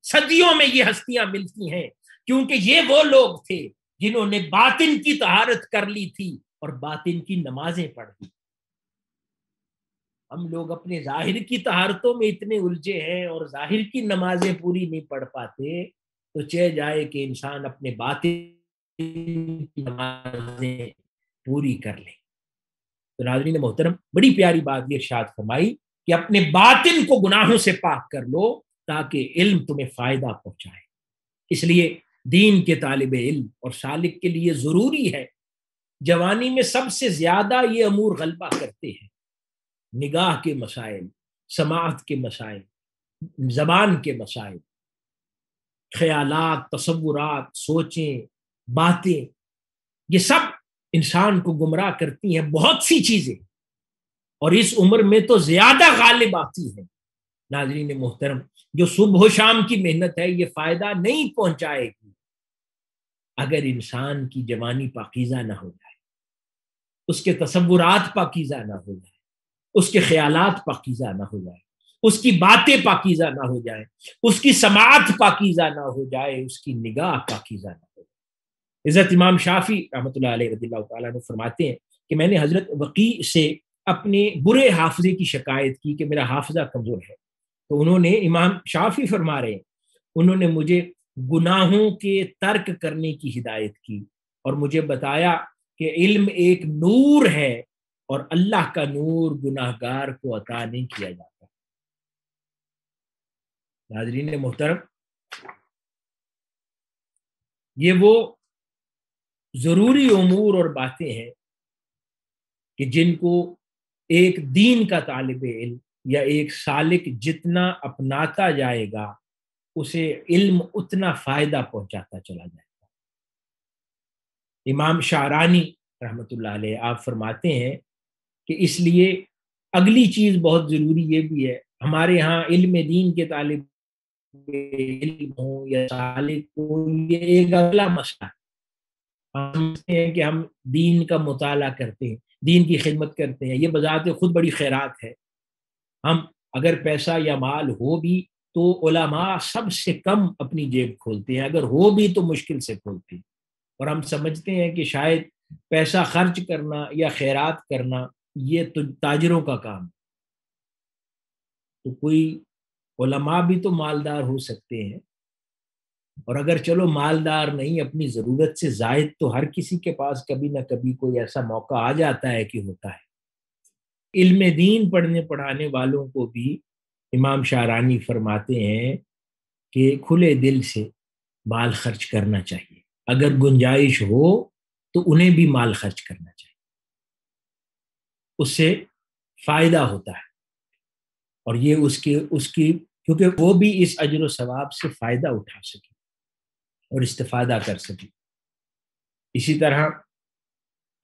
[SPEAKER 1] صدیوں میں یہ ہستیاں ملتی ہیں، کیونکہ یہ وہ لوگ تھے جنہوں نے باطن کی طہارت کر لی تھی اور باطن کی نمازیں پڑھ لی۔ ہم لوگ اپنے ظاہر کی طہارتوں میں اتنے الجھے ہیں اور ظاہر کی نمازیں پوری نہیں پڑھ پاتے، تو چہ جائے کہ انسان اپنے باطن کی نمازیں پوری کر لے۔ تو ناظرین محترم، بڑی پیاری بات یہ ارشاد فرمائی کہ اپنے باطن کو گناہوں سے پاک کر لو تاکہ علم تمہیں فائدہ پہنچائے۔ اس لیے دین کے طالب علم اور سالک کے لیے ضروری ہے، جوانی میں سب سے زیادہ یہ امور غلبہ کرتے ہیں، نگاہ کے مسائل، سماعت کے مسائل، زبان کے مسائل، خیالات، تصورات، سوچیں، باتیں، یہ سب انسان کو گمراہ کرتی ہیں۔ بہت سی چیزیں، اور اس عمر میں تو زیادہ غالب آتی ہیں۔ ناظرین محترم، جو صبح و شام کی محنت ہے یہ فائدہ نہیں پہنچائے گی اگر انسان کی جوانی پاکیزہ نہ ہو جائے، اس کے تصورات پاکیزہ نہ ہو جائے، اس کے خیالات پاکیزہ نہ ہو جائے، اس کی باتیں پاکیزہ نہ ہو جائیں، اس کی سماعت پاکیزہ نہ ہو جائے، اس کی نگاہ پاکیزہ نہ ہو جائے۔ حضرت امام شافعی رحمۃ اللہ علیہ رضی اللہ تعالیٰ عنہ فرماتے ہیں کہ میں نے حضرت وقیع سے اپنے برے حافظے کی شکایت کی کہ میرا حافظہ کمزور ہے، تو انہوں نے، امام شافعی فرما رہے ہیں، انہوں نے مجھے گناہوں کے ترک کرنے کی ہدایت کی اور مجھے بتایا کہ علم ایک نور ہے اور اللہ کا نور گناہگار کو عطا نہیں کیا جاتا۔ ناظرین محترم، یہ وہ ضروری امور اور باتیں ہیں کہ جن کو ایک دین کا طالب علم یا ایک سالک جتنا اپناتا جائے گا اسے علم اتنا فائدہ پہنچاتا چلا جائے گا۔ امام شعرانی رحمۃ اللہ علیہ آپ فرماتے ہیں کہ اس لیے اگلی چیز بہت ضروری یہ بھی ہے، ہمارے ہاں علم دین کے طالب علم ہوں یا سالک ہو، یہ ایک اگلا مسئلہ ہے۔ ہم سمجھتے ہیں کہ ہم دین کا مطالعہ کرتے ہیں، دین کی خدمت کرتے ہیں، یہ بذات خود بڑی خیرات ہے۔ ہم اگر پیسہ یا مال ہو بھی تو علماء سب سے کم اپنی جیب کھولتے ہیں، اگر ہو بھی تو مشکل سے کھولتے ہیں، اور ہم سمجھتے ہیں کہ شاید پیسہ خرچ کرنا یا خیرات کرنا یہ تو تاجروں کا کام، تو کوئی علماء بھی تو مالدار ہو سکتے ہیں، اور اگر چلو مالدار نہیں، اپنی ضرورت سے زائد تو ہر کسی کے پاس کبھی نہ کبھی کوئی ایسا موقع آ جاتا ہے کہ ہوتا ہے۔ علم دین پڑھنے پڑھانے والوں کو بھی امام شعرانی فرماتے ہیں کہ کھلے دل سے مال خرچ کرنا چاہیے، اگر گنجائش ہو تو انہیں بھی مال خرچ کرنا چاہیے، اس سے فائدہ ہوتا ہے، اور یہ اس کی کیونکہ وہ بھی اس اجر و ثواب سے فائدہ اٹھا سکے اور استفادہ کر سکے۔ اسی طرح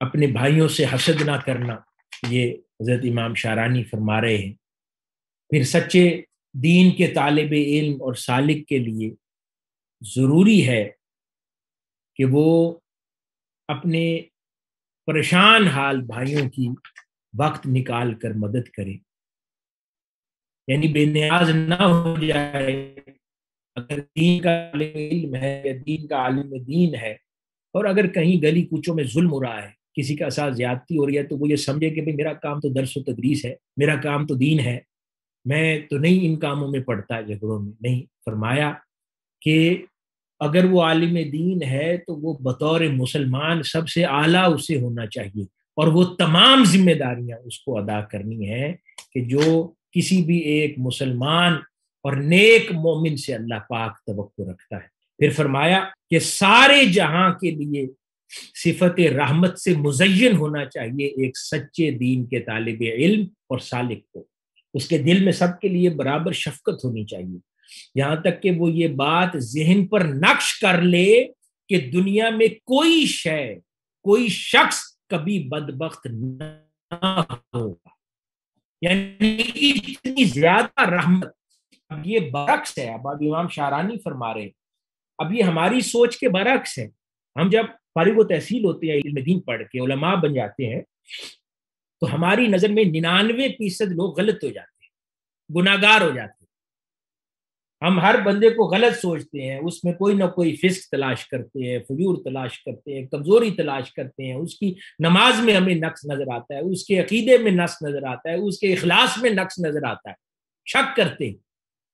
[SPEAKER 1] اپنے بھائیوں سے حسد نہ کرنا، یہ حضرت امام شعرانی فرما رہے ہیں۔ پھر سچے دین کے طالب علم اور سالک کے لیے ضروری ہے کہ وہ اپنے پریشان حال بھائیوں کی وقت نکال کر مدد کرے، یعنی بے نیاز نہ ہو جائے۔ اگر دین کا عالم علم ہے یا دین کا عالم دین ہے، اور اگر کہیں گلی کوچوں میں ظلم ہو رہا ہے، کسی کا ساتھ زیادتی ہو رہی ہے، تو وہ یہ سمجھے کہ میرا کام تو درس و تدریس ہے، میرا کام تو دین ہے، میں تو نہیں ان کاموں میں پڑتا جھگڑوں میں نہیں۔ فرمایا کہ اگر وہ عالم دین ہے تو وہ بطور مسلمان سب سے اعلیٰ اسے ہونا چاہیے، اور وہ تمام ذمہ داریاں اس کو ادا کرنی ہیں کہ جو کسی بھی ایک مسلمان اور نیک مومن سے اللہ پاک توقع رکھتا ہے۔ پھر فرمایا کہ سارے جہاں کے لیے صفت رحمت سے مزین ہونا چاہیے ایک سچے دین کے طالب علم اور سالک کو، اس کے دل میں سب کے لیے برابر شفقت ہونی چاہیے، یہاں تک کہ وہ یہ بات ذہن پر نقش کر لے کہ دنیا میں کوئی شے، کوئی شخص کبھی بدبخت نہ ہوگا، یعنی اتنی زیادہ رحمت۔ اب یہ برعکس ہے، اب امام شعرانی فرما رہے ہیں، اب یہ ہماری سوچ کے برعکس ہے۔ ہم جب فارغ و تحصیل ہوتے ہیں، علم دین پڑھ کے علماء بن جاتے ہیں، تو ہماری نظر میں 99% لوگ غلط ہو جاتے ہیں، گناہگار ہو جاتے ہیں۔ ہم ہر بندے کو غلط سوچتے ہیں، اس میں کوئی نہ کوئی فسق تلاش کرتے ہیں، فجور تلاش کرتے ہیں، کمزوری تلاش کرتے ہیں، اس کی نماز میں ہمیں نقص نظر آتا ہے، اس کے عقیدے میں نقص نظر آتا ہے، اس کے اخلاص میں نقص نظر آتا ہے، شک کرتے ہیں۔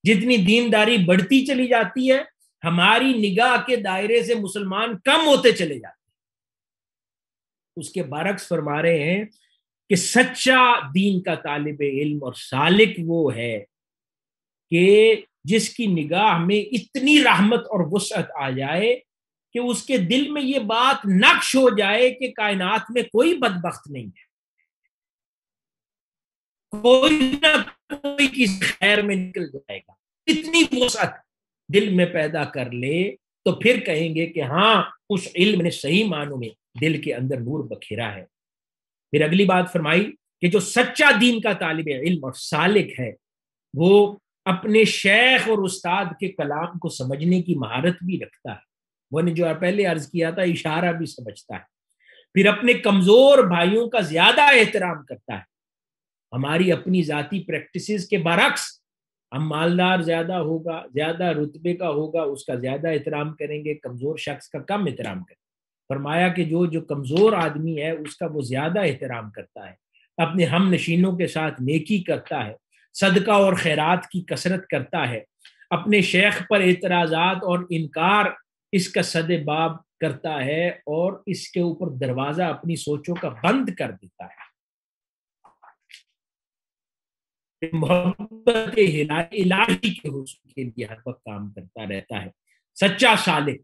[SPEAKER 1] جتنی دینداری بڑھتی چلی جاتی ہے، ہماری نگاہ کے دائرے سے مسلمان کم ہوتے چلے جاتے ہیں۔ اس کے برعکس فرما رہے ہیں کہ سچا دین کا طالب علم اور سالک وہ ہے کہ جس کی نگاہ میں اتنی رحمت اور وسعت آ جائے کہ اس کے دل میں یہ بات نقش ہو جائے کہ کائنات میں کوئی بدبخت نہیں ہے، کوئی نہ کوئی کسی خیر میں نکل جائے گا، اتنی وسعت دل میں پیدا کر لے تو پھر کہیں گے کہ ہاں اس علم نے صحیح معنوں میں دل کے اندر نور بکھیرا ہے۔ پھر اگلی بات فرمائی کہ جو سچا دین کا طالب علم اور سالک ہے وہ اپنے شیخ اور استاد کے کلام کو سمجھنے کی مہارت بھی رکھتا ہے، وہ نے جو پہلے عرض کیا تھا اشارہ بھی سمجھتا ہے، پھر اپنے کمزور بھائیوں کا زیادہ احترام کرتا ہے، ہماری اپنی ذاتی پریکٹسز کے برعکس ہم مالدار زیادہ ہوگا، زیادہ رتبے کا ہوگا، اس کا زیادہ احترام کریں گے، کمزور شخص کا کم احترام کریں گے۔ فرمایا کہ جو کمزور آدمی ہے اس کا وہ زیادہ احترام کرتا ہے، اپنے ہم نشینوں کے ساتھ نیکی کرتا ہے، صدقہ اور خیرات کی کثرت کرتا ہے، اپنے شیخ پر اعتراضات اور انکار اس کا سد باب کرتا ہے اور اس کے اوپر دروازہ اپنی سوچوں کا بند کر دیتا ہے، محبت الہی کے حصول کے لیے ہر وقت کام کرتا رہتا ہے۔ سچا صالح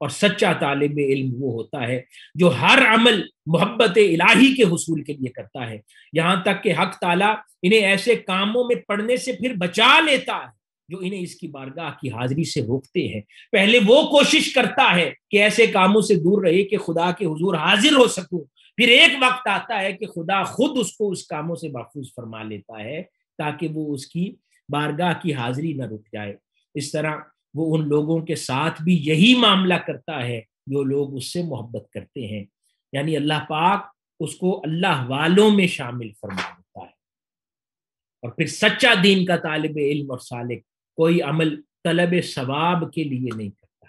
[SPEAKER 1] اور سچا طالب علم وہ ہوتا ہے جو ہر عمل محبت الہی کے حصول کے لیے کرتا ہے، یہاں تک کہ حق تعالیٰ انہیں ایسے کاموں میں پڑنے سے پھر بچا لیتا ہے جو انہیں اس کی بارگاہ کی حاضری سے روکتے ہیں۔ پہلے وہ کوشش کرتا ہے کہ ایسے کاموں سے دور رہے کہ خدا کے حضور حاضر ہو سکوں، پھر ایک وقت آتا ہے کہ خدا خود اس کو اس کاموں سے محفوظ فرما لیتا ہے تاکہ وہ اس کی بارگاہ کی حاضری نہ رک جائے۔ اس طرح وہ ان لوگوں کے ساتھ بھی یہی معاملہ کرتا ہے جو لوگ اس سے محبت کرتے ہیں، یعنی اللہ پاک اس کو اللہ والوں میں شامل فرما دیتا ہے۔ اور پھر سچا دین کا طالب علم اور سالک کوئی عمل طلب ثواب کے لیے نہیں کرتا،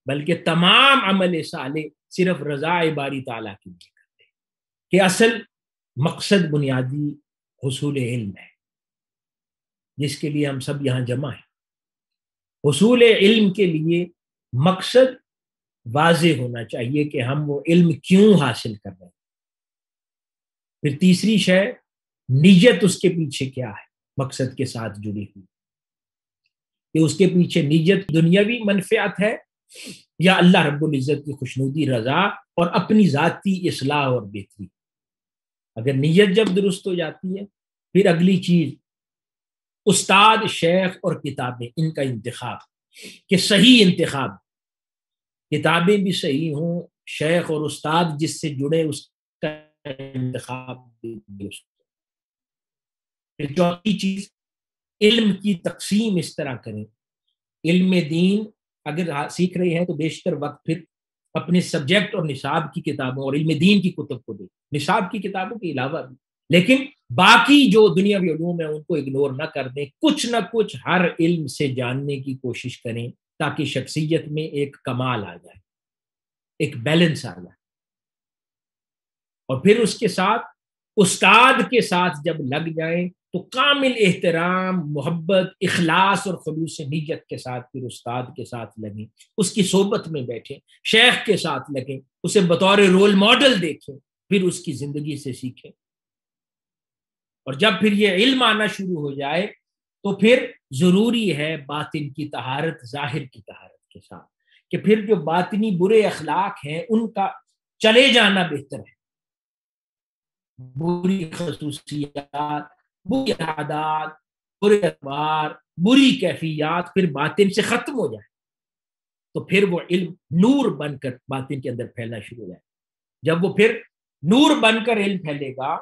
[SPEAKER 1] بلکہ تمام عمل صالح صرف رضا باری تعالیٰ کے لیے کرتے ہیں، کہ اصل مقصد بنیادی حصول علم ہے جس کے لیے ہم سب یہاں جمع ہیں۔ حصول علم کے لیے مقصد واضح ہونا چاہیے کہ ہم وہ علم کیوں حاصل کر رہے ہیں۔ پھر تیسری شے، نیت اس کے پیچھے کیا ہے، مقصد کے ساتھ جڑی ہوئی، کہ اس کے پیچھے نیت دنیاوی منفعت ہے یا اللہ رب العزت کی خوشنودی، رضا اور اپنی ذاتی اصلاح اور بہتری۔ اگر نیت جب درست ہو جاتی ہے، پھر اگلی چیز استاد، شیخ اور کتابیں، ان کا انتخاب، کہ صحیح انتخاب، کتابیں بھی صحیح ہوں، شیخ اور استاد جس سے جڑے اس کا انتخاب بھی درست۔ پھر چوتھی چیز، علم کی تقسیم اس طرح کریں، علم دین اگر سیکھ رہے ہیں تو بیشتر وقت پھر اپنے سبجیکٹ اور نصاب کی کتابوں اور علم دین کی کتب کو دیں، نصاب کی کتابوں کے علاوہ بھی، لیکن باقی جو دنیاوی علوم ہیں ان کو اگنور نہ کر دیں، کچھ نہ کچھ ہر علم سے جاننے کی کوشش کریں تاکہ شخصیت میں ایک کمال آ جائے، ایک بیلنس آ جائے۔ اور پھر اس کے ساتھ استاد کے ساتھ جب لگ جائیں تو کامل احترام، محبت، اخلاص اور خلوص نیت کے ساتھ پھر استاد کے ساتھ لگیں، اس کی صحبت میں بیٹھیں، شیخ کے ساتھ لگیں، اسے بطور رول ماڈل دیکھیں، پھر اس کی زندگی سے سیکھیں۔ اور جب پھر یہ علم آنا شروع ہو جائے تو پھر ضروری ہے باطن کی طہارت ظاہر کی طہارت کے ساتھ، کہ پھر جو باطنی برے اخلاق ہیں ان کا چلے جانا بہتر ہے، بری خصوصیات، بری عادات، برے اخبار، بری کیفیات پھر باطن سے ختم ہو جائے تو پھر وہ علم نور بن کر باطن کے اندر پھیلنا شروع ہو جائے۔ جب وہ پھر نور بن کر علم پھیلے گا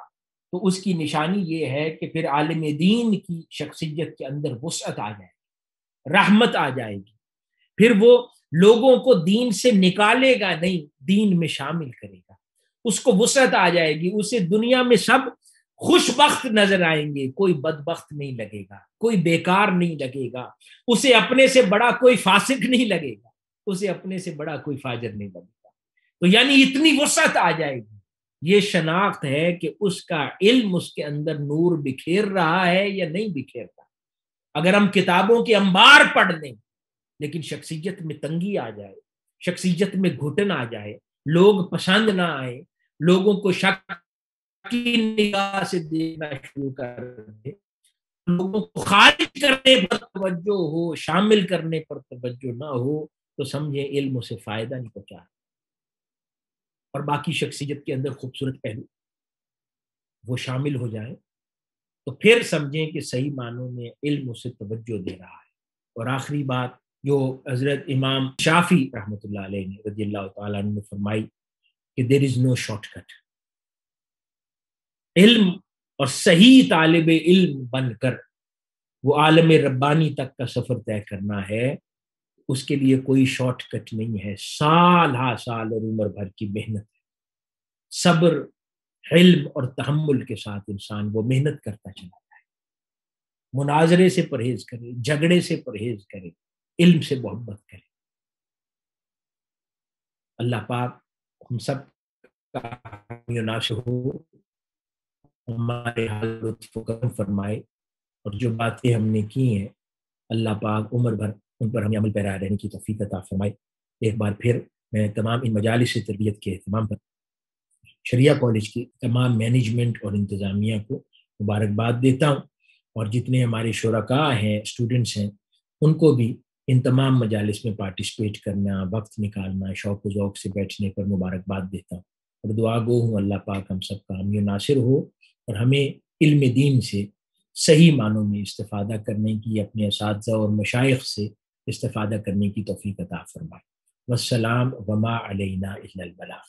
[SPEAKER 1] تو اس کی نشانی یہ ہے کہ پھر عالم دین کی شخصیت کے اندر وسعت آ جائے گی، رحمت آ جائے گی، پھر وہ لوگوں کو دین سے نکالے گا نہیں، دین میں شامل کرے گا، اس کو وسعت آ جائے گی، اسے دنیا میں سب خوش بخت نظر آئیں گے، کوئی بدبخت نہیں لگے گا، کوئی بیکار نہیں لگے گا، اسے اپنے سے بڑا کوئی فاسق نہیں لگے گا، اسے اپنے سے بڑا کوئی فاجر نہیں لگے گا۔ تو یعنی اتنی وسعت آ جائے گی، یہ شناخت ہے کہ اس کا علم اس کے اندر نور بکھیر رہا ہے یا نہیں بکھیر رہا۔ اگر ہم کتابوں کے انبار پڑھ لیں لیکن شخصیت میں تنگی آ جائے، شخصیت میں گھٹن آ جائے، لوگ پسند نہ آئے، لوگوں کو شک کی نگاہ سے دیکھنا شروع کر دے، لوگوں کو خارج کرنے پر توجہ ہو، شامل کرنے پر توجہ نہ ہو، تو سمجھیں علم اسے فائدہ نہیں پہنچا۔ اور باقی شخصیت کے اندر خوبصورت پہلو وہ شامل ہو جائیں تو پھر سمجھیں کہ صحیح معنوں میں علم اسے توجہ دے رہا ہے۔ اور آخری بات جو حضرت امام شافعی رحمۃ اللہ علیہ نے رضی اللہ تعالیٰ عنہ نے فرمائی کہ دیر از نو شارٹ کٹ، علم اور صحیح طالب علم بن کر وہ عالم ربانی تک کا سفر طے کرنا ہے، اس کے لیے کوئی شارٹ کٹ نہیں ہے، سال ہا سال اور عمر بھر کی محنت، صبر علم اور تحمل کے ساتھ انسان وہ محنت کرتا چلا جائے، مناظرے سے پرہیز کرے، جھگڑے سے پرہیز کرے، علم سے محبت کرے۔ اللہ پاک ہم سب کا حامی و ناصر ہو، ہمارے حال لطف و کرم فرمائے، اور جو باتیں ہم نے کی ہیں اللہ پاک عمر بھر ان پر ہمیں عمل پیرا رہنے کی توفیق عطا فرمائے۔ ایک بار پھر میں تمام ان مجالس تربیت کے اہتمام پر شریعہ کالج کی تمام مینجمنٹ اور انتظامیہ کو مبارکباد دیتا ہوں، اور جتنے ہمارے شرکاء ہیں، اسٹوڈنٹس ہیں، ان کو بھی ان تمام مجالس میں پارٹیسپیٹ کرنا، وقت نکالنا، شوق و ذوق سے بیٹھنے پر مبارکباد دیتا ہوں، اور دعا گو ہوں اللہ پاک ہم سب کا حامی و ناصر ہو، اور ہمیں علم دین سے صحیح معنوں میں استفادہ کرنے کی، اپنے اساتذہ اور مشائخ سے استفادہ کرنے کی توفیق عطا فرمائے۔ والسلام وما علینا الا البلاغ۔